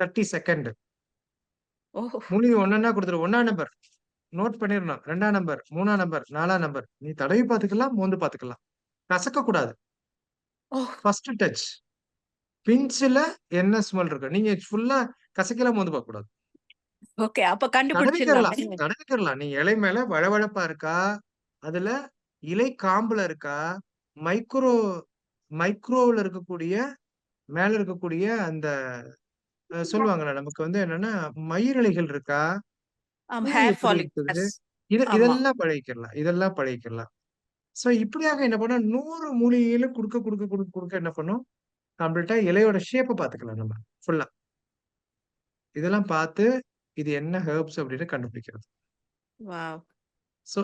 30 second. ஓஹோ! மூலிகை ஒண்ணொண்ணா குடுத்துருவோம். 1ஆம் நம்பர் நோட் பண்ணிறணும். 2ஆம் நம்பர், 3ஆம் நம்பர், 4ஆம் நம்பர். நீ தடவி பார்த்துக்கலாம், மோந்து பார்த்துக்கலாம். கசக்கக் கூடாது. ஓ! First touch. பிஞ்ச்ல என்ன ஸ்மெல் இருக்கு? நீங்க ஃபுல்லா கசக்கிலாம் மோந்து பார்க்கக்கூடாது. ஓகே. அப்ப தடவிக்கிறலாம். கண்டுபிடிச்சிடலாமே. தடவிக்கிறலாம். நீ இலை மேல வழவழப்பா இருக்கா? அதுல இலை காம்புல இருக்கா? மைக்ரோ மைக்ரோவுல இருக்கக்கூடிய மேல இருக்கக்கூடிய அந்த சொல்லுவாங்கல்ல, நமக்கு வந்து என்னன்னா, மயிரிழைகள் இருக்கா? பூ ஹேர் எப்படி இருக்குது? ஃபாலிகல்ஸ். இது ஆமா. இதெல்லாம் பழகிக்கிறலாம். இதெல்லாம் பழகிக்கிறலாம். சோ இப்படியாக என்ன பண்ணும் 100 மூலிகைகளும் குடுக்க என்ன பண்ணும்? கம்ப்ளீட்டா இலையோட ஷேப்ப பாத்துக்கலாம் நம்ம. ஃபுல்லா. இதெல்லாம் பார்த்து, இது என்ன ஹெர்ப்ஸ் அப்படின்னு கண்டுபிடிக்கிறது. வாவ்! சோ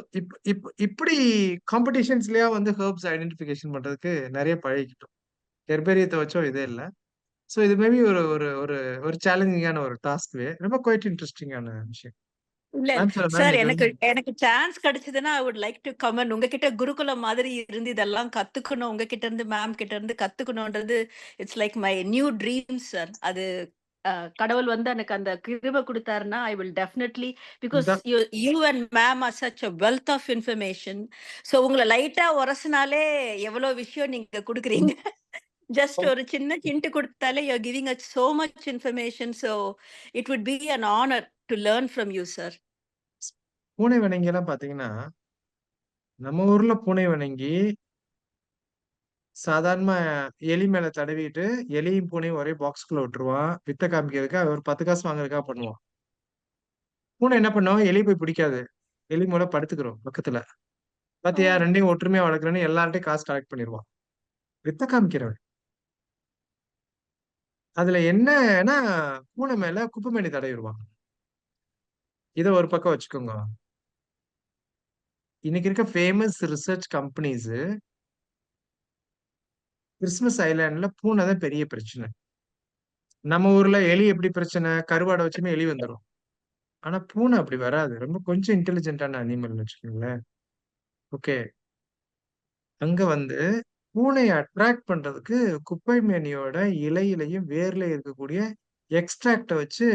இப்படி காம்படிஷன்ஸ்லயா வந்து ஹெர்ப்ஸ் ஐடென்டிஃபிகேஷன் பண்றதுக்கு நெறைய பழகிக்கிட்டோம். ஹெர்பேரியத்த வச்சோ இதே இல்ல. சோ இது மேபி ஒரு ஒரு ஒரு ஒரு சேலஞ்சிங்கான ஒரு டாஸ்க்வே. ரொம்ப குவைட் இன்ட்ரஸ்டிங்கான விஷயம். இல்ல மேம் சொல்ல மேம் சார் இன்னைக்கு எனக்கு வந்து எனக்கு சான்ஸ் கிடைச்சதுன்னா I would like to come and உங்ககிட்ட குருகுலம் மாதிரி இருந்து இதெல்லாம் கத்துக்கணும். உங்ககிட்ட இருந்து மேம் கிட்ட இருந்து கத்துக்கணும்ன்றது it's like my new dream sir. அது கடவுள் வந்து எனக்கு அந்த கிருபை குடுத்தாருன்னா ஐ வில் டெஃபினெட்லி பிகாஸ் இதான் you and ma'am are such a wealth of information. So உங்கள லைட்டா உரசினாலே எவ்வளோ விஷயம் நீங்க குடுக்குறீங்க. ஜஸ்ட் ஒரு சின்ன ஹிண்ட் குடுத்தாலே you are giving us so much information. So it would be an honour to learn from you sir. பூனை வணங்கிலாம் பாத்தீங்கன்னா, நம்ம ஊர்ல பூனை வணங்கி சாதாரணமா எலி மேல தடவிட்டு, எலியும் பூனையும் ஒரே பாக்ஸ்க்குள்ள விட்டுருவான். வித்த காமிக்கிறதுக்கு ஒரு 10 காசு வாங்குறதுக்காக பண்ணுவான். பூனை என்ன பண்ணும்? எலி போய் பிடிக்காது. எலி மொத படுத்துக்கிரும் பக்கத்துல. ஓ! பாத்தியா 2யும் ஒற்றுமையா வளர்க்குறேன்னு எல்லார்ட்டயும் காசு கலெக்ட் பண்ணிருவான். வித்த காமிக்கிறவன். அதுல என்னன்னா, பூனை மேல குப்பைமேனி தடவிருவான். இத ஒரு பக்கம் வச்சுக்கோங்க. இன்னைக்கு இருக்க ஃபேமஸ் ரிசர்ச் கம்பெனிஸ் கிறிஸ்மஸ் ஐலாண்ட்ல பூனை தான் பெரிய பிரச்சனை. நம்ம ஊர்ல எலி எப்படி பிரச்சனை? கருவாட வச்சுமே எலி வந்துரும். ஆனா பூனை அப்படி வராது. ரொம்ப கொஞ்சம் இன்டெலிஜென்ட்டான அனிமல்னு வச்சுக்கோங்களேன். ஓகே. அங்க வந்து பூனைய அட்ராக்ட் பண்றதுக்கு குப்பை மேனியோட இலையிலயும், வேர்ல இருக்கக்கூடிய எக்ஸ்ட்ராக்ட்ட வச்சு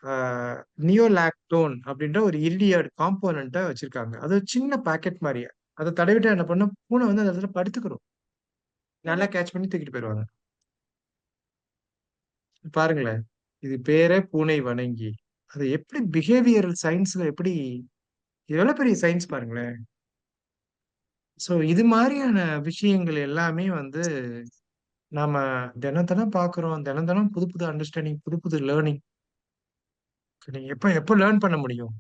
ஆ நியோலாக்டோன் அப்படின்ற ஒரு இரிடியாய்டு காம்போனன்ட்ட வச்சிருக்காங்க. அது ஒரு சின்ன பாக்கெட் மாரி. அத தடவிட்டா என்ன பண்ணும்? பூனை வந்து அந்த இடத்துல படுத்துக்கிரும். நல்லா கேட்ச் பண்ணி தூக்கிட்டு போயிருவாங்க. பாருங்களேன். இது பேரே பூனை வணங்கி. அது எப்படி பிஹேவியரல் சயன்ஸ்ல எப்படி எவ்வளவு பெரிய சயன்ஸ் பாருங்களேன். சோ இது மாரியான விஷயங்கள் எல்லாமே வந்து நாம தினம் தினம் பார்க்கிறோம். தினம் தினம் புது புது அண்டர்ஸ்டாண்டிங், புது புது லேர்னிங். நீங்க எப்ப எப்ப லேர்ன் பண்ண முடியும்?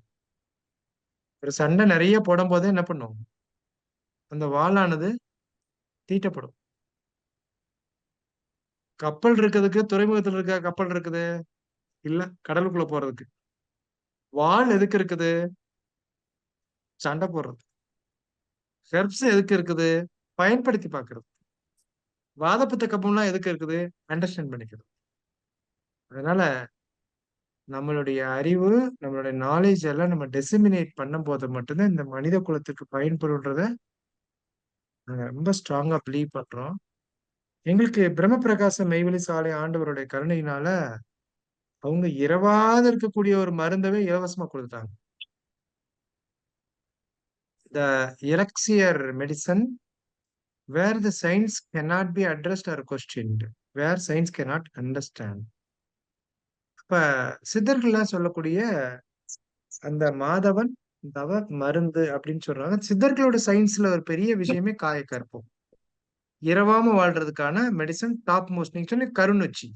ஒரு சண்டை நெறைய போடும்போதே என்ன பண்ணும்? அந்த வாளானது தீட்டப்படும். கப்பல் இருக்கிறதுக்கு துறைமுகத்துல இருக்க கப்பல் இருக்குது. இல்ல கடலுக்குள்ள போறதுக்கு. வாள் எதுக்கு இருக்குது? சண்டை போடுறது. ஹெர்ப்ஸ் எதுக்கு இருக்குது? பயன்படுத்தி பார்க்கிறது. வாதப்புத்த கப்பம்லாம் எதுக்கு இருக்குது? அண்டர்ஸ்டாண்ட் பண்ணிக்கிறது. அதனால நம்மளுடைய அறிவு, நம்மளுடைய நாலேட்ஜ் எல்லாம் நம்ம டிசெமினேட் பண்ணும்போது மட்டும்தான் இந்த மனித குலத்துக்கு பயன்படும்ன்றத நாங்க ரொம்ப ஸ்ட்ராங்கா பிலீவ் பண்றோம். எங்களுக்கு பிரம்மபிரகாச மெய்வழி சாலை ஆண்டவருடைய கருணையினால, அவங்க இரவாத இருக்கக்கூடிய ஒரு மருந்தவே இலவசமா குடுத்துட்டாங்க. The elixir medicine where the science cannot be addressed or questioned. Where science cannot understand. அப்ப சித்தர்கள்லாம் சொல்லக்கூடிய அந்த மாதவன் தவ மருந்து அப்படின்னு சொல்றாங்க. சித்தர்களோட சயின்ஸ்ல ஒரு பெரிய விஷயமே காயக்கற்பம். இரவாம வாழ்றதுக்கான மெடிசன் டாப் மோஸ்ட். நீங்க சொன்ன கருநொச்சி.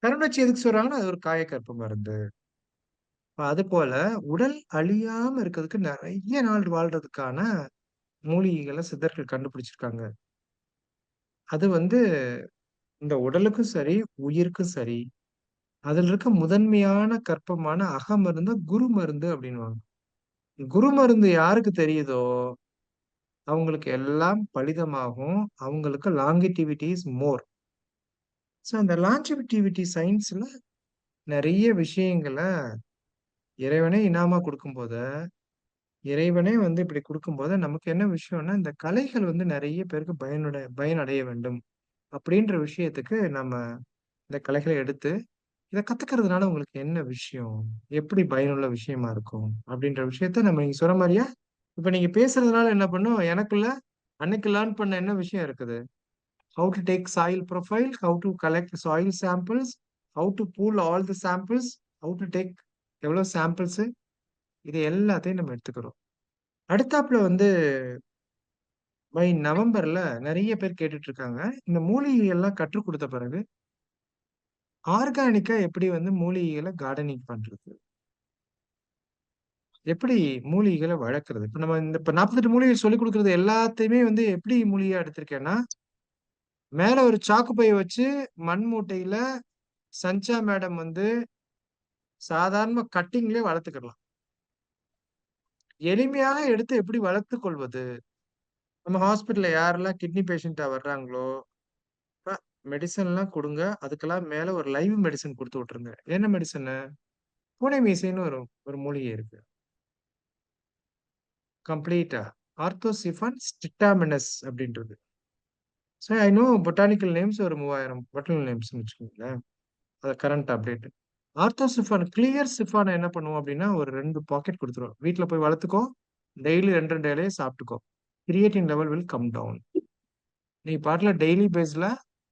கருநொச்சி எதுக்கு சொல்றாங்கன்னா, அது ஒரு காயக்கற்ப மருந்து. அது போல உடல் அழியாம இருக்கிறதுக்கு நெறைய நாள் வாழ்றதுக்கான மூலிகைகள சித்தர்கள் கண்டுபிடிச்சிருக்காங்க. அது வந்து இந்த உடலுக்கும் சரி, உயிருக்கும் சரி, அதுல இருக்க முதன்மையான கற்பமான அகமருந்து குரு மருந்து அப்படின்னுவாங்க. குரு மருந்து யாருக்கு தெரியுதோ அவங்களுக்கு எல்லாம் பலிதமாகும். அவங்களுக்கு லாங்கிட்டிவிட்டி இஸ் மோர். ஸோ அந்த லாங்கிட்டிவிட்டி சயின்ஸ்ல நிறைய விஷயங்களை இறைவனே இனாமா கொடுக்கும்போது, இறைவனே வந்து இப்படி கொடுக்கும்போது நமக்கு என்ன விஷயம்னா, இந்த கலைகள் வந்து நிறைய பேருக்கு பயனடைய வேண்டும் அப்படின்ற விஷயத்துக்கு நம்ம இந்த கலைகளை எடுத்து இதை கத்துக்கிறதுனால உங்களுக்கு என்ன விஷயம், எப்படி பயனுள்ள விஷயமா இருக்கும் அப்படின்ற விஷயத்த நம்ம நீங்க சொன்ன மாதிரியா இப்ப நீங்க பேசுறதுனால என்ன பண்ணும் எனக்குள்ள அன்னைக்கு லேர்ன் பண்ண என்ன விஷயம் இருக்குது. How to take soil profile, how to collect soil samples, how to pool all the samples, how to take எவ்வளவு samples, இது எல்லாத்தையும் நம்ம எடுத்துக்கிறோம். அடுத்தாப்புல வந்து பை நவம்பர்ல நிறைய பேர் கேட்டுட்டு இருக்காங்க. இந்த மூலிகை எல்லாம் கற்றுக் கொடுத்த பிறகு ஆர்கானிக்கா எப்படி வந்து மூலிகைகளை கார்டனிங் பண்றது, எப்படி மூலிகைகளை வளர்க்கறது. இப்ப நம்ம இந்த 48 மூலிகை சொல்லிக் கொடுக்கறது எல்லாத்தையுமே வந்து எப்படி மூலிகையா எடுத்திருக்கேன்னா, மேல ஒரு சாக்கு பைய வச்சு மண் மூட்டையில சஞ்சா மேடம் வந்து சாதாரண கட்டிங்லயே வளர்த்துக்கலாம். எளிமையாக எடுத்து எப்படி வளர்த்துக் கொள்வது. நம்ம ஹாஸ்பிட்டல்ல யாரெல்லாம் கிட்னி பேஷண்டா வர்றாங்களோ மெடிசன் எல்லாம் கொடுங்க. அதுக்கெல்லாம் மேல ஒரு லைவ் மெடிசன் கொடுத்து விட்டுருங்க. என்ன மெடிசன்? பூனை மீசைன்னு ஒரு மூலிகை இருக்கு. கம்ப்ளீட்டா ஆர்த்தோசிஃபான் ஸ்டிட்டாமினஸ் அப்படின்றது. So I know botanical names ஒரு 3000 பொட்டானிக்கல் நேம்ஸ்னு வச்சுக்கோங்களேன். அது கரண்ட் அப்டேட். ஆர்த்தோசிஃபான் கிளியர் சிஃபான் என்ன பண்ணுவோம் அப்படின்னா ஒரு 2 பாக்கெட் கொடுத்துருவோம். வீட்டுல போய் வளர்த்துக்கோ, டெய்லி 2 இலையை சாப்பிட்டுக்கோ, creatine level will come down. நீ பாட்டுல டெய்லி பேஸ்ல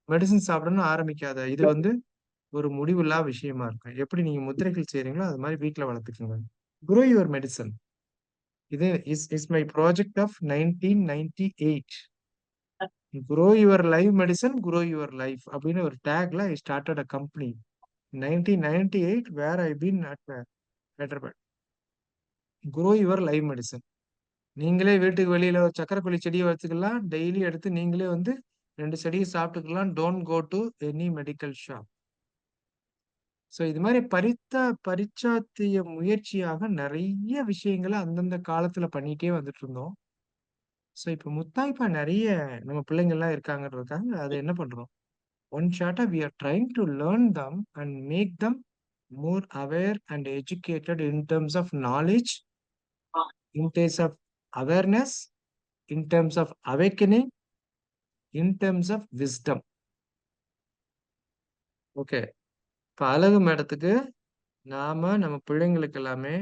மெடிசின் சாப்பிடணும்னு ஆரம்பிக்காத. இது வந்து ஒரு முடிவில்லா விஷயமா இருக்கும். எப்படி நீங்க முத்திரைகள் செய்றீங்களோ அது மாதிரி வீட்டுல வளர்த்துக்கோங்க. Grow your medicine. இது is my project of 1998. Grow your live medicine, grow your life அப்படின்னு ஒரு டேக்ல I started a company 1998 where I been at Hyderabad. Grow your live medicine. நீங்களே வீட்டுக்கு வெளியில ஒரு சக்கரக்கொல்லி செடியை வச்சுக்கலாம். டெய்லி எடுத்து நீங்களே வந்து 2 செடியை சாப்பிட்டுக்கலாம். Don't go to any medical shop. So இது மாதிரி பரிச்சாத்திய முயற்சியாக நிறைய விஷயங்களை அந்தந்த காலத்துல பண்ணிட்டே வந்துட்டு இருந்தோம். ஸோ இப்போ முத்தாய்ப்பா நிறைய நம்ம பிள்ளைங்க எல்லாம் இருக்காங்கன்றதுக்காக அதை என்ன பண்றோம், one ஷாட்டா we are trying to learn them and make them more aware and educated in terms of knowledge, in terms of awareness, in terms of awakening, in terms of wisdom. Okay, இப்போ அழகு மேடத்துக்கு நாம நம்ம பிள்ளைங்களுக்கு எல்லாமே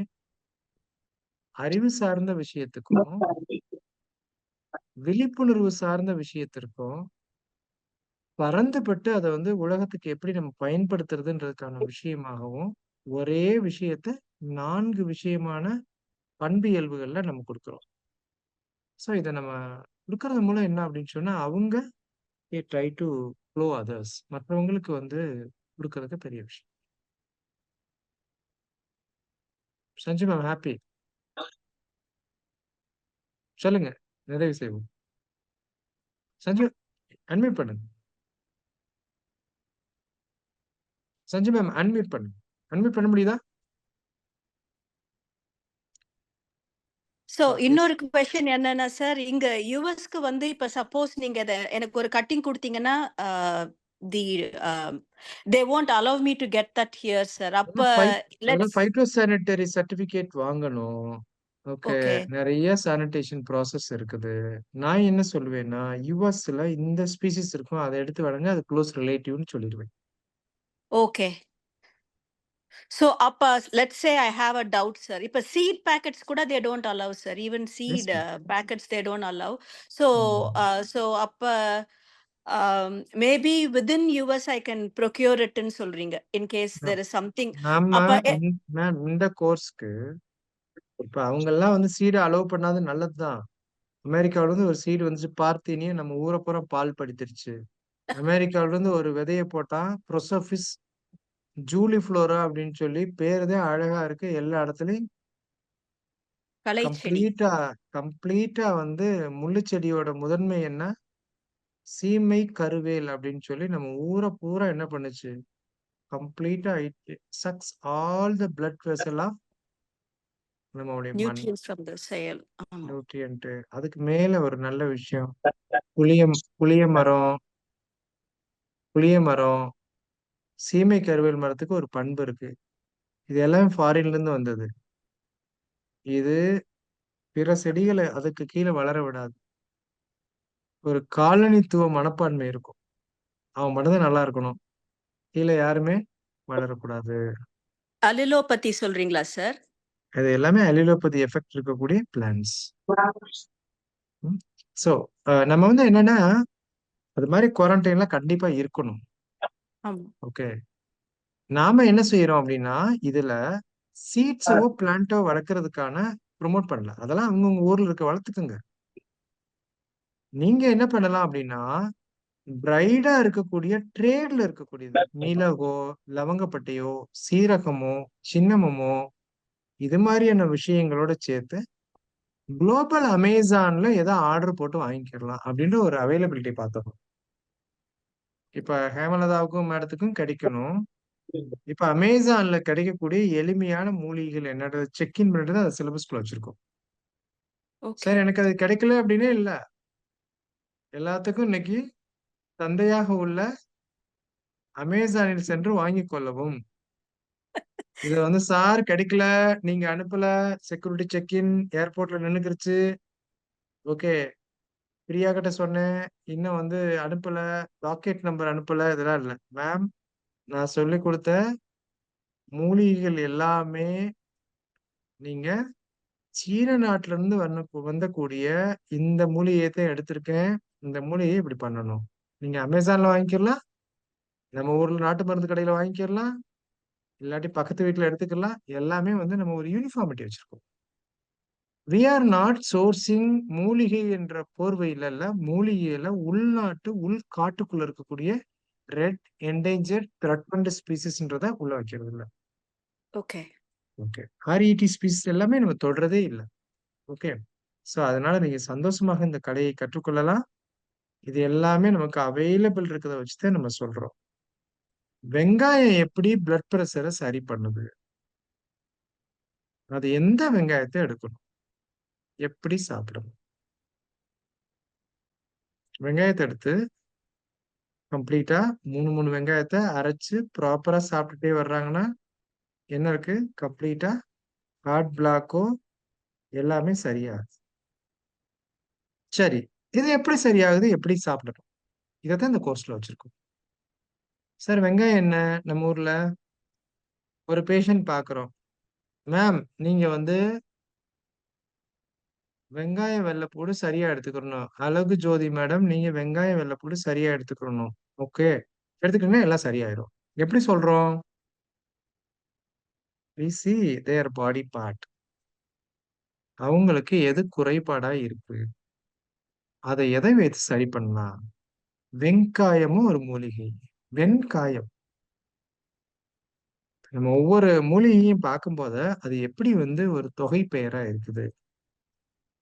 அறிவு சார்ந்த விஷயத்துக்கும் விழிப்புணர்வு சார்ந்த விஷயத்திற்கும் பறந்துபட்டு அதை வந்து உலகத்துக்கு எப்படி நம்ம பயன்படுத்துறதுன்றதுக்கான விஷயமாகவும் ஒரே விஷயத்த 4 விஷயமான பண்பியல்புகள்ல நம்ம கொடுக்குறோம். ஸோ இதை நம்ம கொடுக்கறது மூலம் என்ன அப்படின்னு சொன்னா அவங்க ட்ரை டு ஃப்ளோ அதர்ஸ், மற்றவங்களுக்கு வந்து கொடுக்கறது பெரிய விஷயம். சஞ்சு மேம் ஹாப்பி, சொல்லுங்க, நிறைவு செய்வோம். சஞ்சு அன்மியூட் பண்ணுங்க. சஞ்சு மேம் அன்மியூட் பண்ணுங்க. அன்மியூட் பண்ண முடியுதா? ஸோ இன்னொரு கொஸ்டின் என்னன்னா சார், இங்க யுஎஸ்க்கு வந்து இப்ப சப்போஸ் நீங்க எனக்கு ஒரு கட்டிங் கொடுத்தீங்கன்னா தி தே won't allow me to get that here sir. அப்ப let's பைட்டோசானிட்டரி சர்டிபிகேட் வாங்கணும். ஓகே, ஓகே நிறைய சானிடேஷன் ப்ராசஸ் இருக்குது. நான் என்ன சொல்லுவேன்னா யுஎஸ்ல இந்த ஸ்பீசிஸ் இருக்கும், அதை எடுத்து வழங்க, அது க்ளோஸ் ரிலேட்டிவ்னு சொல்லிடுவேன். ஓகே. So அப்ப let's say I have a doubt sir. இப்ப seed packets கூட they don't allow sir. Even seed packets they don't allow. So so அப்ப maybe within US I can procure it ன்னு சொல்றீங்க in case there is something. நம்ம அப்ப மேம் இந்த கோர்ஸ்க்கு இப்ப அவங்க எல்லாம் வந்து சீடு அலோவ் பண்ணாது நல்லதுதான். அமெரிக்காவில இருந்து ஒரு சீடு வந்துச்சு, பார்த்தீனியும் நம்ம ஊரை பூரா பால் படித்திருச்சு. அமெரிக்காவில இருந்து ஒரு விதையை போட்டா ப்ரொசோபிஸ் ஜூலிஃப்ளோரா அப்படின்னு சொல்லி பேருதான் அழகா இருக்கு. எல்லா இடத்துலயும் கலைச்செடி கம்ப்ளீட்டா வந்து முள்ளுச்செடியோட முதன்மை என்ன, சீமை கருவேல் அப்படின்னு சொல்லி நம்ம ஊரை பூரா என்ன பண்ணுச்சு, கம்ப்ளீட்டா it sucks all the blood vessel of நம்மளுடைய மண் நியூட்ரியன்ஸ் ஃப்ரம் த செயல். ஆமா. நியூட்ரியன்ட். அதுக்கு மேல ஒரு நல்ல விஷயம், புளிய புளிய மரம் புளிய மரம் சீமை கருவேல் மரத்துக்கு ஒரு பண்பு இருக்கு. இது எல்லாம் ஃபாரின்ல இருந்து வந்தது. இது பிற செடிகளை அதுக்கு கீழே வளர விடாது. ஒரு காலனித்துவ மனப்பான்மை இருக்கும். அவன் மட்டும்தான் நல்லா இருக்கணும், கீழே யாருமே வளரக்கூடாது. அலிலோபதி சொல்றீங்களா சார்? அது எல்லாமே அலிலோபதி எஃபெக்ட் இருக்கக்கூடிய பிளான்ஸ். ஸோ நம்ம வந்து என்னன்னா அது மாதிரி குவாரண்டைன்ல கண்டிப்பா இருக்கணும். ஆமா. ஓகே, நாம என்ன செய்யறோம் அப்படின்னா இதுல சீட்ஸோ பிளான்ட்டோ வளர்க்கறதுக்கான ப்ரொமோட் பண்ணல. அதெல்லாம் அவங்கவுங்க ஊர்ல இருக்க வளர்த்துக்குங்க. நீங்க என்ன பண்ணலாம் அப்படின்னா பிரைடா இருக்கக்கூடிய ட்ரேட்ல இருக்கக்கூடியது மிளகோ, லவங்கப்பட்டையோ, சீரகமோ, சின்னமமோ இது மாதிரியான விஷயங்களோட சேர்த்து குளோபல் அமேசான்ல ஏதோ ஆர்டர் போட்டு வாங்கிக்கலாம் அப்படின்ற ஒரு அவைலபிலிட்டி பார்த்தோம். இப்ப ஹேமலதாவுக்கும் மேடத்துக்கும் கிடைக்கணும். இப்ப அமேசான்ல கிடைக்கக்கூடிய எளிமையான மூலிகைகள் என்னது செக்இன் பண்ணிட்டு அதை சிலபஸ்குள்ள வச்சிருக்கோம். ஓகே. சார் எனக்கு அது கிடைக்கல அப்படின்னே இல்ல. எல்லாத்துக்கும் இன்னைக்கு தந்தையாக உள்ள அமேசானில் சென்று வாங்கிக் கொள்ளவும். இது வந்து சார் கிடைக்கல, நீங்க அனுப்பல, செக்யூரிட்டி செக்இன் ஏர்போர்ட்ல நின்னுக்கிருச்சு. ஓகே, பிரியா கிட்ட சொன்னேன், இன்னும் வந்து அனுப்பல, ராக்கெட் நம்பர் அனுப்பல, இதெல்லாம் இல்ல மேம். நான் சொல்லி கொடுத்த மூலிகைகள் எல்லாமே நீங்க சீன நாட்டுல இருந்து வந்தக்கூடிய இந்த மூலிகையை தான் எடுத்திருக்கேன். இந்த மூலிகையை இப்படி பண்ணணும். நீங்க அமேசான்ல வாங்கிக்கலாம், நம்ம ஊர்ல நாட்டு மருந்து கடையில வாங்கிக்கலாம், இல்லாட்டி பக்கத்து வீட்டுல எடுத்துக்கலாம். எல்லாமே வந்து நம்ம ஒரு யூனிஃபார்மிட்டி வச்சிருக்கோம். we are not sourcing மூலிகை என்ற போர்வையில மூலிகையில உள்நாட்டு காட்டுக்குள்ள இருக்கக்கூடிய ரெட் என்டேஞ்சர்ட் த்ரெட்டன்ட் ஸ்பீசிஸ்ன்றத உள்ள வைக்கிறது இல்ல. ஓகே. ஓகே, RET ஸ்பீசிஸ் எல்லாமே நம்ம தொடரதே இல்லை. ஓகே, ஸோ அதனால நீங்க சந்தோஷமாக இந்த கலையை கற்றுக்கொள்ளலாம். இது எல்லாமே நமக்கு அவைலபிள் இருக்கிறத வச்சுதான் நம்ம சொல்றோம். வெங்காயம் எப்படி பிளட் பிரஷரை சரி பண்ணுது, அது எந்த வெங்காயத்தை எடுக்கணும், எப்படி சாப்பிடணும். வெங்காயத்தை எடுத்து கம்ப்ளீட்டா 3 வெங்காயத்தை அரைச்சு ப்ராப்பரா சாப்பிட்டுட்டே வர்றாங்கன்னா என்ன இருக்கு, கம்ப்ளீட்டா ஹார்ட் பிளாக்கோ எல்லாமே சரியாகுது. சரி, இது எப்படி சரியாகுது, எப்படி சாப்பிடணும், இதைத்தான் இந்த கோர்ஸ்ல வச்சிருக்கோம். சார் வெங்காயம் என்ன, நம்ம ஊர்ல ஒரு பேஷண்ட் பாக்குறோம், மேம் நீங்க வந்து வெங்காயம் வெள்ளைப்பூடு சரியா எடுத்துக்கணும். அழகு ஜோதி மேடம் நீங்க வெங்காயம் வெள்ளைப்பூடு சரியா எடுத்துக்கணும். ஓகே, எடுத்துக்கிட்டீங்கன்னா எல்லாம் சரியாயிரும். எப்படி சொல்றோம், we see their body part. அவங்களுக்கு எது குறைபாடா இருக்கு, அதை எதை வைத்து சரி பண்ணலாம். வெங்காயமும் ஒரு மூலிகை. வெண்காயம், நம்ம ஒவ்வொரு மூலிகையும் பார்க்கும்போது அது எப்படி வந்து ஒரு தொகை பெயரா இருக்குது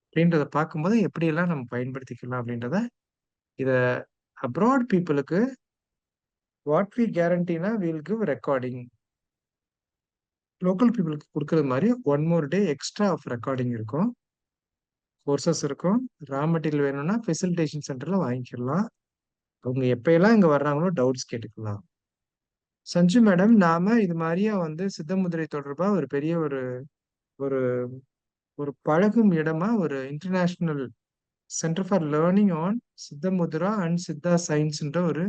அப்படின்றத பார்க்கும்போது எப்படியெல்லாம் நம்ம பயன்படுத்திக்கலாம் அப்படின்றத இத அப்ராட் பீப்புளுக்கு வாட் வி கேரண்டினா வில் கிவ் ரெக்கார்டிங். லோக்கல் பீப்புளுக்கு கொடுக்கறது மாதிரி 1 more day extra of recording இருக்கும், கோர்சஸ் இருக்கும். ரா மெட்டீரியல் வேணும்னா ஃபெசிலிட்டேஷன் சென்டர்ல வாங்கிக்கலாம். அவங்க எப்பயெல்லாம் இங்க வர்றாங்களோ டவுட்ஸ் கேட்டுக்கலாம். சஞ்சு மேடம், நாம இது மாதிரியா வந்து சித்தமுதிரை தொடர்பா ஒரு பெரிய ஒரு ஒரு ஒரு பழகும் இடமா ஒரு international centre for learning on Siddhamudra and Siddha சயின்ஸ்ன்ற ஒரு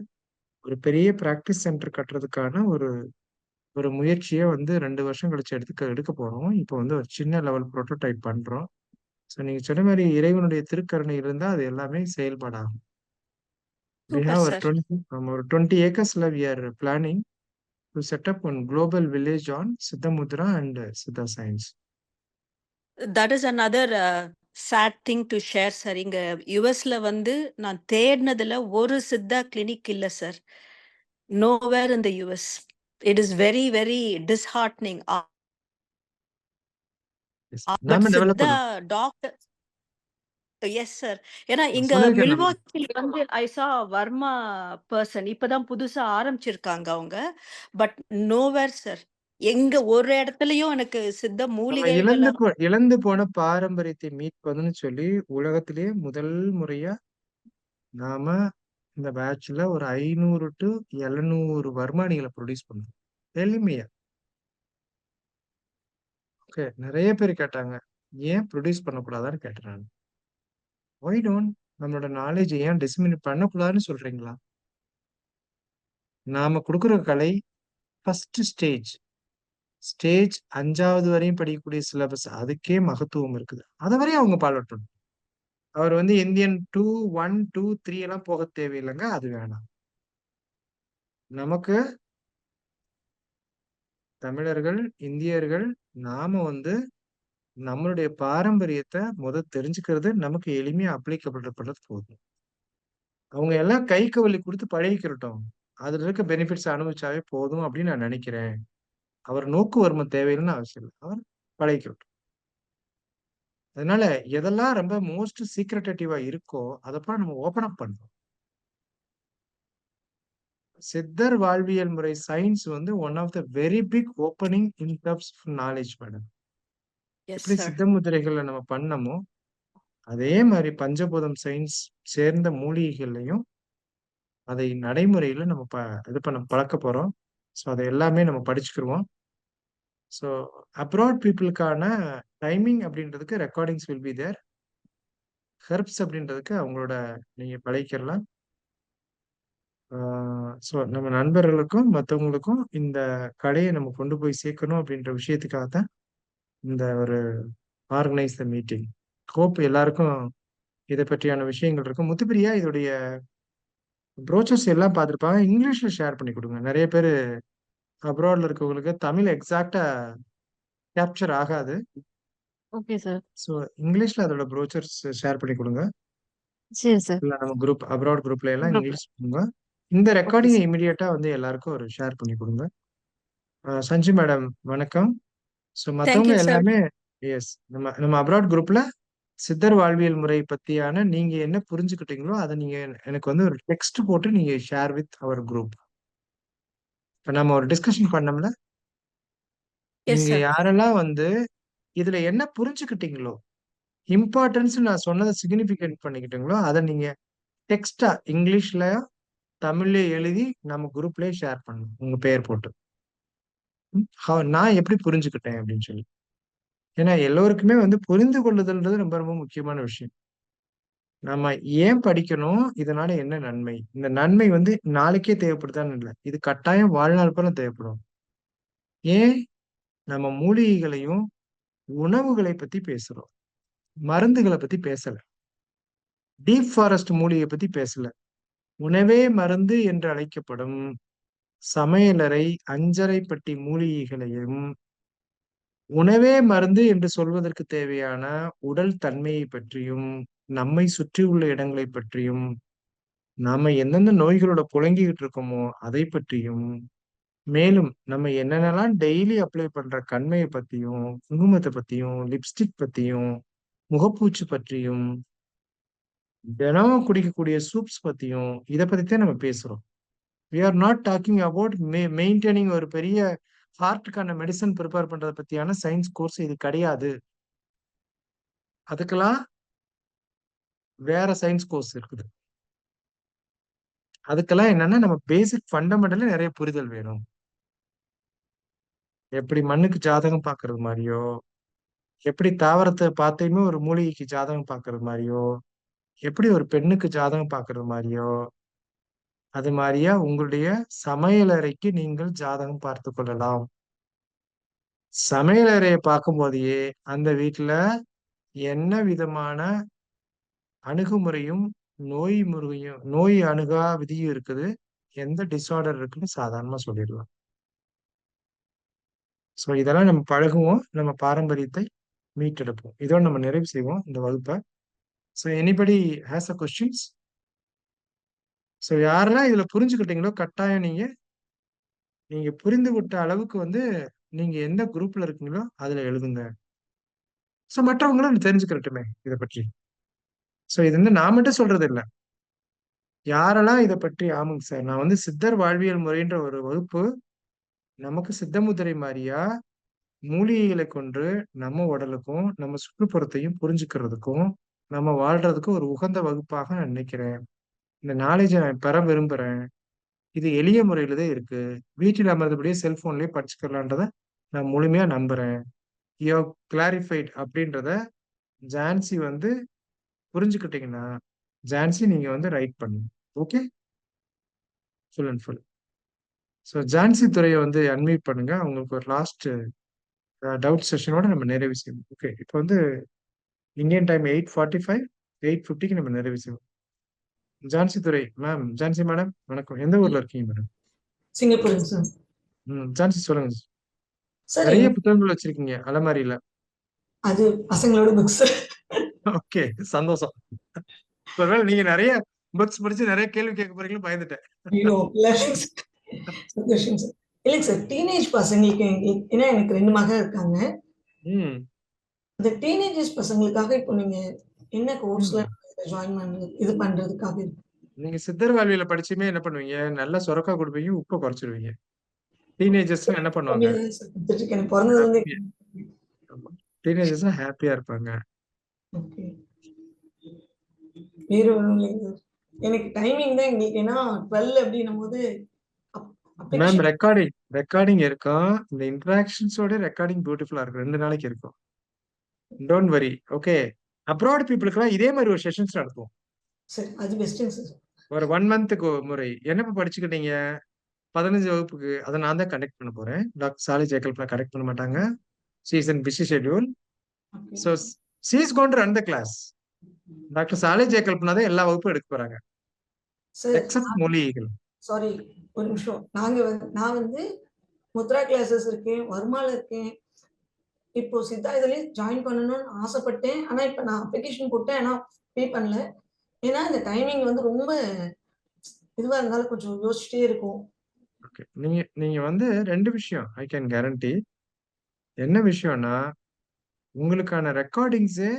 ஒரு பெரிய பிராக்டிஸ் சென்டர் கட்டுறதுக்கான ஒரு ஒரு முயற்சியை வந்து 2 வருஷம் கழிச்சு எடுக்க போறோம். இப்போ வந்து ஒரு சின்ன லெவல் ப்ரோட்டோடைப் பண்றோம். ஸோ நீங்க சொன்ன மாதிரி இறைவனுடைய திருக்கருணை இருந்தா அது எல்லாமே செயல்படாகும். We have super sir. ஒரு 20 acresல we are planning to set up one global village on Siddhamudra and Siddha science. That is another sad thing to share sir. இங்க யுஎஸ்ல வந்து நான் தேடினதுல ஒரு சித்தா கிளினிக் இல்ல sir. nowhere in the US. It is very very disheartening. Yes. But நாம டெவலப் சித்தா பண்ணுவோம். Doctor yes sir. ஏன்னா இங்க சொல்லியிருக்கேன் நம்ம. மில்வாக்கில வந்து ஐ சா வர்மா பெர்சன். இப்பதான் புதுசா ஆரம்பிச்சிருக்காங்க அவங்க. But nowhere sir. எங்க ஒரு இடத்துலயும் எனக்கு சித்த நம்ம மூலிகைகள் இழந்து போன பாரம்பரியத்தை மீட்பதுன்னு சொல்லி உலகத்திலேயே முதல் முறையா நாம இந்த பேட்ச்ல ஒரு 500 to 700 வர்மானிகளை ப்ரொடியூஸ் பண்றோம். எளிமையா. ஓகே, நிறைய பேர் கேட்டாங்க, ஏன் ப்ரொடியூஸ் பண்ணக்கூடாதான்னு கேட்டேன். ஒய் டோன்ட் நம்மளோட நாலேஜ் ஏன் டிஸ்மினேட் பண்ணக்கூடாதுன்னு சொல்றீங்களா? நாம கொடுக்குற கலை ஃபர்ஸ்ட் ஸ்டேஜ் 5வது வரையும் படிக்கக்கூடிய சிலபஸ், அதுக்கே மகத்துவம் இருக்குது. அதை வரையும் அவங்க பாராட்டணும். அவர் வந்து இந்தியன் 2, 1, 2, 3 எல்லாம் போக தேவையில்லைங்க, அது வேணாம். நமக்கு தமிழர்கள், இந்தியர்கள், நாம வந்து நம்மளுடைய பாரம்பரியத்தை தெரிஞ்சுக்கிறது நமக்கு எளிமையா அப்ளிகபிள் போதும். அவங்க எல்லாம் கை கவலி கொடுத்து பழகிக்கிறட்டும், அதுல இருக்க பெனிஃபிட்ஸ் அனுபவிச்சாவே போதும் அப்படின்னு நான் நினைக்கிறேன். அவர் நோக்குவர்மம் தேவையில்லைன்னு அவசியம் இல்லை, அவர் பழகிக்கிறட்டும். அதனால எதெல்லாம் ரொம்ப மோஸ்ட் சீக்ரெட்டேட்டிவா இருக்கோ அதப்ப நம்ம ஓபன் அப் பண்றோம். சித்தர் வாழ்வியல் முறை சயின்ஸ் வந்து one of the very big opening in terms of knowledge madam. Yes எப்படி சார். சித்த முத்திரைகளை நம்ம பண்ணமோ அதே மாதிரி பஞ்சபூதம் சயின்ஸ் சேர்ந்த மூலிகைகள்லையும் அதை நடைமுறையில நம்ம இது பண்ண பழக்க போறோம். ஸோ அதை எல்லாமே நம்ம படிச்சுக்கிருவோம். ஸோ அப்ராட் பீப்புளுக்கான டைமிங் அப்படின்றதுக்கு recordings will be there. Herbs அப்படின்றதுக்கு அவங்களோட நீங்க பழகிக்கலாம். ஸோ நம்ம நண்பர்களுக்கும் மற்றவங்களுக்கும் இந்த கலையை நம்ம கொண்டு போய் சேர்க்கணும் அப்படின்ற விஷயத்துக்காக தான் இந்த ஒரு ஆர்கனைஸ் த மீட்டிங். ஹோப் எல்லாருக்கும் இதை பற்றியான விஷயங்கள் இருக்கும். முத்துப்பிரியா இதோடைய ப்ரோச்சர்ஸ் எல்லாம் பார்த்துருப்பாங்க. இங்கிலீஷ்ல ஷேர் பண்ணி கொடுங்க. நிறைய பேர் அப்ராட்ல இருக்கவங்களுக்கு தமிழ் எக்ஸாக்டா கேப்சர் ஆகாது. Okay sir. ஸோ இங்கிலீஷ்ல அதோட ப்ரோச்சர்ஸ் ஷேர் பண்ணி கொடுங்க. சரி சார். இல்லை நம்ம குரூப் அப்ராட் குரூப்ல எல்லாம் குரூப்ல. இங்கிலீஷ் கொடுங்க. இந்த ஓகே ரெக்கார்டிங்கை சார். இமிடியேட்டா வந்து எல்லாருக்கும் ஒரு ஷேர் பண்ணி கொடுங்க. சஞ்சு மேடம் வணக்கம். ஸோ மற்றவங்க தேங்க்யூ சார். எல்லாமே எஸ் நம்ம அப்ராட் குரூப்ல சித்தர் வாழ்வியல் முறை பத்தியான நீங்க என்ன புரிஞ்சுக்கிட்டீங்களோ அதை நீங்க எனக்கு வந்து ஒரு டெக்ஸ்ட் போட்டு நீங்க ஷேர் வித் அவர் குரூப். இப்ப நம்ம ஒரு டிஸ்கஷன் பண்ணோம்ல, எஸ் நீங்க சார். யாரெல்லாம் வந்து இதுல என்ன புரிஞ்சுக்கிட்டீங்களோ, இம்பார்ட்டன்ஸ் நான் சொன்னதை சிக்னிபிகன்ட் பண்ணிக்கிட்டீங்களோ அதை நீங்க டெக்ஸ்டா இங்கிலீஷ்ல தமிழ்ல எழுதி நம்ம குரூப்லயே ஷேர் பண்ணணும் உங்க பெயர் போட்டு. நான் எப்படி புரிஞ்சுக்கிட்டேன் அப்படின்னு சொல்லி. ஏன்னா எல்லோருக்குமே வந்து புரிந்து கொள்ளுதல்ன்றது ரொம்ப ரொம்ப முக்கியமான விஷயம். நம்ம ஏன் படிக்கணும், இதனால என்ன நன்மை, இந்த நன்மை வந்து நாளைக்கே தேவைப்படுதான்னு இல்லை, இது கட்டாயம் வாழ்நாள் பூரா தேவைப்படும். ஏன் நம்ம மூலிகைகளையும் உணவுகளை பத்தி பேசுறோம், மருந்துகளை பத்தி பேசல. டீப் ஃபாரஸ்ட் மூலிகை பத்தி பேசல. உணவே மருந்து என்று அழைக்கப்படும் சமையலறை அஞ்சரைப்பட்டி மூலிகைகளையும் உணவே மருந்து என்று சொல்வதற்கு தேவையான உடல் தன்மையை பற்றியும் நம்மை சுற்றியுள்ள இடங்களை பற்றியும் நாம எந்தெந்த நோய்களோட புழங்கிக்கிட்டு இருக்கோமோ அதை பற்றியும், மேலும் நம்ம என்னென்னலாம் டெய்லி அப்ளை பண்ற கண்மையை பத்தியும், குங்குமத்தை பத்தியும், லிப்ஸ்டிக் பத்தியும், முகப்பூச்சு பற்றியும், தினமும் குடிக்கக்கூடிய சூப்ஸ் பத்தியும் இதை பத்தித்தான் நம்ம பேசுறோம். we are not talking about maintaining ஒரு பெரிய ஹார்ட்டுக்கான மெடிசன் ப்ரிப்பேர் பண்றதை பத்தியான சயின்ஸ் கோர்ஸ் இது கிடையாது. அதுக்கெல்லாம் வேற சயின்ஸ் கோர்ஸ் இருக்குது. அதுக்கெல்லாம் என்னன்னா நம்ம பேசிக் ஃபண்டமெண்டலா நிறைய புரிதல் வேணும். எப்படி மண்ணுக்கு ஜாதகம் பாக்குறது மாதிரியோ, எப்படி தாவரத்தை பார்த்தையுமே ஒரு மூலிகைக்கு ஜாதகம் பாக்குறது மாதிரியோ, எப்படி ஒரு பெண்ணுக்கு ஜாதகம் பாக்குறது மாதிரியோ, அது மாதிரியா உங்களுடைய சமையலறைக்கு நீங்கள் ஜாதகம் பார்த்து கொள்ளலாம். சமையலறையை பார்க்கும் போதையே அந்த வீட்டுல என்ன விதமான அணுகுமுறையும் நோய் அணுகா விதியும் இருக்குது, எந்த டிஸார்டர் இருக்குன்னு சாதாரணமா சொல்லிடலாம். ஸோ இதெல்லாம் நம்ம பழகுவோம், நம்ம பாரம்பரியத்தை மீட்டெடுப்போம். இதோட நம்ம நிறைவு செய்வோம் இந்த வகுப்பை. So anybody has a questions? So யாரெல்லாம் இதுல புரிஞ்சுக்கிட்டீங்களோ கட்டாயம் நீங்க புரிந்து விட்ட அளவுக்கு வந்து நீங்க எந்த குரூப்ல இருக்கீங்களோ அதுல எழுதுங்க. ஸோ மற்றவங்களும் தெரிஞ்சுக்கிறட்டுமே இதை பற்றி. சோ இது வந்து நான் மட்டும் சொல்றது இல்ல. யாரெல்லாம் இதை பற்றி ஆமாங்க சார், நான் வந்து சித்தர் வாழ்வியல் முறைன்ற ஒரு வகுப்பு நமக்கு சித்தமுத்திரை மாதிரியா மூலிகைகளை கொண்டு நம்ம உடலுக்கும் நம்ம சுற்றுப்புறத்தையும் புரிஞ்சுக்கிறதுக்கும் நம்ம வாழ்றதுக்கும் ஒரு உகந்த வகுப்பாக நான் நினைக்கிறேன். இந்த நாலேஜை நான் பெற விரும்புறேன். இது எளிய முறையில தான் இருக்கு. வீட்டில் அமர்ந்தபடியே செல்போன்லயே படிச்சுக்கலான்றத நான் முழுமையா நம்புறேன். யூ கிளாரிஃபைட் அப்படின்றத ஜான்சி வந்து புரிஞ்சுக்கிட்டீங்கன்னா, ஜான்சி நீங்க வந்து ரைட் பண்ணுங்க. Okay, full and full. So Jhansi துறையை வந்து அன்மியூட் பண்ணுங்க. அவங்களுக்கு ஒரு லாஸ்ட் டவுட் செஷனோட நம்ம நிறைவு செய்யணும். ஓகே, இப்போ வந்து இந்தியன் டைம் 8:45, 8:50க்கு நம்ம நிறைவு செய்வோம். ஜான்சி துறை மேம், ஜான்சி மேடம் வணக்கம். எந்த ஊர்ல இருக்கீங்க மேடம்? சிங்கப்பூருங்க சார். ஜான்சி சொல்லுங்க. சார் நிறைய புத்தகங்கள் வச்சிருக்கீங்க அலமாரியில. அது பசங்களோட புக்ஸ். ஓகே, சந்தோஷம். ஒருவேளை நீங்க நிறைய புக்ஸ் படிச்சு நிறைய கேள்வி கேட்க போறீங்களோ பயந்துட்டேன். ஐயோ சந்தோஷம் சார். இல்லைங்க சார், டீனேஜ் பசங்களுக்கு ஏன்னா எனக்கு 2 மகன் இருக்காங்க. இந்த டீனேஜஸ் பசங்களுக்காக இப்போ நீங்க என்ன கோர்ஸ்ல ஜாயின் பண்ணி இது பண்றதுக்காக? நீங்க சித்தர் வாழ்வியல படிச்சுமே என்ன பண்ணுவீங்க? நல்லா சொரக்கா கொடுப்பீங்க, உப்பை குறைச்சிருவீங்க. டீனேஜர்ஸ் என்ன பண்ணுவாங்க? டீனேஜர்ஸ் ஹாப்பியா இருப்பாங்க. வேற ஒண்ணும் இல்லைங்க சார். எனக்கு டைமிங் தான் எங்களுக்கு ஏன்னா 12 அப்படின்னும் போது மேம் ரெக்கார்டிங் இருக்கும். இந்த இன்டராக்ஷன்ஸோட ரெக்கார்டிங் பியூட்டிஃபுல்லா இருக்கும். 2 நாளைக்கு இருக்கும். Don't worry. ஓகே, அப்ராட் பீப்புளுக்குலாம் இதே மாதிரி ஒரு செஷன்ஸ் நடத்துவோம். சரி, அது பெஸ்ட்ங்க சார். ஒரு 1 மந்த்துக்கு முறை. என்ன படிச்சுக்கிட்டீங்க? 15 வகுப்புக்கு அதை நான் தான் கனெக்ட் பண்ண போறேன். டாக்டர் சாலி ஜேக்கல்பனா கனெக்ட் பண்ண மாட்டாங்க. She is in busy schedule. So she is going to run the class. Doctor சாலி ஜேக்கல்பனா தான் எல்லா வகுப்பும் எடுக்க போறாங்க. எக்ஸப்ட் மூலிகைகள். சாரி, ஒரு நிமிஷம். நான் வந்து முத்ரா கிளாஸஸ் இருக்கேன், வர்மால இருக்கேன். இப்போ சித்தா இதுலயே ஜாயின் பண்ணணும்னு ஆசைப்பட்டேன். ஆனா இப்ப நான் அப்ளிகேஷன் போட்டேன், ஆனா பே பண்ணல. ஏன்னா இந்த டைமிங் வந்து ரொம்ப இதுவா இருந்தாலும் கொஞ்சம் யோசிச்சுட்டே இருக்கும். ஓகே, நீங்க வந்து 2 விஷயம் ஐ கேன் கேரண்டி. என்ன விஷயம்னா, உங்களுக்கான ரெக்கார்டிங்ஸே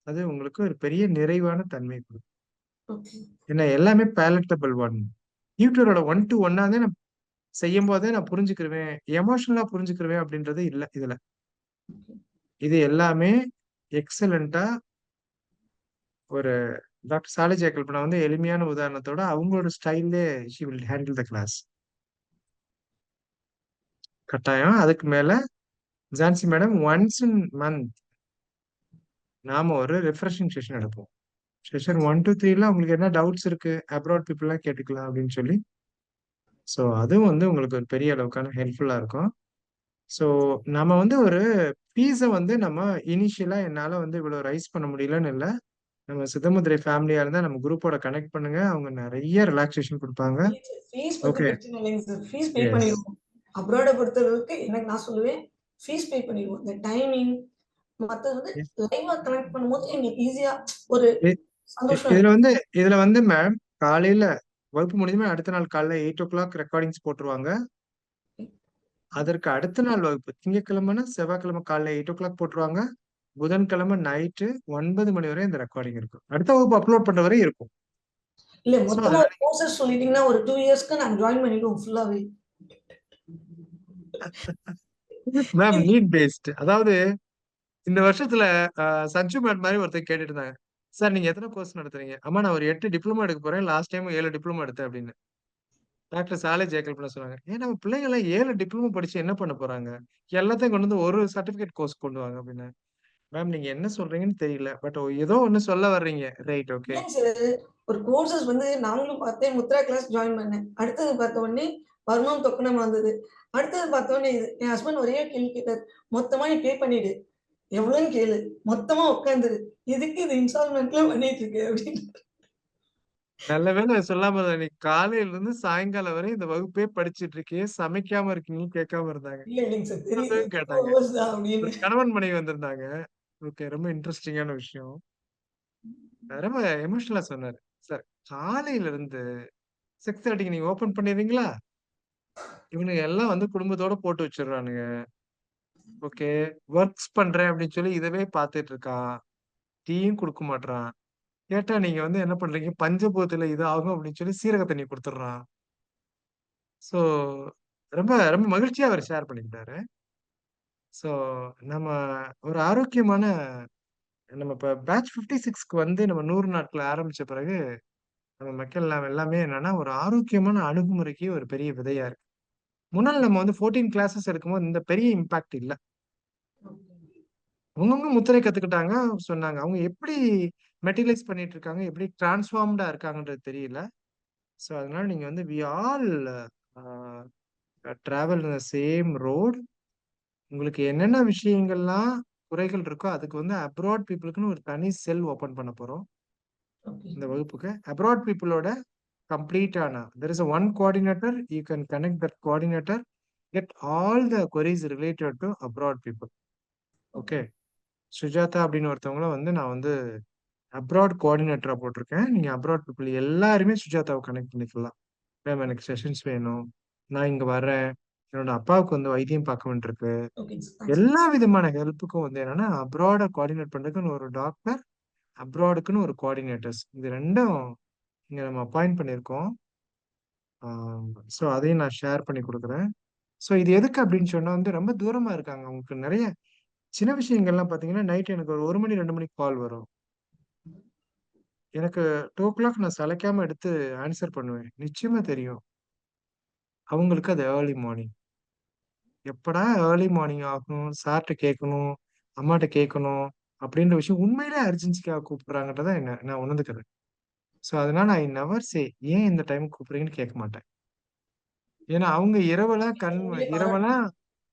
அது உங்களுக்கு ஒரு பெரிய நிறைவான தன்மை கொடுக்கும். ஏன்னா எல்லாமே பேலட்டபிள் ஒன். யூடியூபரோட 1 to 1 தான் நான் செய்யும் போதே நான் புரிஞ்சுக்கிருவேன், எமோஷனலா புரிஞ்சுக்கிருவேன் அப்படின்றது இல்ல இதுல. இது எல்லாமே எக்ஸலண்டா ஒரு டாக்டர் சாலி ஜேக்கல்பனா வந்து எளிமையான உதாரணத்தோட அவங்களோட ஸ்டைல்லே she will handle the class. கட்டாயம். அதுக்கு மேல Jhansi madam once in month நாம ஒரு ரெஃப்ரெஷிங் செஷன் எடுப்போம். செஷன் 1 to 3ல உங்களுக்கு என்ன டவுட்ஸ் இருக்கு, அப்ராட் பீப்புள்லாம் கேட்டுக்கலாம் அப்படின்னு சொல்லி. ஸோ அதுவும் வந்து உங்களுக்கு ஒரு பெரிய அளவுக்கான ஹெல்ப்ஃபுல்லா இருக்கும். ஸோ நம்ம வந்து ஒரு ஃபீஸை வந்து நம்ம இனிஷியலா என்னால வந்து இவ்வளவு ரைஸ் பண்ண முடியலன்னு இல்லை. நம்ம சித்தமுத்திரை ஃபேமிலியா இருந்தா நம்ம குரூப்போட கனெக்ட் பண்ணுங்க. அவங்க நிறைய ரிலாக்ஸேஷன் கொடுப்பாங்க. ஓகே, ஃபீஸ் பே பண்ணிடுவோம். அப்ராட பொறுத்தளவுக்கு எனக்கு நான் சொல்லுவேன் ஃபீஸ் பே பண்ணிடுவோம். இந்த டைமிங் மத்தது வந்து லைவா கனெக்ட் பண்ணும்போது எங்களுக்கு ஈஸியா ஒரு சந்தோஷம். இதுல வந்து மேம் காலையில வகுப்பு முடிஞ்சுமே அடுத்த நாள் காலைல 8 o'clock ரெக்கார்டிங்ஸ் போட்டுருவாங்க. அதற்கு அடுத்த நாள் வகுப்பு திங்கட்கிழமைனா செவ்வாய்க்கிழமை காலைல 8 o'clock போட்டுருவாங்க. புதன்கிழமை நைட்டு 9 மணி வரை இந்த ரெக்கார்டிங் இருக்கும். அடுத்த வகுப்பு அப்லோட் பண்ற வரை இருக்கும். இல்ல மொத்தமா கோர்சஸ் சொல்லிட்டீங்கன்னா ஒரு 2 இயர்ஸ்க்கு நான் ஜாயின் பண்ணிடுவோம் ஃபுல்லாவே. Ma'am need paste. அதாவது இந்த வருஷத்துல சஞ்சு மேட் மாதிரி ஒருத்தர் கேட்டுட்டு இருந்தாங்க, சார் நீங்க எத்தனை கோர்ஸ் நடத்துறீங்க? அம்மா நான் ஒரு 8 டிப்ளமா எடுக்க போறேன், லாஸ்ட் டைம் 7 டிப்ளமா எடுத்தேன் அப்படின்னு. டாக்டர் சாலே ஜேக்கல்பனா சொன்னாங்க, ஏன் நம்ம பிள்ளைங்க எல்லாம் 7 டிப்ளமா படிச்சு என்ன பண்ண போறாங்க? எல்லாத்தையும் கொண்டு வந்து ஒரு சர்டிபிகேட் கோர்ஸ் கொண்டு வாங்க அப்படின்னு. மேம் நீங்க என்ன சொல்றீங்கன்னு தெரியல, பட் ஏதோ ஒண்ணு சொல்ல வர்றீங்க. Right, okay. ஒரு கோர்சஸ் வந்து நாங்களும் பார்த்தேன், முத்ரா கிளாஸ் ஜாயின் பண்ணேன். அடுத்தது பார்த்த உடனே வர்மம் தொக்கணம் வந்தது. அடுத்தது பார்த்த உடனே என் ஹஸ்பண்ட் ஒரே கேள்வி கேட்டார், மொத்தமா நீ பே பண்ணிடு, எவ்வளவுன்னு கேளு, மொத்தமா உட்காந்துரு, எதுக்கு இது இன்ஸ்டால்மெண்ட்ல பண்ணிட்டு இருக்கு அப்படின்னு. நல்ல வேலை சொல்லாம நீ காலையில இருந்து சாயங்காலம் வரை இந்த வகுப்பே படிச்சுட்டு இருக்கியே, சமைக்காம இருக்கீங்கன்னு கேட்காம இருந்தாங்க. கேட்டாங்க. கணவன் மனைவி வந்திருந்தாங்க. ஓகே, ரொம்ப இன்ட்ரெஸ்டிங்கான விஷயம். ரொம்ப எமோஷனலா சொன்னாரு. சார் காலையில இருந்து 6:30க்கு நீங்க ஓபன் பண்ணிடுறீங்களா? இவனுங்க எல்லாம் வந்து குடும்பத்தோட போட்டு வச்சிடுறானுங்க. ஓகே, ஒர்க்ஸ் பண்றேன் அப்படின்னு சொல்லி இதவே பார்த்துட்டு இருக்கான். டீயும் கொடுக்க மாட்டான். கேட்டா நீங்க வந்து என்ன பண்றீங்க, பஞ்சபூதத்துல இது ஆகும் அப்படின்னு சொல்லி சீரக தண்ணி குடுத்துடுறான். ஸோ ரொம்ப ரொம்ப மகிழ்ச்சியா அவர் ஷேர் பண்ணிக்கிட்டாரு. ஸோ நம்ம ஒரு ஆரோக்கியமான நம்ம இப்ப பேட்ச் 56க்கு வந்து நம்ம 100 நாட்கள் ஆரம்பிச்ச பிறகு, நம்ம மக்கள் எல்லாமே என்னன்னா, ஒரு ஆரோக்கியமான அணுகுமுறைக்கு ஒரு பெரிய விதையா இருக்கு. முன்னால நம்ம வந்து 14 கிளாஸஸ் எடுக்கும்போது இந்த பெரிய இம்பாக்ட் இல்ல. அவங்கவங்க முத்திரை கத்துக்கிட்டாங்க, சொன்னாங்க. அவங்க எப்படி மெட்டீரியலைஸ் பண்ணிட்டு இருக்காங்க, எப்படி டிரான்ஸ்ஃபார்ம்டா இருக்காங்கன்றது தெரியல. ஸோ அதனால நீங்க வந்து we all travel in the same road. உங்களுக்கு என்னென்ன விஷயங்கள்லாம் குறைகள் இருக்கோ, அதுக்கு வந்து அப்ராட் பீப்புளுக்குன்னு ஒரு தனி செல் ஓப்பன் பண்ண போறோம். இந்த வகுப்புக்கு. அப்ராட் பீப்புளோட கம்ப்ளீட்டான there is a one coordinator, you can connect that coordinator, get all the queries related to abroad people. Okay. Sujatha அப்படின்னு ஒருத்தவங்கள வந்து நான் வந்து அப்ராட் கோஆர்டினேட்டரா போட்டிருக்கேன். நீங்க அப்ராட் பீப்புள் எல்லாருமே சுஜாதாவை கனெக்ட் பண்ணிக்கலாம். மேம் எனக்கு செஷன்ஸ் வேணும். நான் இங்க வர்றேன். என்னோட அப்பாவுக்கு வந்து வைத்தியம் பார்க்க வேண்டியிருக்கு. எல்லா விதமான ஹெல்ப்புக்கும் வந்து என்னன்னா, அப்ராட கோஆர்டினேட் பண்றதுக்குன்னு ஒரு டாக்டர், அப்ராடுக்குன்னு ஒரு கோஆர்டினேட்டர்ஸ். இது 2ம் இங்க நம்ம அப்பாயிண்ட் பண்ணியிருக்கோம். ஸோ அதையும் நான் ஷேர் பண்ணி குடுக்குறேன். ஸோ இது எதுக்கு அப்படின்னு சொன்னா வந்து ரொம்ப தூரமா இருக்காங்க. அவங்களுக்கு நெறைய சின்ன விஷயங்கள்லாம் பார்த்தீங்கன்னா, நைட் எனக்கு ஒரு 1 மணி 2 மணிக்கு கால் வரும். எனக்கு 2:00 நான் சளைக்காம எடுத்து ஆன்ஸர் பண்ணுவேன். நிச்சயமா தெரியும். அவங்களுக்கு அது ஏர்லி மார்னிங். எப்படா ஏர்லி மார்னிங் ஆகும், சார்ட்ட கேட்கணும், அம்மாட்ட கேட்கணும் அப்படின்ற விஷயம் உண்மையிலே அர்ஜென்சிக்காக கூப்பிடுறாங்கன்றத நான் உணர்ந்துக்கிறேன். ஸோ அதனால ஐ நெவர் சே ஏன் இந்த டைம்க்கு கூப்பிடுறீங்கன்னு கேட்க மாட்டேன். ஏன்னா அவங்க இரவெல்லாம்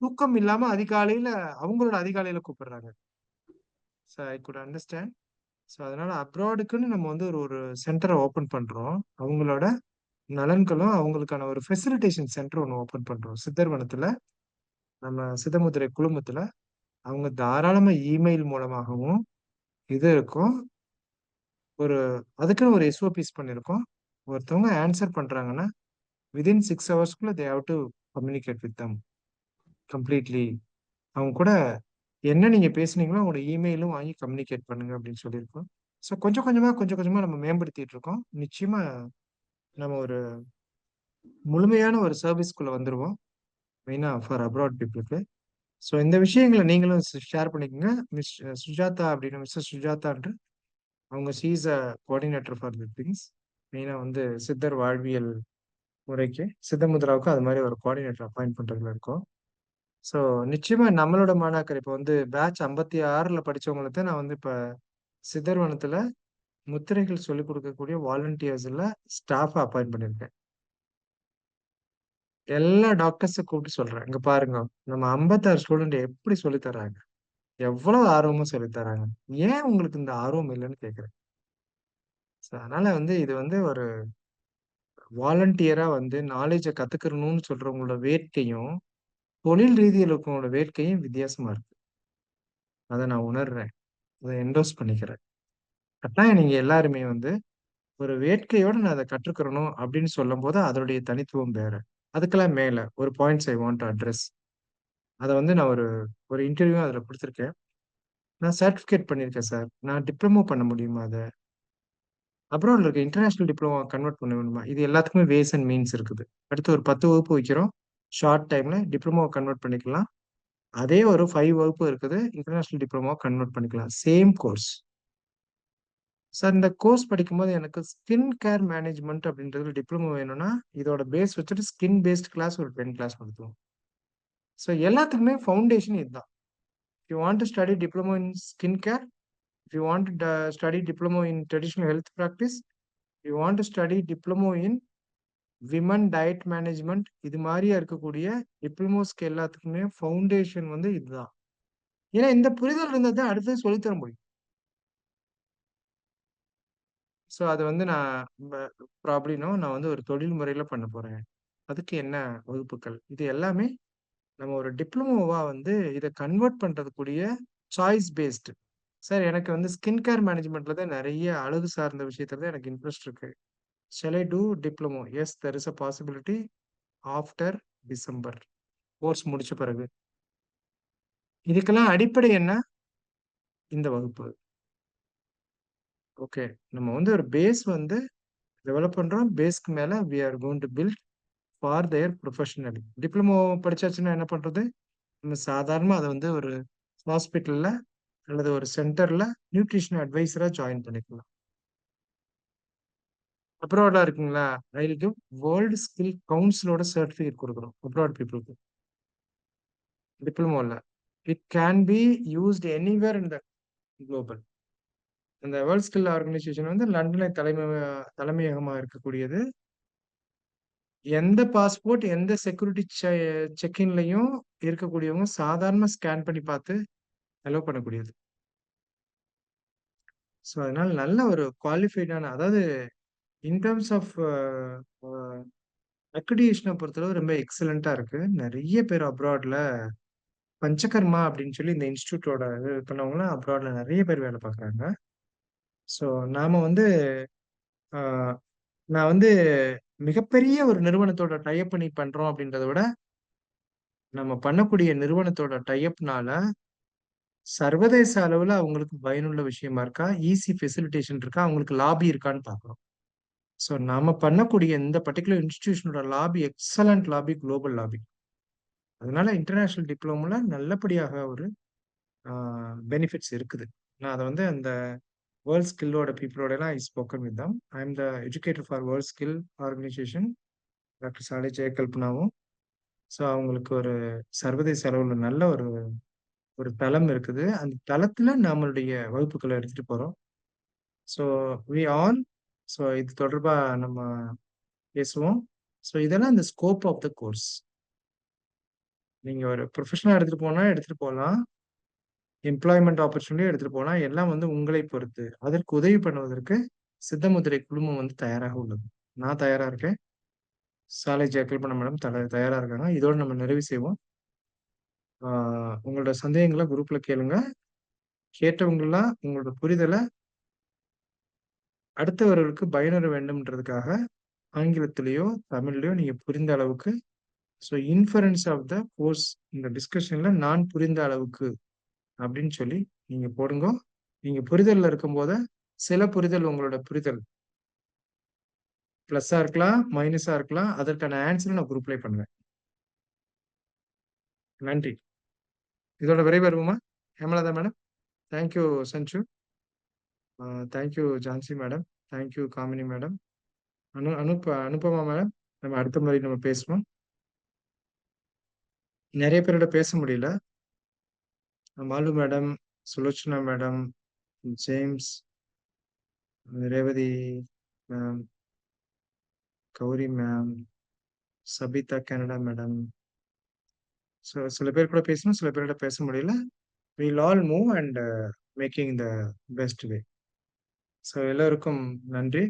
தூக்கம் இல்லாம அதிகாலையில அவங்களோட அதிகாலையில கூப்பிடுறாங்க. So I could understand. So அதனால அப்ராடுக்குன்னு நம்ம வந்து ஒரு சென்டரை ஓப்பன் பண்றோம். அவங்களோட நலன்களும் அவங்களுக்கான ஒரு ஃபெசிலிட்டேஷன் சென்டர் ஒன்று ஓப்பன் பண்றோம். சித்தர்வனத்துல நம்ம சிதமுத்திரை குழுமத்துல அவங்க தாராளமா இமெயில் மூலமாகவும் இது இருக்கும். அதுக்குன்னு ஒரு எஸ்ஓபிஸ் பண்ணியிருக்கோம். ஒருத்தவங்க ஆன்சர் பண்றாங்கன்னா வித்தின் 6 ஹவர்ஸ்க்குள்ள they have to communicate with them completely. அவங்க கூட என்ன நீங்க பேசுனீங்களோ அவங்களோட இமெயிலும் வாங்கி கம்யூனிகேட் பண்ணுங்க அப்படின்னு சொல்லியிருக்கோம். ஸோ கொஞ்சம் கொஞ்சமா நம்ம மேம்படுத்திட்டு இருக்கோம். நிச்சயமா நம்ம ஒரு முழுமையான ஒரு சர்வீஸ்க்குள்ள வந்துருவோம். மெயினா ஃபார் அப்ராட் பீப்புளுக்கு. ஸோ இந்த விஷயங்களை நீங்களும் ஷேர் பண்ணிக்கோங்க. மிஸ் சுஜாதா அப்படின்னு மிஸ்டர் சுஜாதான்ற அவங்க she is a coordinator for the things. மெயினா வந்து சித்தர் வாழ்வியல் முறைக்கு சித்தமுத்ராவுக்கு அது மாதிரி ஒரு கோஆர்டினேட்டர் அப்பாயிண்ட் பண்றதுல இருக்கோம். ஸோ நிச்சயமா நம்மளோட மாணாக்கர் இப்போ வந்து பேட்ச் 56ல படிச்சவங்களுக்கு நான் வந்து இப்ப சித்தர்வனத்துல முத்திரைகள் சொல்லிக் கொடுக்கக்கூடிய வாலண்டியர்ஸ்ல ஸ்டாஃப் அப்பாயிண்ட் பண்ணியிருக்கேன். எல்லா டாக்டர்ஸை கூப்பிட்டு சொல்றேன். இங்க பாருங்க நம்ம 56 ஸ்டூடெண்ட் எப்படி சொல்லித் தர்றாங்க, எவ்வளவு ஆர்வமா சொல்லித் தர்றாங்க. ஏன் உங்களுக்கு இந்த ஆர்வம் இல்லைன்னு கேட்கிறேன். அதனால வந்து இது வந்து ஒரு வாலண்டியரா வந்து நாலேஜை கத்துக்கணும்னு சொல்றவங்களோட வேட்கையும் தொழில் ரீதியில் இருக்கவங்களோட வேட்கையும் வித்தியாசமா இருக்கு. அதை நான் உணர்றேன். அதை என்டோஸ் பண்ணிக்கிறேன். கட்டாயம் நீங்க எல்லாருமே வந்து ஒரு வேட்கையோட நான் அதை கற்றுக்கிறணும் அப்படின்னு சொல்லும் போது அதனுடைய தனித்துவம் வேற. அதுக்கெல்லாம் மேல ஒரு points I want to address. அதை வந்து நான் ஒரு இன்டர்வியூ அதில் கொடுத்துருக்கேன். நான் சர்டிஃபிகேட் பண்ணியிருக்கேன் சார். நான் டிப்ளமோ பண்ண முடியுமா அதை? அப்ராட்ல இருக்க இன்டர்நேஷனல் டிப்ளமோ கன்வெர்ட் பண்ண வேணுமா? இது எல்லாத்துக்குமே வேஸ் அண்ட் மீன்ஸ் இருக்குது. அடுத்து ஒரு 10 வகுப்பு வைக்கிறோம். ஷார்ட் டைம்ல டிப்ளமோ கன்வெர்ட் பண்ணிக்கலாம். அதே ஒரு 5 வகுப்பு இருக்குது. இன்டர்நேஷனல் டிப்ளமோ கன்வெர்ட் பண்ணிக்கலாம். Same course. சார் இந்த கோர்ஸ் படிக்கும்போது எனக்கு ஸ்கின் கேர் மேனேஜ்மெண்ட் அப்படின்றது டிப்ளமோ வேணும்னா இதோட பேஸ் வச்சுட்டு ஸ்கின் பேஸ்ட் கிளாஸ் ஒரு 10 கிளாஸ் நடத்துவோம். ஸோ எல்லாத்துக்குமே ஃபவுண்டேஷன் இதுதான். You want to study diploma in skin care, if you want to study diploma in traditional health practice, you want to study diploma in women diet management, இது மாதிரியா இருக்கக்கூடிய டிப்ளமோஸ்க்கு எல்லாத்துக்குமே ஃபவுண்டேஷன் வந்து இதுதான். ஏன்னா இந்த புரிதல் இருந்தால் தான் அடுத்தது சொல்லித்தர முடியும். ஸோ அது வந்து நான் வந்து ஒரு தொழில் முறையில பண்ண போறேன். அதுக்கு என்ன வகுப்புகள் இது எல்லாமே நம்ம ஒரு டிப்ளமோவா வந்து இதை கன்வெர்ட் பண்றதுக்குரிய சாய்ஸ் பேஸ்டு. சார் எனக்கு வந்து ஸ்கின் கேர் மேனேஜ்மெண்ட்ல தான் நிறைய அழகு சார்ந்த விஷயத்துல தான் எனக்கு இன்ட்ரெஸ்ட் இருக்கு. Shall I do diploma? Yes, there is a possibility after December. Course முடிச்ச பிறகு. இதுக்கெல்லாம் அடிப்படை என்ன? இந்த வகுப்பு. ஓகே. நம்ம வந்து ஒரு பேஸ் வந்து டெவலப் பண்றோம். பேஸ்க்கு மேல we are going to build for their professionally. Diploma படிச்சாச்சுன்னா என்ன பண்றது? நம்ம சாதாரணமா அத வந்து ஒரு ஹாஸ்பிட்டல்ல அல்லது ஒரு சென்டர்ல நியூட்ரிஷன் அட்வைசரா ஜாயின் பண்ணிக்கலாம். அப்ராட்ல இருக்குங்களா? I will give world skill கவுன்சிலோட சர்டிஃபிகேட் குடுக்குறோம் அப்ராட் பீப்புளுக்கு. டிப்ளமோல. It can be used anywhere in the global. அந்த வேர்ல்ட் ஸ்கில் ஆர்கனைசேஷன் வந்து லண்டன்ல தலைமையகமா இருக்கக்கூடியது. எந்த பாஸ்போர்ட், எந்த செக்யூரிட்டி செக்இன்லயும் இருக்கக்கூடியவங்க சாதாரண ஸ்கேன் பண்ணி பார்த்து அலோவ் பண்ணக்கூடியது. ஸோ அதனால நல்ல ஒரு குவாலிஃபைடான, அதாவது இன் டர்ம்ஸ் ஆஃப் அக்ரிடியேஷனை பொறுத்தளவு ரொம்ப எக்ஸலண்டா இருக்கு. நிறைய பேர் அப்ராட்ல பஞ்சகர்மா அப்படின்னு சொல்லி இந்த இன்ஸ்டியூட்டோட இது பண்ணவங்களாம் அப்ராட்ல நிறைய பேர் வேலை பார்க்குறாங்க. ஸோ நாம வந்து ஆஹ், நான் வந்து மிகப்பெரிய ஒரு நிறுவனத்தோட டைப் பண்ணி பண்றோம் அப்படின்றத விட நம்ம பண்ணக்கூடிய நிறுவனத்தோட டைப்னால சர்வதேச அளவுல அவங்களுக்கு பயனுள்ள விஷயமா இருக்கா, ஈஸி ஃபெசிலிட்டேஷன் இருக்கா, அவங்களுக்கு லாபி இருக்கான்னு பார்க்குறோம். ஸோ நாம பண்ணக்கூடிய இந்த பர்டிகுலர் இன்ஸ்டிடியூஷனோட lobby excellent lobby, global lobby. அதனால இன்டர்நேஷனல் டிப்ளமோல நல்லபடியாக ஒரு பெனிஃபிட்ஸ் இருக்குது. நான் அதை வந்து அந்த வேர்ல்ட் ஸ்கில்லோட பீப்புளோட எல்லாம் ஐ spoken with them. I am the educator for world skill organisation, doctor சாலை ஜெயகல்பனாவும். ஸோ அவங்களுக்கு ஒரு சர்வதேச அளவில் நல்ல ஒரு ஒரு தளம் இருக்குது. அந்த தளத்துல நம்மளுடைய வகுப்புகளை எடுத்துட்டு போறோம். ஸோ வி ஆல் ஸோ இது தொடர்பா நம்ம பேசுவோம். ஸோ இதெல்லாம் இந்த ஸ்கோப் ஆஃப் த கோர்ஸ். நீங்க ஒரு ப்ரொஃபஷனலா எடுத்துட்டு போகலாம். எம்ப்ளாய்மெண்ட் ஆப்பர்ச்சுனிட்டி எடுத்துட்டு போகலாம். எல்லாம் வந்து உங்களை பொறுத்து. அதற்கு உதவி பண்ணுவதற்கு சித்தமுத்திரை குழுமம் வந்து தயாராக உள்ளது. நான் தயாரா இருக்கேன். சாலை ஜெயகல்பனா மேடம் தயாரா இருக்காங்க. இதோட நம்ம நிறைவு செய்வோம். உங்களோட சந்தேகங்களை குரூப்ல கேளுங்க. கேட்டவங்களாம் உங்களோட புரிதலை அடுத்தவர்களுக்கு பயனுற வேண்டும்ன்றதுக்காக ஆங்கிலத்திலேயோ தமிழ்லையோ நீங்க புரிந்த அளவுக்கு, so inference of the course இந்த டிஸ்கஷன்ல நான் புரிந்த அளவுக்கு அப்படின்னு சொல்லி நீங்க போடுங்க. நீங்க புரிதல்ல இருக்கும்போது சில புரிதல் உங்களோட புரிதல் பிளஸ்ஸா இருக்கலாம், மைனஸா இருக்கலாம். அதற்கான ஆன்சரை நான் குரூப்ல பண்ணுவேன். நன்றி. இதோட விரைவருமா Hemalatha madam? Thank you Sanju. Thank you Jhansi madam. Thank you Kamini madam. Anupama madam. நம்ம அடுத்த முறை நம்ம பேசுவோம். நிறைய பேரோட பேச முடியல. Malu madam, Sulochana madam, James, Revathi ma'am, Gauri ma'am, Sabitha Canada madam. So சில பேர் கூட பேசணும், சில பேரோட பேச முடியல. we'll all move and making the best way. So எல்லோருக்கும் நன்றி.